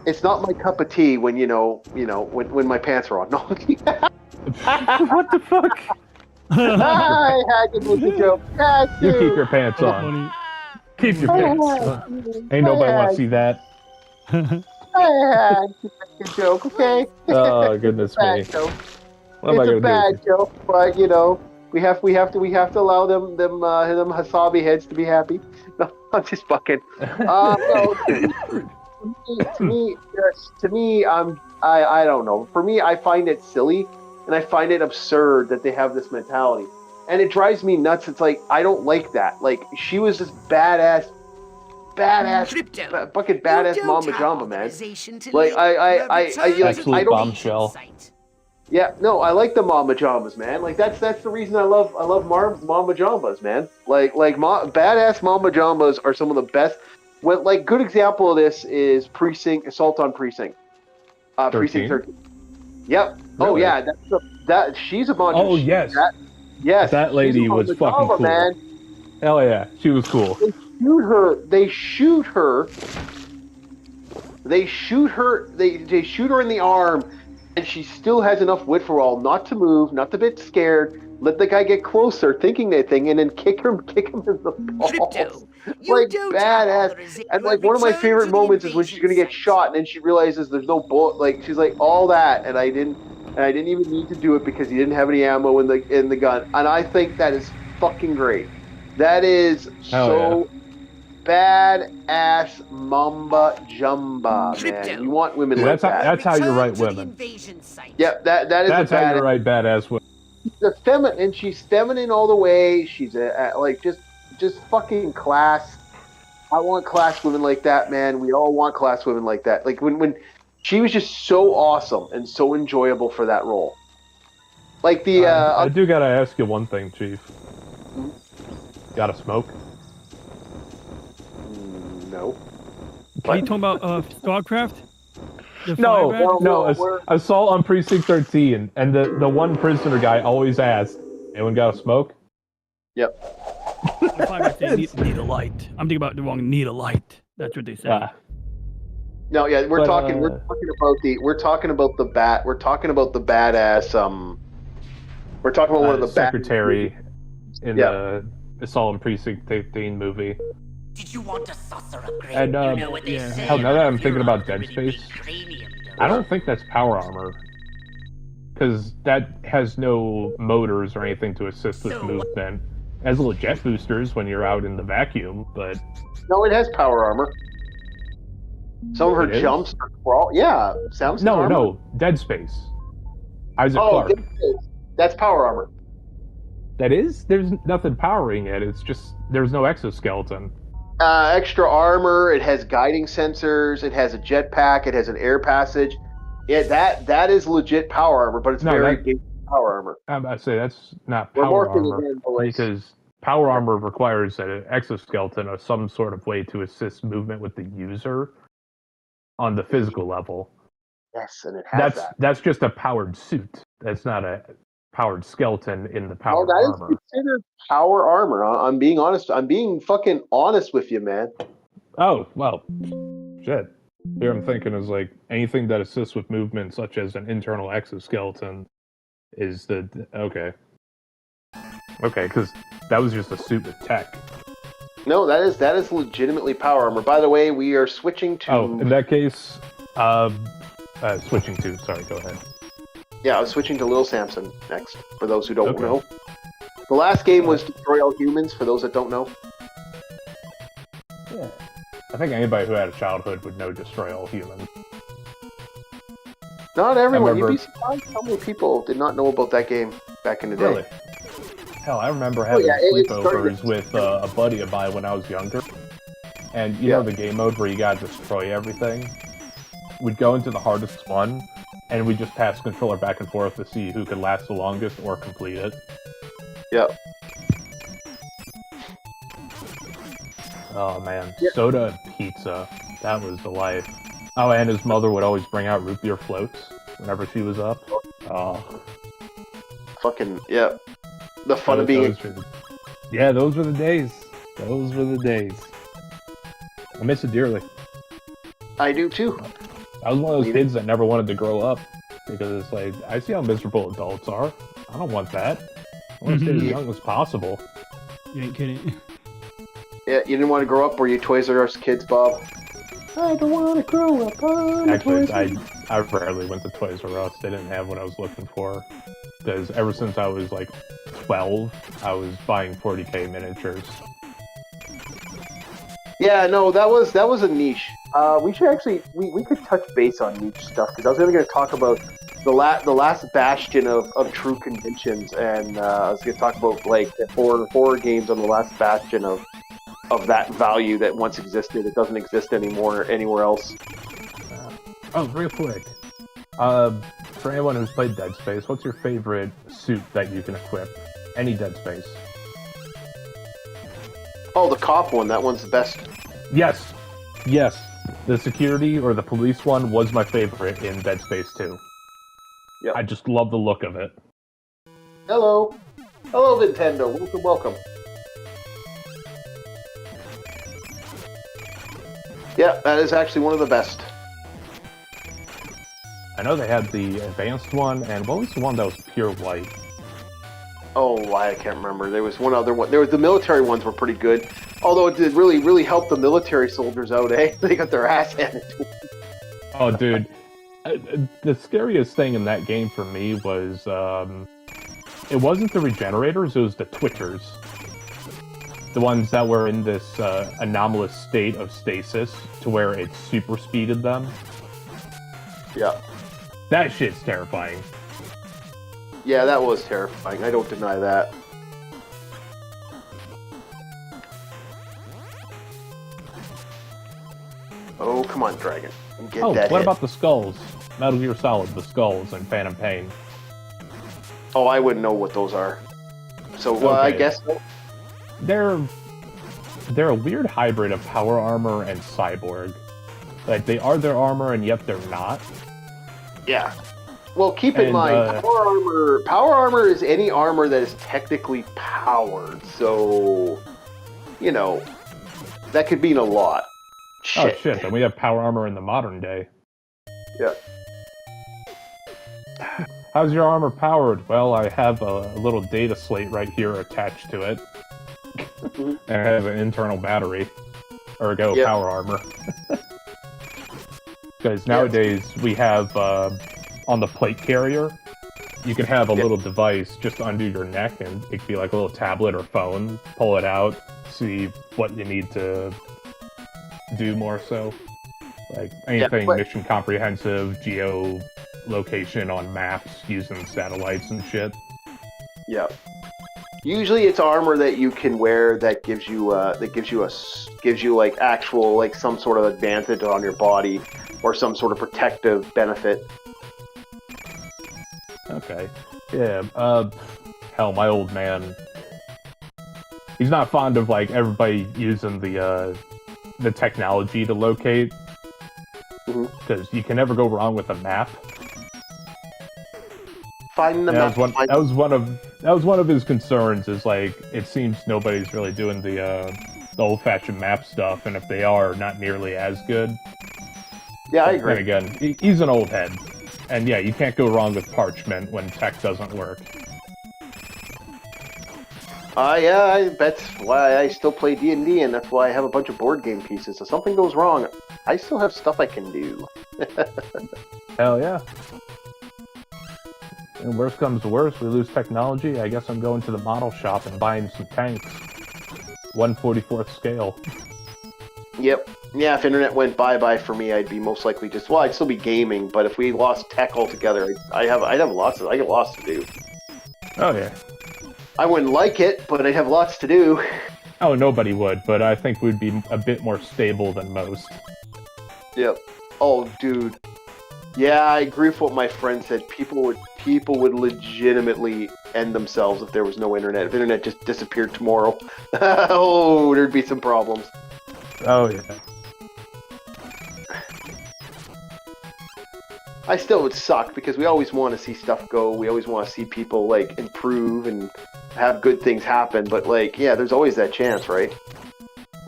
It's not my cup of tea when when my pants are on. No. What the fuck? I had to make a joke. You keep your pants on. Keep your pants on. Ain't nobody want to see that. I had to make a joke, okay? Oh goodness me! What am I It's a gonna bad do? joke, but we have to allow them Hasabi heads to be happy. No, I'm just fucking. No, to me, I don't know. For me, I find it silly and I find it absurd that they have this mentality, and it drives me nuts. It's like I don't like that. Like she was this badass, fucking badass Mama Jamba, man. Like Absolute bombshell. Yeah, no, I like the Mama Jambas, man. Like that's the reason I love Mama Jambas, man. Badass Mama Jambas are some of the best. Well, like good example of this is Assault on Precinct. Precinct 13. Yep. Really? Oh yeah, she's a bunch. Oh yes. Yes. That lady was fucking cool. Man. Hell yeah, she was cool. They shoot her. They shoot her in the arm. And she still has enough wit for all not to move, not to get scared, let the guy get closer, thinking that thing, and then kick him in the balls. Like badass. And like one of my favorite moments is when she's gonna get shot, and then she realizes there's no bullet. Like she's like all that, and I didn't even need to do it because he didn't have any ammo in the gun. And I think that is fucking great. That is badass Mamba Jamba, man. You want women like that. That's how you write women. Yep, that's how you write badass women. She's feminine all the way. She's just fucking class. I want class women like that, man. We all want class women like that. Like when she was just so awesome and so enjoyable for that role. Like I do gotta ask you one thing, Chief. Gotta smoke? No. Are you talking about StarCraft? No. Assault on Precinct 13, and the one prisoner guy always asked, "Anyone got a smoke?" Yep. Need a light. I'm thinking about the wrong need a light. That's what they say. No, yeah, we're talking about the badass. We're talking about one of the secretary in the Assault on Precinct 13 movie. Did you want a saucer upgrade? And you know what they say. hell, now that I'm thinking about Dead Space, I don't think that's power armor, because that has no motors or anything to assist with movement. It has little jet boosters when you're out in the vacuum, but no, it has power armor. Some of her jumps are crawl. Yeah, sounds. No, Dead Space. Isaac Clarke. Dead Space. That's power armor. That is? There's nothing powering it. It's just there's no exoskeleton. Extra armor. It has guiding sensors. It has a jetpack. It has an air passage. Yeah, that is legit power armor, but it's very basic power armor. I'd say that's not We're power morphing armor again, boys. because power armor requires an exoskeleton or some sort of way to assist movement with the user on the physical level. Yes, and it has That's just a powered suit. That's not a powered skeleton in the power that armor. is considered power armor. I'm being honest. I'm being fucking honest with you, man. Oh, well, shit. Here I'm thinking is like anything that assists with movement, such as an internal exoskeleton, is the okay. Okay, because that was just a suit with tech. No, that is legitimately power armor. By the way, we are switching to. Oh, in that case, switching to. Sorry, go ahead. Yeah, I was switching to Lil Samson next. For those who don't know, the last game was Destroy All Humans. For those that don't know. Yeah. I think anybody who had a childhood would know Destroy All Humans. Not everyone. remember... You'd be surprised how many people did not know about that game back in the day. Really? Hell, I remember having sleepovers with a buddy of mine when I was younger. And you know the game mode where you gotta destroy everything? We'd go into the hardest one, and we'd just pass the controller back and forth to see who could last the longest or complete it. Yep. Oh man, soda and pizza. That was the life. Oh, and his mother would always bring out root beer floats whenever she was up. Oh. Fucking, yeah. The fun of being... Yeah, those were the days. Those were the days. I miss it dearly. I do too. I was one of those kids that never wanted to grow up. Because it's like, I see how miserable adults are. I don't want that. I want to stay as young as possible. You ain't kidding. Yeah, you didn't want to grow up, were you Toys R Us kids, Bob? I don't want to grow up. Actually, I rarely went to Toys R Us. They didn't have what I was looking for. Because ever since I was like 12, I was buying 40K miniatures. Yeah, no, that was a niche. We should actually we could touch base on niche stuff because I was going to talk about the last bastion of true conventions, and I was going to talk about like the horror games on the last bastion of that value that once existed. It doesn't exist anymore anywhere else. Oh, real quick. For anyone who's played Dead Space, what's your favorite suit that you can equip? Any Dead Space. Oh, the cop one. That one's the best. Yes. Yes. The security or the police one was my favorite in Dead Space 2. Yep. I just love the look of it. Hello. Hello, Nintendo. Welcome, welcome. Yeah, that is actually one of the best. I know they had the advanced one, and what was the one that was pure white? Oh, I can't remember. There was one other one. The military ones were pretty good. Although it did really help the military soldiers out, eh? They got their ass handed to them. Oh, dude. The scariest thing in that game for me was, it wasn't the regenerators, it was the twitchers. The ones that were in this anomalous state of stasis to where it super speeded them. Yeah. That shit's terrifying. Yeah, that was terrifying. I don't deny that. Oh, come on, Dragon. Get that what hit. about the skulls? Metal Gear Solid, the skulls, and Phantom Pain. Oh, I wouldn't know what those are. So, Okay. I guess... They're a weird hybrid of power armor and cyborg. Like, they are their armor, and yet they're not. Yeah. Well, keep in mind, power armor is any armor that is technically powered. So, you know, that could mean a lot. Shit. Oh, shit. Then we have power armor in the modern day. Yeah. How's your armor powered? Well, I have a little data slate right here attached to it. And I have an internal battery. Ergo, power armor. Because nowadays we have, on the plate carrier, you can have a little device just under your neck, and it could be like a little tablet or phone. Pull it out, see what you need to do more so. Like anything mission comprehensive, geolocation on maps using satellites and shit. Yeah. Usually, it's armor that you can wear that gives you like actual like some sort of advantage on your body or some sort of protective benefit. Okay. Yeah. Hell, my old man. He's not fond of like everybody using the technology to locate, because you can never go wrong with a map. Find the map. That was one of his concerns. Is like it seems nobody's really doing the old-fashioned map stuff, and if they are, not nearly as good. Yeah, I agree. And again, he's an old head, and yeah, you can't go wrong with parchment when tech doesn't work. Yeah, that's why I still play D&D, and that's why I have a bunch of board game pieces. If something goes wrong, I still have stuff I can do. Hell yeah. And worst comes to worst, we lose technology. I guess I'm going to the model shop and buying some tanks. 1/44th scale. Yep. Yeah, if internet went bye-bye for me, I'd be most likely just... Well, I'd still be gaming, but if we lost tech altogether, I'd have lots to do. Oh yeah. I wouldn't like it, but I'd have lots to do. Oh, nobody would, but I think we'd be a bit more stable than most. Yep. Oh, dude. Yeah, I agree with what my friend said. People would legitimately end themselves if there was no internet. If internet just disappeared tomorrow, oh, there'd be some problems. Oh yeah. I still would suck because we always want to see stuff go. We always want to see people like improve and have good things happen. But like, yeah, there's always that chance, right?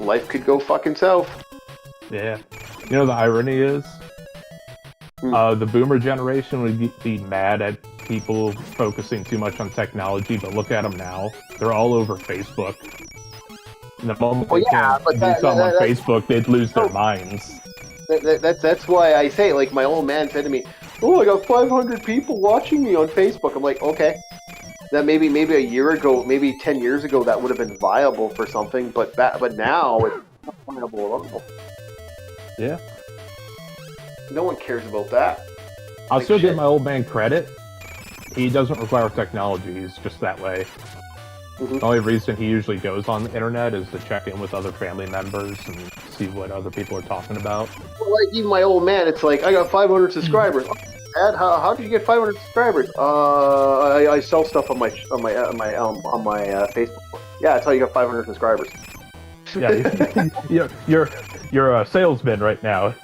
Life could go fucking south. Yeah. You know the irony is, the boomer generation would be mad at people focusing too much on technology, but look at them now. They're all over Facebook. And the moment they can't do something on Facebook, they'd lose their minds. That's why I say, like, my old man said to me, "Oh, I got 500 people watching me on Facebook." I'm like, okay. That maybe a year ago, maybe 10 years ago, that would have been viable for something, but now it's not viable at all. Yeah. No one cares about that. I'll still give my old man credit. He doesn't require technology, he's just that way. The only reason he usually goes on the internet is to check in with other family members and see what other people are talking about. Well, like, even my old man, it's like, I got 500 subscribers. Dad, how did you get 500 subscribers? I sell stuff on my Facebook. Yeah, that's how you got 500 subscribers. Yeah, you're a salesman right now.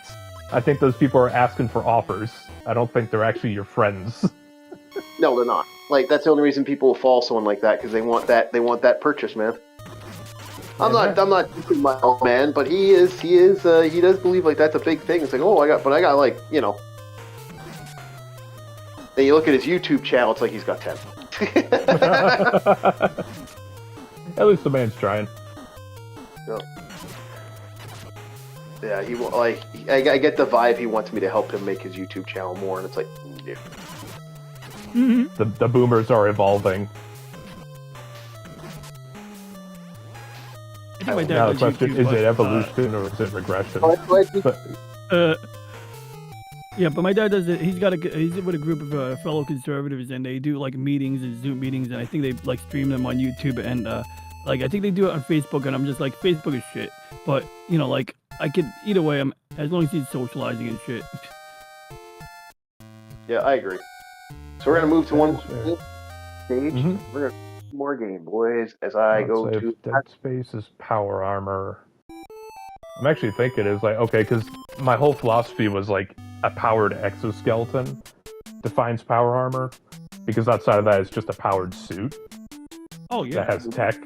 I think those people are asking for offers. I don't think they're actually your friends. No, they're not. Like, that's the only reason people will fall someone like that, because they want that purchase, man. I'm not teaching my old man, but he does believe like that's a big thing. It's like, oh, I got like, you know. Then you look at his YouTube channel, it's like he's got 10. At least the man's trying. No. Yeah, he like. I get the vibe he wants me to help him make his YouTube channel more, and it's like, yeah. The boomers are evolving. I think my dad Now the does question YouTube, is but, it evolution or is it regression? Yeah, but my dad does it. He's with a group of fellow conservatives, and they do like meetings and Zoom meetings, and I think they like stream them on YouTube, and like I think they do it on Facebook, and I'm just like, Facebook is shit. But you know, like I could either way. I'm as long as he's socializing and shit. Yeah, I agree. So we're gonna move to one stage. We're gonna more game, boys. As I go to Dead Space is power armor. I'm actually thinking it's like, okay, because my whole philosophy was like a powered exoskeleton defines power armor, because outside of that it's just a powered suit. Oh yeah. That has tech.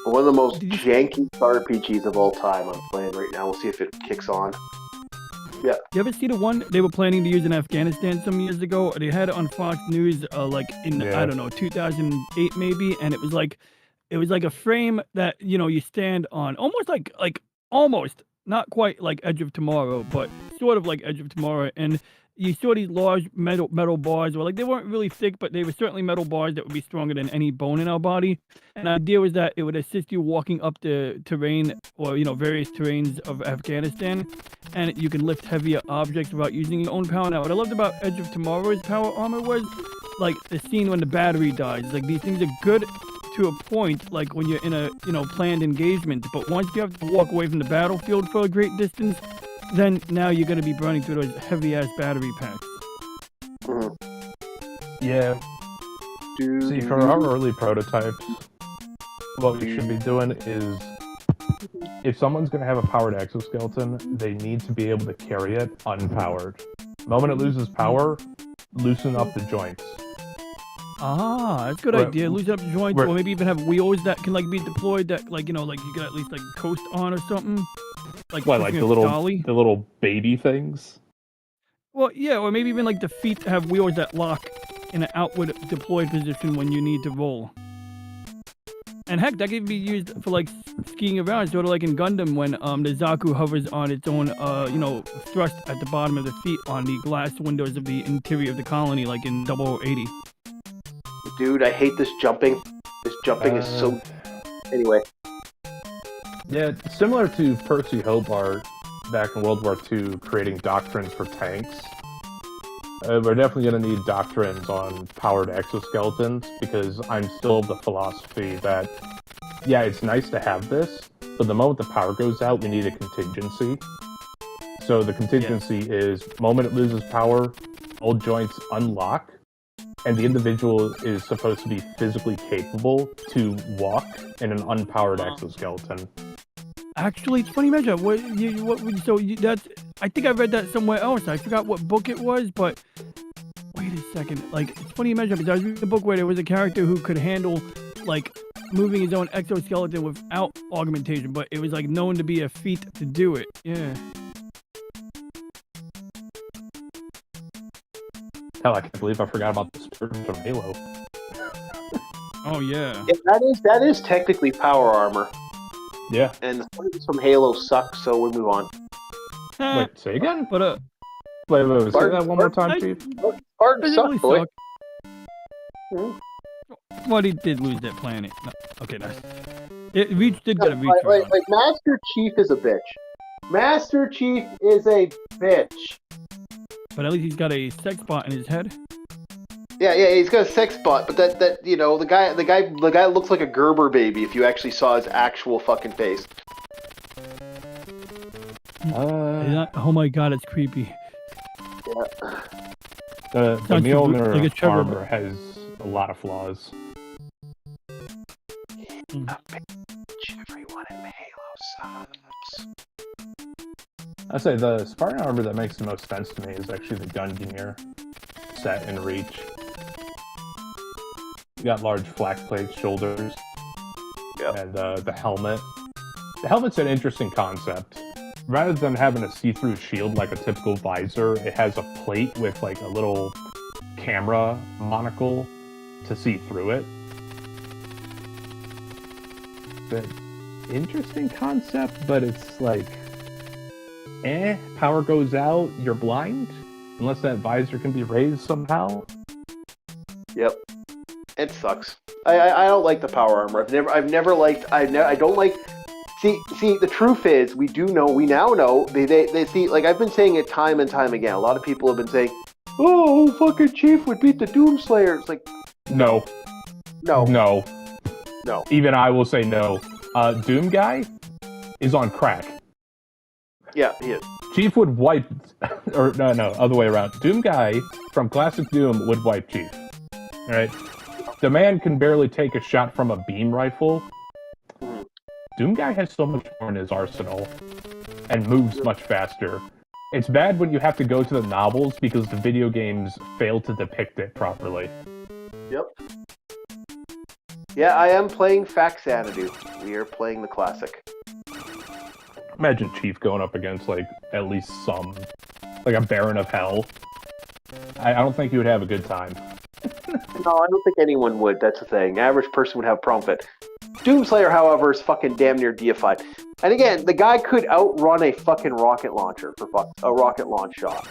One of the most janky RPGs of all time I'm playing right now. We'll see if it kicks on. Yeah. You ever see the one they were planning to use in Afghanistan some years ago? They had it on Fox News, like in I don't know 2008 maybe, and it was like a frame that you stand on, almost not quite like Edge of Tomorrow, but sort of like Edge of Tomorrow, and you saw these large metal bars, or like they weren't really thick, but they were certainly metal bars that would be stronger than any bone in our body. And the idea was that it would assist you walking up the terrain, or various terrains of Afghanistan, and you can lift heavier objects without using your own power. Now, what I loved about Edge of Tomorrow's power armor was, like the scene when the battery dies. Like these things are good to a point, like when you're in a planned engagement. But once you have to walk away from the battlefield for a great distance, then now you're gonna be burning through those heavy ass battery packs. Yeah. See, for our early prototypes, what we should be doing is, if someone's going to have a powered exoskeleton, they need to be able to carry it unpowered. The moment it loses power, loosen up the joints. Ah, that's a good idea. Loosen up the joints, or maybe even have wheels that can like be deployed that like you can at least like coast on or something. Like what, like the little baby things? Well, yeah, or maybe even like the feet have wheels that lock in an outward deployed position when you need to roll. And heck, that could be used for like skiing around, sort of like in Gundam when the Zaku hovers on its own, thrust at the bottom of the feet on the glass windows of the interior of the colony, like in 0080. Dude, I hate this jumping. This jumping is so... Anyway. Yeah, similar to Percy Hobart back in World War II creating doctrines for tanks. We're definitely going to need doctrines on powered exoskeletons, because I'm still of the philosophy that, yeah, it's nice to have this, but the moment the power goes out, we need a contingency. So the contingency is, moment it loses power, old joints unlock, and the individual is supposed to be physically capable to walk in an unpowered exoskeleton. Actually, it's funny you mention that. I think I read that somewhere else. I forgot what book it was, but wait a second. Like, it's funny you mention because I was reading a book where there was a character who could handle, like, moving his own exoskeleton without augmentation, but it was, like, known to be a feat to do it. Yeah. Hell, I can't believe I forgot about the spirit from Halo. Oh, yeah. That is technically power armor. Yeah. And the spirits from Halo suck, so we'll move on. Wait, say again? But, wait, say that one more time, Chief? Spartans suck, boy. Well, he did lose that planet. No, okay, nice. Reach did get a reach. Like Master Chief is a bitch. Master Chief is a bitch. But at least he's got a sex bot in his head. Yeah, he's got a sex bot, but that the guy looks like a Gerber baby if you actually saw his actual fucking face. Oh my god, it's creepy. Yeah. The Mjolnir armor has a lot of flaws. Everyone in Halo sucks. I say the Spartan armor that makes the most sense to me is actually the Gungnir set and Reach. You got large flak plates, shoulders, and the helmet. The helmet's an interesting concept. Rather than having a see-through shield like a typical visor, it has a plate with like a little camera monocle to see through it. But interesting concept, but it's like, power goes out, you're blind, unless that visor can be raised somehow. Yep. It sucks. I don't like the power armor. I don't like. See. The truth is, we now know. They see. Like I've been saying it time and time again. A lot of people have been saying, "Oh, fucking Chief would beat the Doomslayer." It's like, no. Even I will say no. Doom guy is on crack. Yeah, he is. Chief would wipe, or no, other way around. Doom guy from classic Doom would wipe Chief. All right. The man can barely take a shot from a beam rifle. Doom guy has so much more in his arsenal and moves much faster. It's bad when you have to go to the novels because the video games fail to depict it properly. Yep. Yeah, I am playing Faxanadu. We are playing the classic. Imagine Chief going up against like at least like a Baron of Hell. I don't think he would have a good time. No, I don't think anyone would. That's the thing. Average person would have a problem with it. Doomslayer, however, is fucking damn near deified. And again, the guy could outrun a fucking rocket launcher for a rocket launch shot.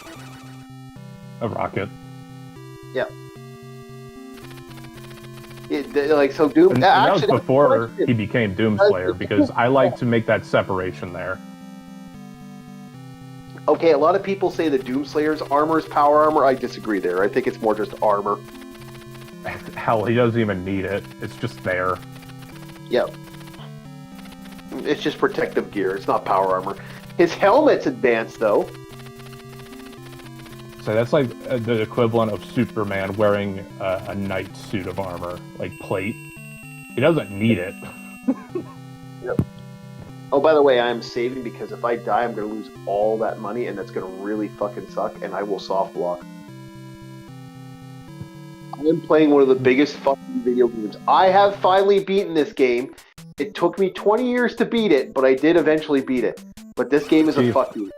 A rocket. Yeah. So Doom. And that was before he became Doomslayer, because I like to make that separation there. Okay, a lot of people say the Doomslayer's armor is power armor. I disagree there. I think it's more just armor. Hell, he doesn't even need it. It's just there. Yep. It's just protective gear. It's not power armor. His helmet's advanced, though. So that's like the equivalent of Superman wearing a knight suit of armor, like plate. He doesn't need it. Yep. Oh, by the way, I'm saving because if I die, I'm going to lose all that money, and that's going to really fucking suck, and I will soft block. I'm playing one of the biggest fucking video games. I have finally beaten this game. It took me 20 years to beat it, but I did eventually beat it. But this game is a fuck you.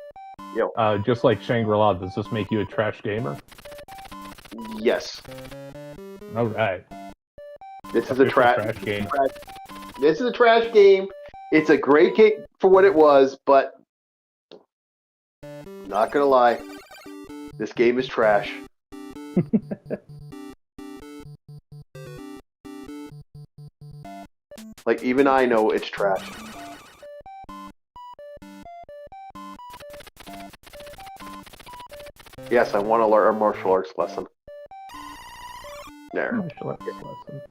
Yo. Just like Shangri-La, does this make you a trash gamer? Yes. All right. This is a trash game. This is a trash game. It's a great game for what it was, but not gonna lie, this game is trash. Like, even I know it's trash. Yes, I want to learn a martial arts lesson. There. Martial arts lesson.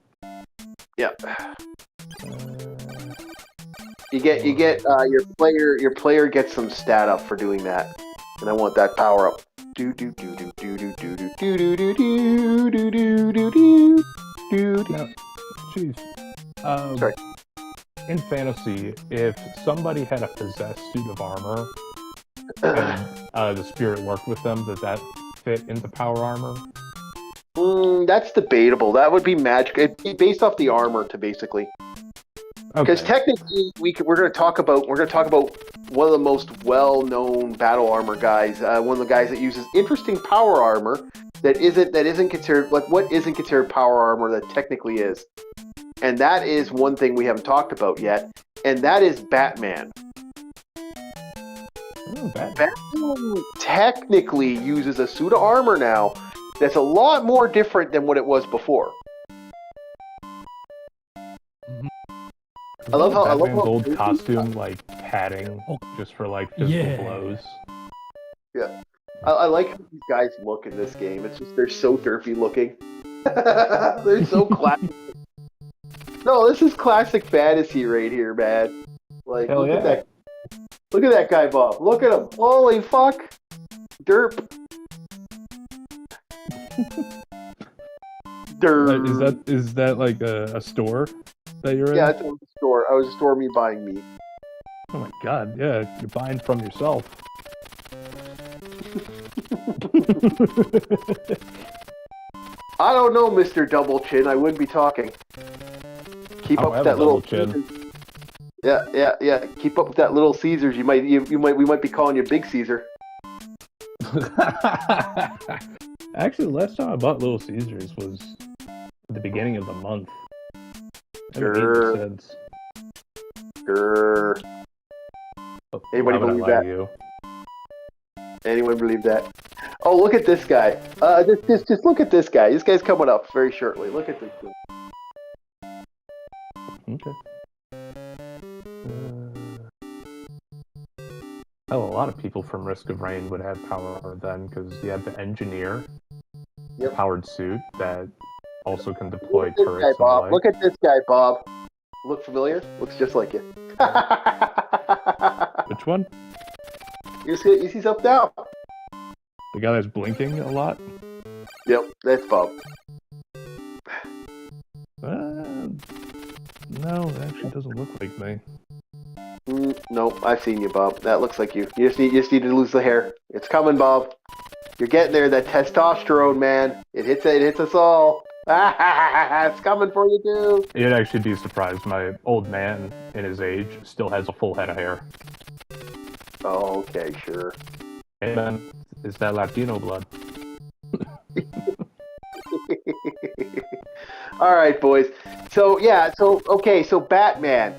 Yep. You get your player gets some stat up for doing that, and I want that power up. Do do do do do do do do do do do do do do do do. Jeez. Sorry. In fantasy, if somebody had a possessed suit of armor and the spirit worked with them, does that fit into power armor? That's debatable. That would be magic. It'd be based off the armor, to basically. Because technically, we're going to talk about one of the most well-known battle armor guys. One of the guys that uses interesting power armor that isn't considered, like, what isn't considered power armor that technically is. And that is one thing we haven't talked about yet, and that is Batman. Batman technically uses a suit of armor now that's a lot more different than what it was before. I love how old costume, like padding, just for like physical blows. Yeah, I like how these guys look in this game. It's just they're so derpy looking. They're so classic. No, this is classic fantasy right here, man. Like, hell look at that guy, Bob. Look at him. Holy fuck, derp. Derp. Is that like a store that you're in? Yeah, it's a store. I was a store me buying meat. Oh my god, yeah, you're buying from yourself. I don't know, Mr. Double Chin. I wouldn't be talking. Keep up with that little chin. Yeah. Keep up with that little Caesars. We might be calling you Big Caesar. Actually, the last time I bought Little Caesars was at the beginning of the month. Grrr. Anybody believe that? Anyone believe that? Oh, look at this guy. Just look at this guy. This guy's coming up very shortly. Look at this guy. Okay. Hell, a lot of people from Risk of Rain would have power armor then, because you have the engineer, powered suit that also can deploy turrets. Look at this guy, Bob. Look familiar? Looks just like you. Which one? You see something now? The guy that's blinking a lot? Yep, that's Bob. No, it actually doesn't look like me. No, I've seen you, Bob. That looks like you. You just need to lose the hair. It's coming, Bob. You're getting there. That testosterone, man. It hits us all. It's coming for you too. You'd actually be surprised. My old man, in his age, still has a full head of hair. Oh, okay, sure. Hey man, it's that Latino blood. All right, boys. So Batman,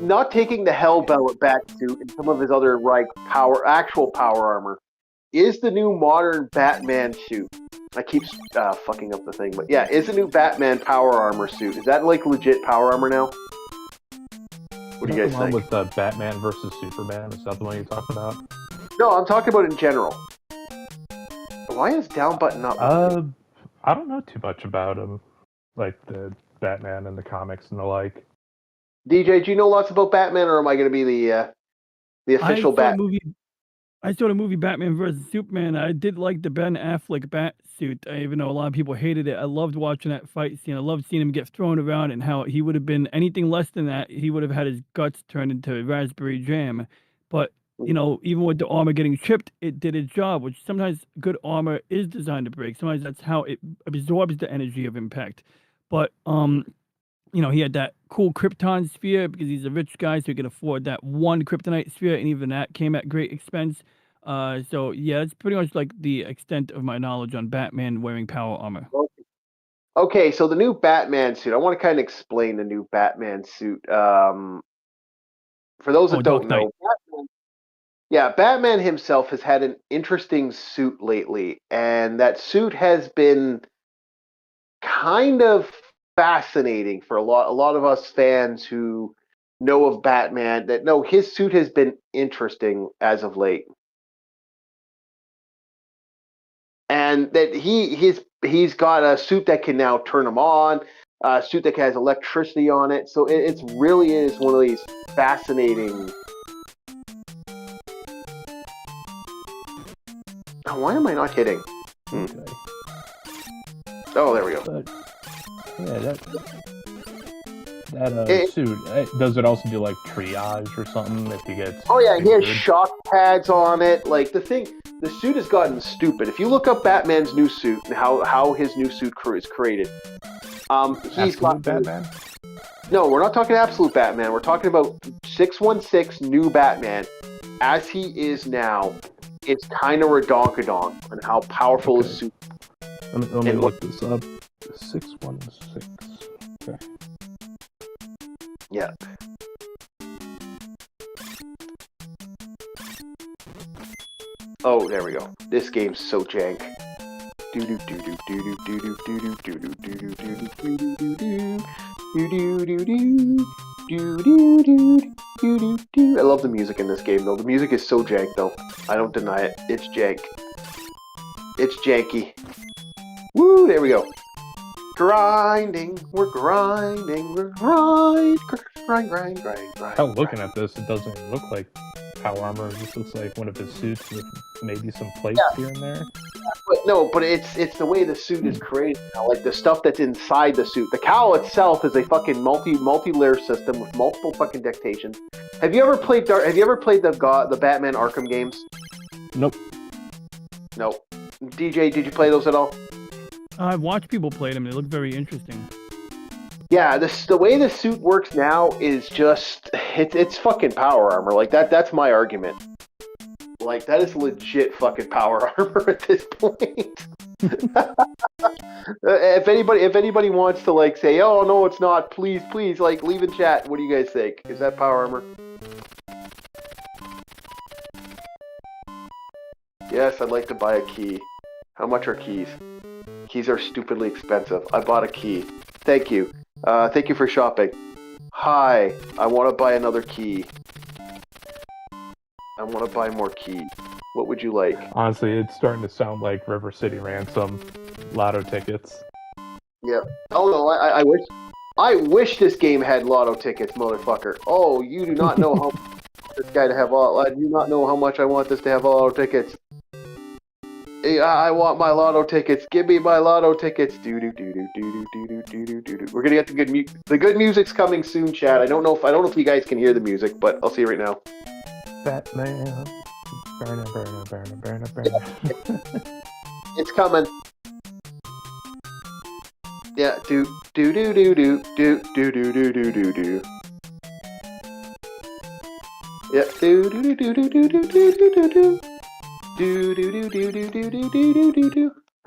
not taking the Hellbelt Batsuit and some of his other actual power armor, is the new modern Batman suit. I keep fucking up the thing, but yeah, is the new Batman power armor suit. Is that like legit power armor now? What do you guys think? With the Batman versus Superman, is that the one you're talking about? No, I'm talking about in general. Why is down button not? I don't know too much about him, like the Batman and the comics and the like. DJ, do you know lots about Batman, or am I going to be the official I saw the movie Batman vs Superman. I did like the Ben Affleck bat suit, even though a lot of people hated it. I loved watching that fight scene. I loved seeing him get thrown around, and how he would have been anything less than that, he would have had his guts turned into raspberry jam. But even with the armor getting chipped, it did its job. Which sometimes good armor is designed to break. Sometimes that's how it absorbs the energy of impact. But he had that cool Krypton sphere because he's a rich guy, so he could afford that one kryptonite sphere, and even that came at great expense. So yeah, it's pretty much like the extent of my knowledge on Batman wearing power armor. Okay, so the new Batman suit. I want to kind of explain the new Batman suit. For those that don't know, Batman himself has had an interesting suit lately, and that suit has been kind of fascinating for a lot of us fans who know of Batman. That no, his suit has been interesting as of late, and that he's got a suit that can now turn him on, a suit that has electricity on it. So it's really is one of these fascinating. Oh, why am I not hitting? Okay. Oh, there we go. But, yeah, that suit, does it also do like triage or something if you get? Oh yeah, he has shock pads on it. Like the suit has gotten stupid. If you look up Batman's new suit and how his new suit is created, he's got Batman. No, we're not talking absolute Batman. We're talking about 616 new Batman, as he is now. It's kind of redonkadonk on how powerful his suit. Let me look this up. 616. Okay. Yeah. Oh, there we go. This game's so jank. I love the music in this game, though. The music is so jank, though. I don't deny it. It's jank. It's janky. Woo! There we go. Grinding. We're grinding. We're grind. Looking at this, it doesn't even look like power armor. It just looks like one of his suits with maybe some plates here and there. But it's the way the suit is created now. Like the stuff that's inside the suit. The cowl itself is a fucking multi-layer system with multiple fucking dictations. Have you ever played the Batman Arkham games? Nope. Nope. DJ, did you play those at all? I've watched people play them. They look very interesting. Yeah, the way the suit works now is just it's fucking power armor. Like that's my argument. Like that is legit fucking power armor at this point. If anybody wants to like say, oh no, it's not, please, like leave in chat. What do you guys think? Is that power armor? Yes, I'd like to buy a key. How much are keys? Keys are stupidly expensive. I bought a key. Thank you. Thank you for shopping. Hi, I want to buy another key. I want to buy more keys. What would you like? Honestly, it's starting to sound like River City Ransom lotto tickets. Yeah. Oh no, I wish this game had lotto tickets, motherfucker. Oh, you do not know how this guy to have all. I do not know how much I want this to have lotto tickets. I want my lotto tickets. Give me my lotto tickets. Do. We're gonna get the good music's coming soon, chat. I don't know if you guys can hear the music, but I'll see you right now. Batman. Burner. It's coming. Yeah. Do. Yeah. Do.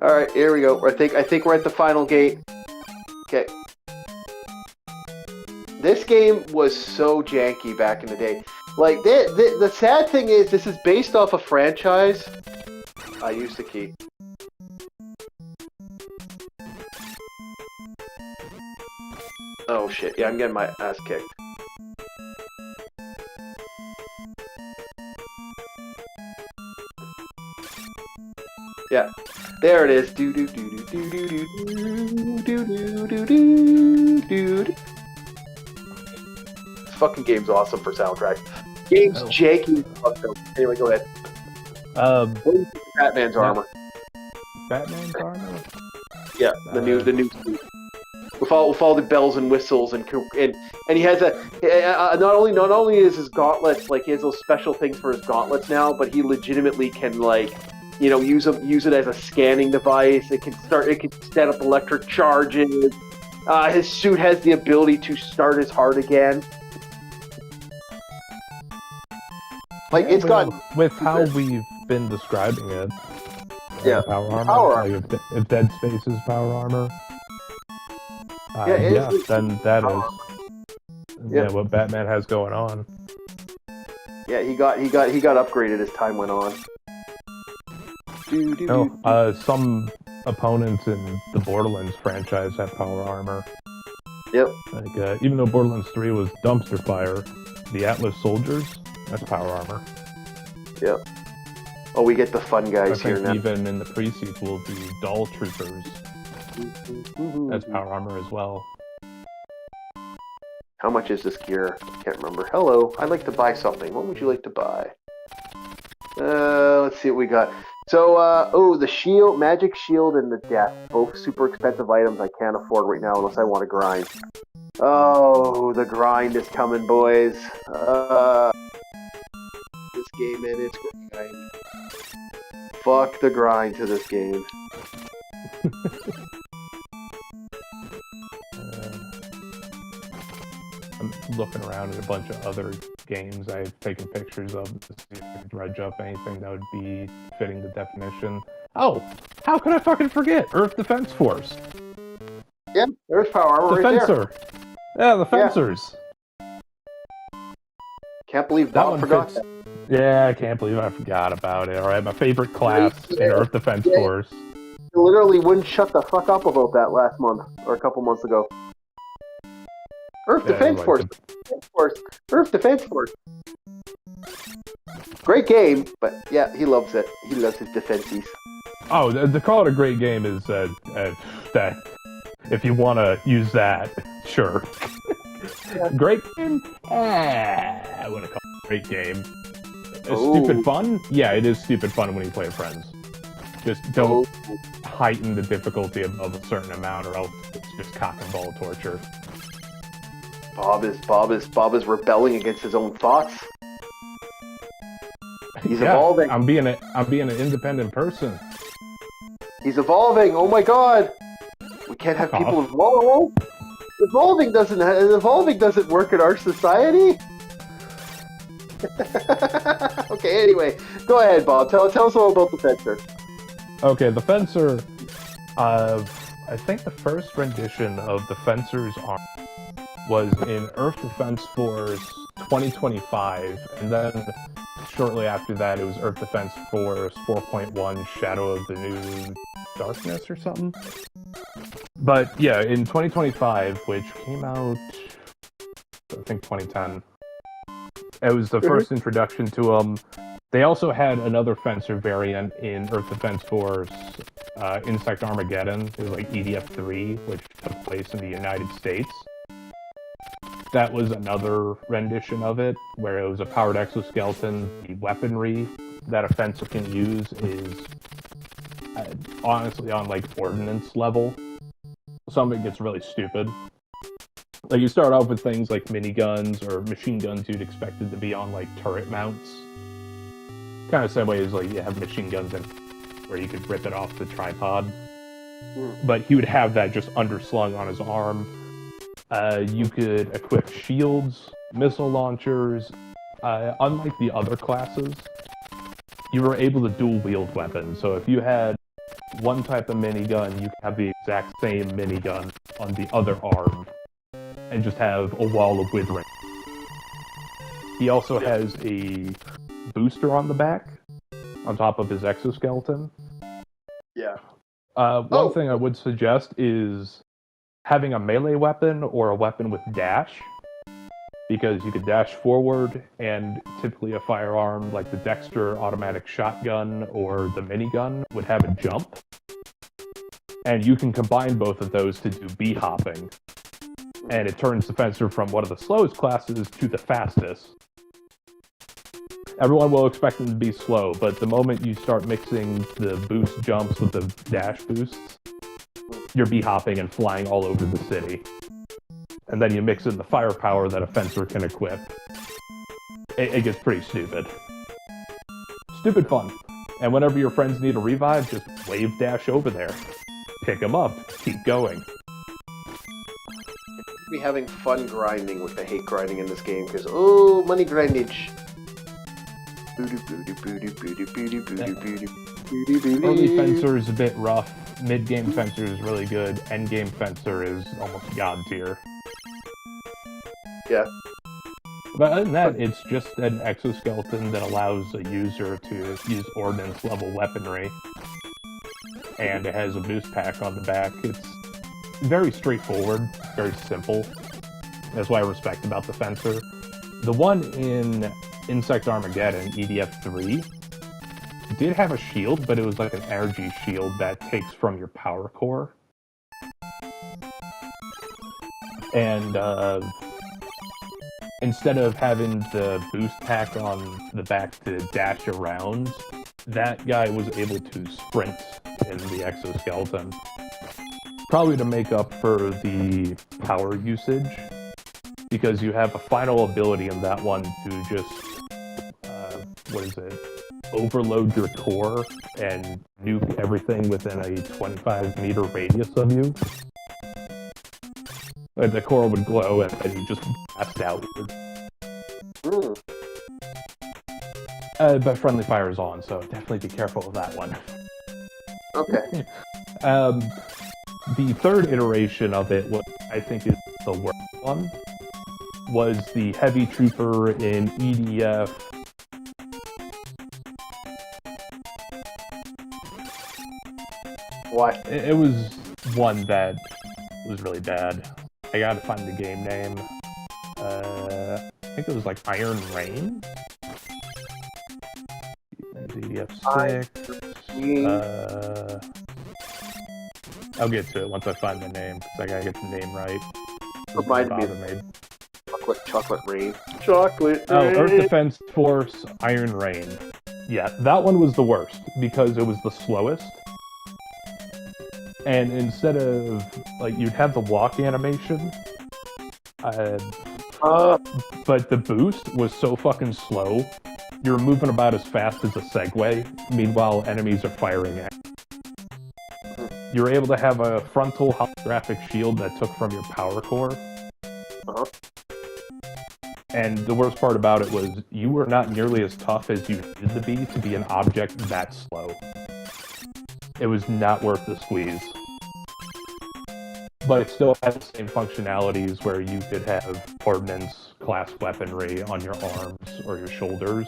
All right, here we go. I think we're at the final gate. Okay. This game was so janky back in the day. Like the sad thing is, this is based off a franchise. I used the key. Oh shit! Yeah, I'm getting my ass kicked. Yeah. There it is. Do do do do do do do do do do do. This fucking game's awesome for soundtrack. Game's janky. Anyway, go ahead. What do you think of Batman's armor? Batman's armor? Yeah, the new suit. With all the bells and whistles and he has not only is his gauntlets like he has those special things for his gauntlets now, but he legitimately can like use it as a scanning device. It can set up electric charges. His suit has the ability to start his heart again. Like it's got with how we've been describing it. Yeah, power armor. Power armor. Like if Dead Space is power armor. Then that is what Batman has going on. Yeah, he got upgraded as time went on. Some opponents in the Borderlands franchise have power armor. Yep. Like even though Borderlands 3 was dumpster fire, the Atlas soldiers, that's power armor. Yep. Oh, we get the fun guys here now. Even in the pre-sequel, the Doll Troopers, that's power armor as well. How much is this gear? Can't remember. Hello, I'd like to buy something. What would you like to buy? Let's see what we got. So, the shield, magic shield, and the death. Both super expensive items I can't afford right now unless I want to grind. Oh, the grind is coming, boys. This game and its grind. Fuck the grind to this game. I'm looking around at a bunch of other games I've taken pictures of to see if I could dredge up anything that would be fitting the definition. Oh, how could I fucking forget? Earth Defense Force. Yeah, there's power armor right Fencer. Yeah, the Fencers. Can't believe Bob forgot that. Yeah, I can't believe I forgot about it. Alright, my favorite class in Earth Defense Force. You literally wouldn't shut the fuck up about that last month, or a couple months ago. Earth Defense Force. Earth Defense Force. Great game, but yeah, he loves it. He loves his defenses. Oh, to call it a great game is that if you want to use that, sure. Great game? I wouldn't call it a great game. Stupid fun? Yeah, it is stupid fun when you play with friends. Just don't heighten the difficulty above a certain amount, or else it's just cock and ball torture. Bob is rebelling against his own thoughts. He's evolving. I'm being an independent person. He's evolving. Oh my god! We can't have people evolve. Evolving doesn't work in our society. Okay. Anyway, go ahead, Bob. Tell us all about the Fencer. Okay, the Fencer. I think the first rendition of the Fencer's arm was in Earth Defense Force 2025, and then shortly after that it was Earth Defense Force 4.1 Shadow of the New Darkness or something. But yeah, in 2025, which came out, I think 2010, it was the first introduction to them. They also had another Fencer variant in Earth Defense Force Insect Armageddon. It was like EDF-3, which took place in the United States. That was another rendition of it, where it was a powered exoskeleton. The weaponry that a Fencer can use is honestly on like ordnance level. Some of it gets really stupid. Like you start off with things like miniguns or machine guns you'd expected to be on like turret mounts. Kind of same way as like you have machine guns in where you could rip it off the tripod. But he would have that just underslung on his arm. You could equip shields, missile launchers. Unlike the other classes, you were able to dual wield weapons. So if you had one type of minigun, you could have the exact same minigun on the other arm and just have a wall of withering. He also has a booster on the back, on top of his exoskeleton. Yeah. One thing I would suggest is having a melee weapon or a weapon with dash, because you could dash forward, and typically a firearm like the Dexter automatic shotgun or the minigun would have a jump. And you can combine both of those to do bee hopping. And it turns the fencer from one of the slowest classes to the fastest. Everyone will expect them to be slow, but the moment you start mixing the boost jumps with the dash boosts, you're bee hopping and flying all over the city. And then you mix in the firepower that a fencer can equip. It gets pretty stupid. Stupid fun. And whenever your friends need a revive, just wave dash over there. Pick them up. Keep going. Be having fun grinding, which I hate grinding in this game because money grindage. Early Fencer is a bit rough. Mid-game Fencer is really good. End-game Fencer is almost god tier. Yeah. But other than that, it's just an exoskeleton that allows a user to use ordnance-level weaponry. And it has a boost pack on the back. It's very straightforward, very simple. That's what I respect about the Fencer. The one in Insect Armageddon, EDF3, did have a shield, but it was like an energy shield that takes from your power core. And instead of having the boost pack on the back to dash around, that guy was able to sprint in the exoskeleton. Probably to make up for the power usage, because you have a final ability in that one to just, overload your core and nuke everything within a 25-meter radius of you. Like the core would glow and then you just blast outward. But friendly fire is on, so definitely be careful of that one. Okay. The third iteration of it, what I think is the worst one, was the heavy trooper in EDF. What? It was one that was really bad. I gotta find the game name. I think it was like Iron Rain. EDF6. I'll get to it once I find the name, because I gotta get the name right. Reminded me of chocolate rain. Chocolate Oh, rain. Earth Defense Force Iron Rain. Yeah, that one was the worst, because it was the slowest. And instead of, like, you'd have the walk animation, but the boost was so fucking slow, you're moving about as fast as a Segway, meanwhile enemies are firing at you. You were able to have a frontal holographic shield that took from your power core. And the worst part about it was, you were not nearly as tough as you needed to be an object that slow. It was not worth the squeeze. But it still had the same functionalities where you could have ordnance class weaponry on your arms or your shoulders.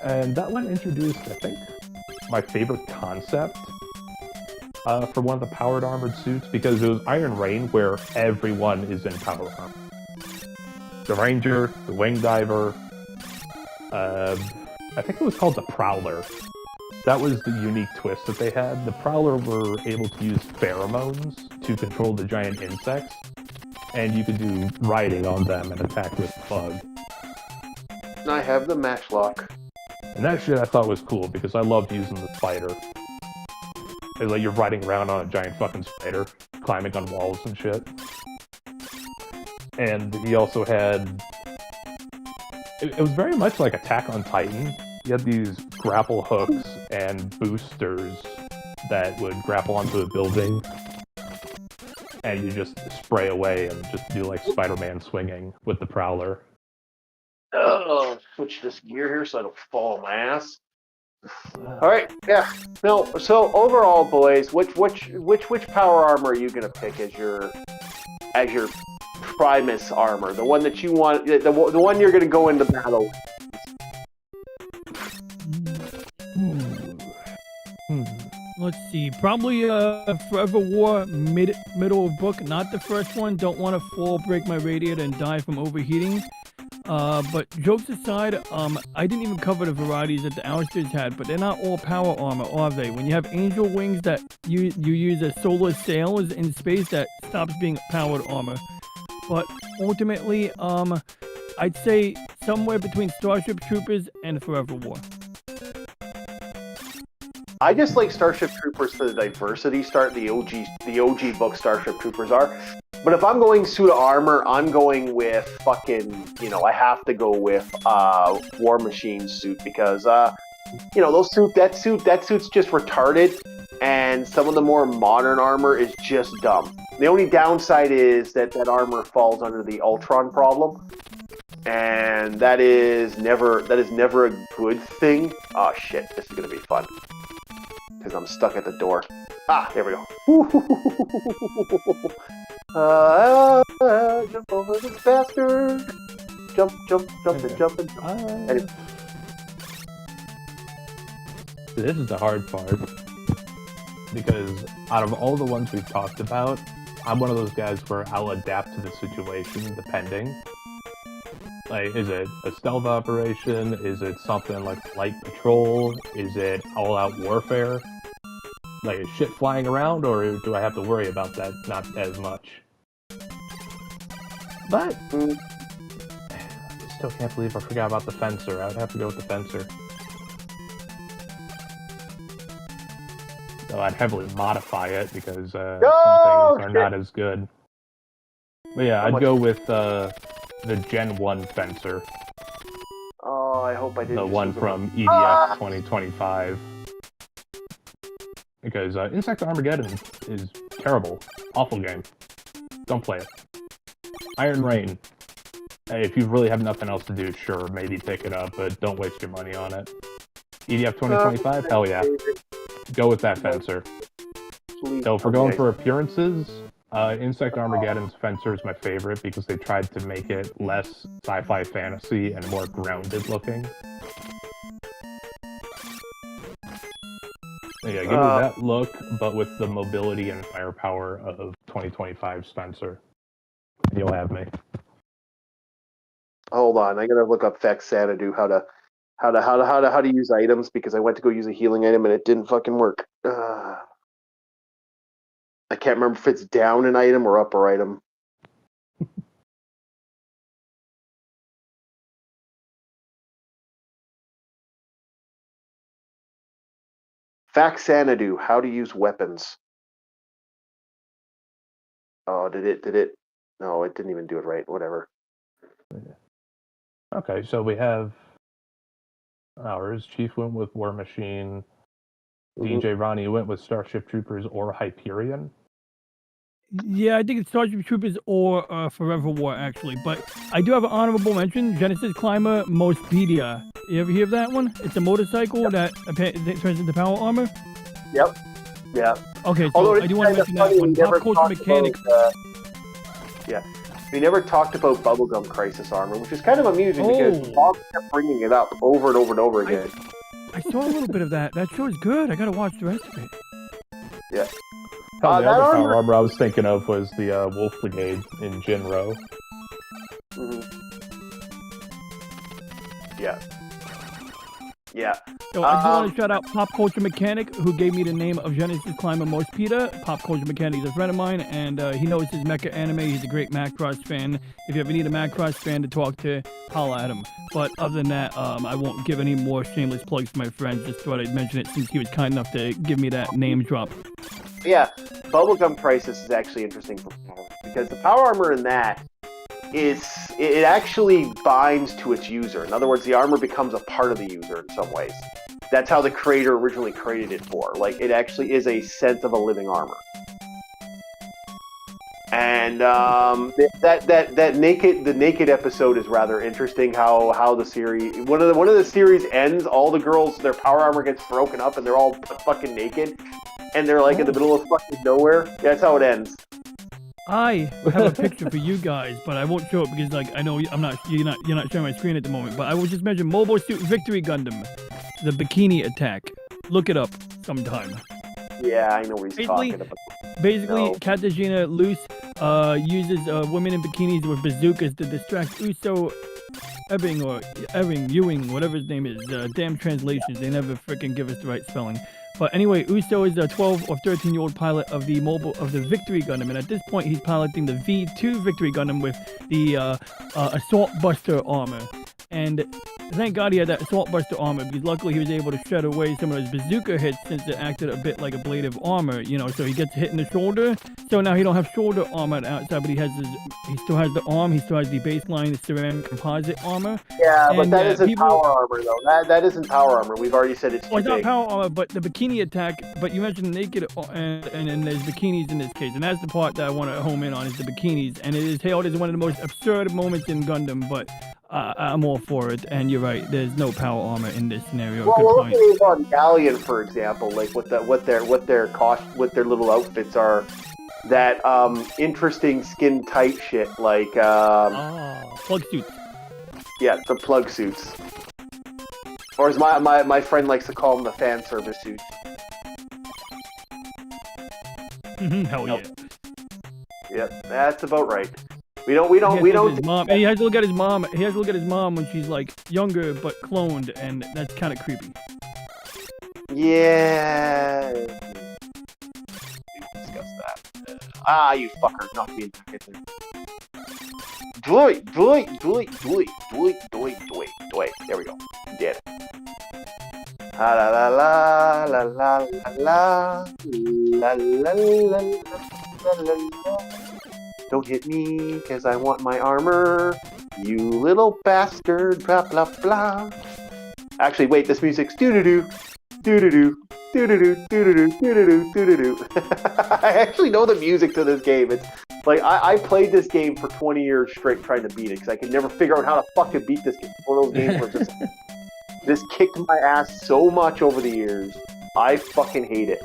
And that one introduced, I think, my favorite concept for one of the powered armored suits, because it was Iron Rain where everyone is in power armor. The Ranger, the Wing Diver, I think it was called the Prowler. That was the unique twist that they had. The Prowler were able to use pheromones to control the giant insects, and you could do riding on them and attack with bug. I have the matchlock. And that shit I thought was cool, because I loved using the spider. It's like you're riding around on a giant fucking spider, climbing on walls and shit. And he also had... It was very much like Attack on Titan. You had these grapple hooks and boosters that would grapple onto a building, and you just spray away and just do like Spider-Man swinging with the Prowler. Oh, switch this gear here so I don't fall on my ass. All right, yeah. No, so overall, boys, which power armor are you gonna pick as your Primus armor? The one that you want, the one you're gonna go into battle with. Let's see. Probably Forever War middle of book, not the first one. Don't want to fall, break my radiator, and die from overheating. But jokes aside, I didn't even cover the varieties that the Ousters had, but they're not all power armor, are they? When you have angel wings that you use as solar sails in space, that stops being powered armor. But ultimately, I'd say somewhere between Starship Troopers and Forever War. I just like Starship Troopers for the diversity. The OG book Starship Troopers are. But if I'm going suit of armor, I'm going with fucking, I have to go with War Machine suit because that suit's just retarded, and some of the more modern armor is just dumb. The only downside is that armor falls under the Ultron problem, and that is never a good thing. Oh shit, this is gonna be fun because I'm stuck at the door. There we go. Jump over this bastard. Jump, and jump. Anyway. This is the hard part. Because out of all the ones we've talked about, I'm one of those guys where I'll adapt to the situation depending. Like, is it a stealth operation? Is it something like light patrol? Is it all-out warfare? Like, is shit flying around, or do I have to worry about that not as much? But I still can't believe I forgot about the Fencer. I would have to go with the Fencer. Though I'd heavily modify it because some things are not as good. But yeah, I'd go with the Gen 1 Fencer. Oh, I hope I didn't. The one from EDF 2025. Because Insect Armageddon is terrible. Awful game. Don't play it. Iron Rain. Hey, if you really have nothing else to do, sure, maybe pick it up, but don't waste your money on it. EDF 2025? Hell yeah. Go with that Fencer. So if we're going for appearances, Insect Armageddon's Fencer is my favorite because they tried to make it less sci-fi fantasy and more grounded looking. Yeah, give me that look, but with the mobility and firepower of 2025 Spencer. You'll have me. Hold on, I gotta look up Fex Xanadu how to use items because I went to go use a healing item and it didn't fucking work. I can't remember if it's down an item or up an item. Fax Xanadu, how to use weapons. Oh, did it? No, it didn't even do it right. Whatever. Okay, so we have ours. Chief went with War Machine. DJ Ronnie went with Starship Troopers or Hyperion. Yeah, I think it's Starship Troopers or Forever War, actually. But I do have an honorable mention, Genesis Climber Mospedia. You ever hear of that one? It's a motorcycle that turns into power armor. Yep. Yeah. Okay, so I do want to mention that one. Pop Culture Mechanic. Yeah. We never talked about Bubblegum Crisis armor, which is kind of amusing because Bob kept bringing it up over and over and over again. I saw a little bit of that. That show is good. I gotta watch the rest of it. Yeah. The other power armor I was thinking of was the Wolf Brigade in Jinro. Yeah. Yeah. So I just want to shout out Pop Culture Mechanic, who gave me the name of Genesis Climber Mospedia. Pop Culture Mechanic is a friend of mine, and he knows his mecha anime. He's a great Macross fan. If you ever need a Macross fan to talk to, holla at him. But other than that, I won't give any more shameless plugs to my friends. Just thought I'd mention it since he was kind enough to give me that name drop. Yeah, Bubblegum Crisis is actually interesting because the power armor in that it actually binds to its user. In other words, the armor becomes a part of the user in some ways. That's how the creator originally created it for. Like, it actually is a sense of a living armor. And that naked episode is rather interesting. How the series one of the series ends. All the girls, their power armor gets broken up, and they're all fucking naked, and they're like in the middle of fucking nowhere. That's how it ends. I have a picture for you guys, but I won't show it because, like, I know you're not showing my screen at the moment. But I will just mention Mobile Suit Victory Gundam, the bikini attack. Look it up sometime. Yeah, I know what he's talking about. Basically, Katarzyna Luce uses women in bikinis with bazookas to distract Uso Ewing, whatever his name is. Damn translations, they never freaking give us the right spelling. But anyway, Uso is a 12 or 13-year-old pilot of the Victory Gundam, and at this point he's piloting the V2 Victory Gundam with the Assault Buster armor. And thank God he had that Assault Buster armor, because luckily he was able to shred away some of his bazooka hits since it acted a bit like a blade of armor, so he gets hit in the shoulder. So now he don't have shoulder armor on the outside, but he still has the arm, he still has the baseline, the ceramic composite armor. Yeah, And, but that isn't people- power armor, though. That isn't power armor. We've already said it's too Well, it's not big. power armor, but the bikini attack. But you mentioned naked, and then there's bikinis in this case, and that's the part that I want to home in on is the bikinis. And it is hailed as one of the most absurd moments in Gundam, but I'm all for it. And you're right, there's no power armor in this scenario. Well, Good we're point. looking on Galleon, for example, like what their little outfits are. That interesting skin tight shit, like Plug suits. yeah, the plug suits, or as my friend likes to call them, the fan service suits. Hell yeah. Yep, that's about right. We He has don't. to look at his mom, and he has to look at his mom. He has to look at his mom when she's like younger but cloned, and that's kind of creepy. Yeah. Discuss that. You fucker! Not being Doy. There we go. Dead. La la la la la la la la la la. Don't hit me, cause I want my armor. You little bastard. Blah blah blah. Actually, wait. This music's doo doo doo. Doo-doo-doo, doo-doo-doo, doo-doo-doo, doo-doo-doo, doo-doo-doo. I actually know the music to this game. It's like I played this game for 20 years straight trying to beat it because I could never figure out how to fucking beat this game. One of those games where just kicked my ass so much over the years. I fucking hate it.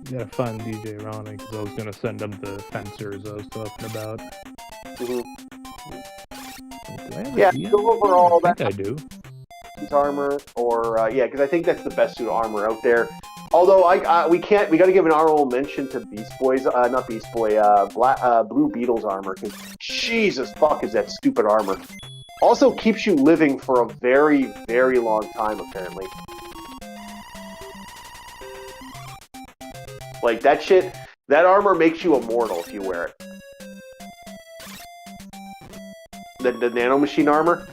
You gotta find DJ Ronnie, because I was gonna send him the fencers I was talking about. Mm-hmm. Do I have Yeah, a so overall, I think I do. Armor, or yeah, because I think that's the best suit of armor out there. Although we got to give an honorable mention to Beast Boy's, not Beast Boy, Blue Beetle's armor, because Jesus fuck is that stupid armor. Also keeps you living for a very, very long time, apparently. Like that shit, that armor makes you immortal if you wear it. The nanomachine armor.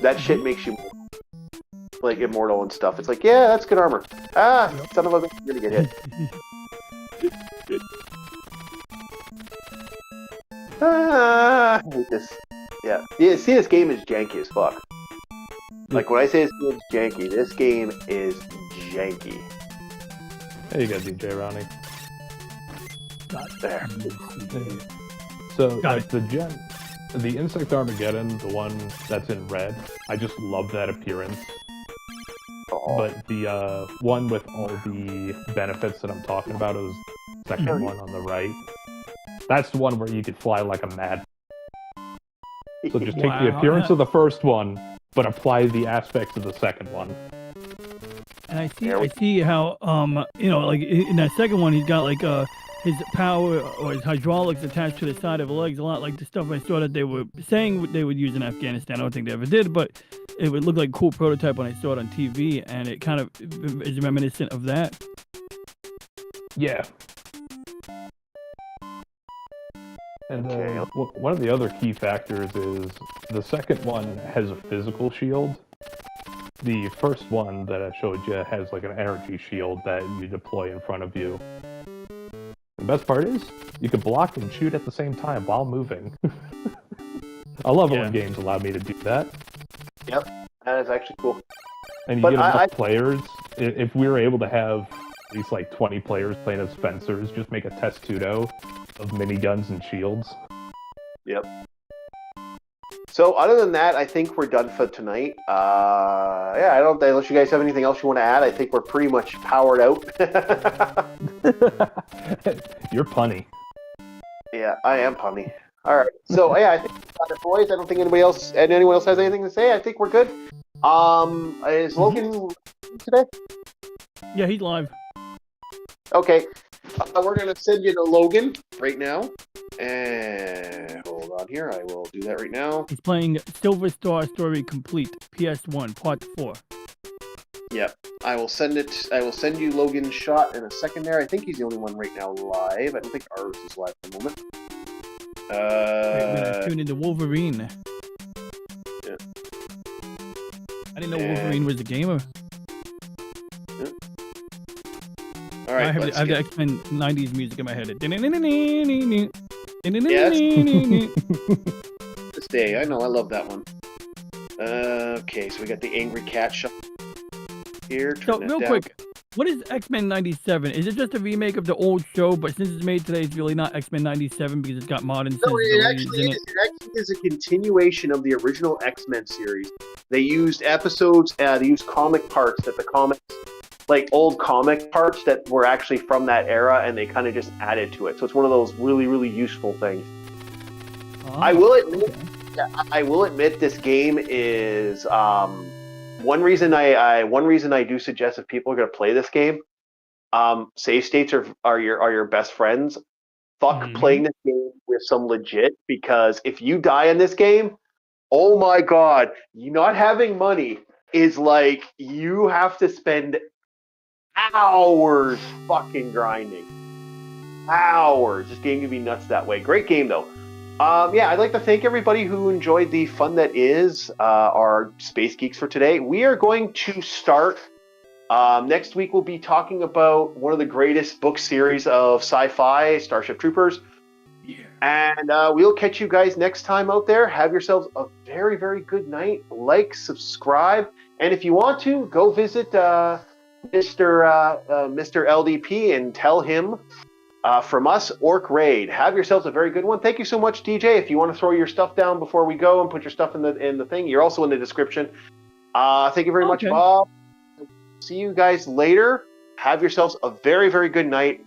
That shit makes you like immortal and stuff. It's like, yeah, that's good armor. Son of a bitch, you're gonna get hit. I hate this. Yeah. See, this game is janky as fuck. Like when I say this game is janky, this game is janky. There you go, DJ Ronnie. There. So, Got like, the Insect Armageddon, the one that's in red, I just love that appearance. Oh. But the one with all the benefits that I'm talking about is the second one on the right. That's the one where you could fly like a mad. So just take the Wow. appearance of the first one, but apply the aspects of the second one. And I see how like in that second one he's got like his power or his hydraulics attached to the side of the legs, a lot like the stuff I saw that they were saying they would use in Afghanistan. I don't think they ever did, but it would look like a cool prototype when I saw it on TV, and it kind of is reminiscent of that. Yeah. And Okay. one of the other key factors is the second one has a physical shield. The first one that I showed you has like an energy shield that you deploy in front of you. The best part is, you can block and shoot at the same time while moving. I love it when games allow me to do that. Yep, that is actually cool. And you But get enough players, if we were able to have at least like 20 players playing as fencers, just make a testudo of miniguns and shields. Yep. So other than that, I think we're done for tonight. I don't. Unless you guys have anything else you want to add, I think we're pretty much powered out. You're punny. Yeah, I am punny. All right. So I think we're done, boys. I don't think anyone else has anything to say. I think we're good. Is Logan today? Yeah, he's live. Okay. We're gonna send you to Logan right now. And hold on here, I will do that right now. He's playing Silver Star Story Complete, PS1, Part 4. Yep. I will send it. I will send you Logan's shot in a second there. I think he's the only one right now live. I don't think ours is live at the moment. We're gonna tune into Wolverine. Yeah. I didn't know Wolverine was a gamer. All right. I have let's the get- X-Men 90s music in my head. this day. I know. I love that one. Okay, so we got the angry cat shot here. So, Turn that real down. quick, what is X-Men 97? Is it just a remake of the old show, but since it's made today, it's really not X-Men 97 because it's got modern No, it sensibilities actually in is. it? It actually is a continuation of the original X-Men series. They used episodes. They used comic parts that the comics, like old comic parts that were actually from that era, and they kind of just added to it. So it's one of those really, really useful things. Oh, I will admit, okay. I will admit, this game is one reason I do suggest if people are going to play this game. Save states are your best friends. Fuck Mhm. playing this game with some legit, because if you die in this game, oh my god, you not having money is like you have to spend hours fucking grinding. Hours. This game can be nuts that way. Great game though. Yeah, I'd like to thank everybody who enjoyed the fun that is our Space Geeks for today. We are going to start next week. We'll be talking about one of the greatest book series of sci-fi, Starship Troopers. Yeah. And we'll catch you guys next time out there. Have yourselves a very, very good night. Like, subscribe, and if you want to, go visit Mr. LDP and tell him from us, Orc Raid. Have yourselves a very good one. Thank you so much, DJ. If you want to throw your stuff down before we go and put your stuff in the thing, you're also in the description. Thank you very much, Okay. Bob. See you guys later. Have yourselves a very, very good night.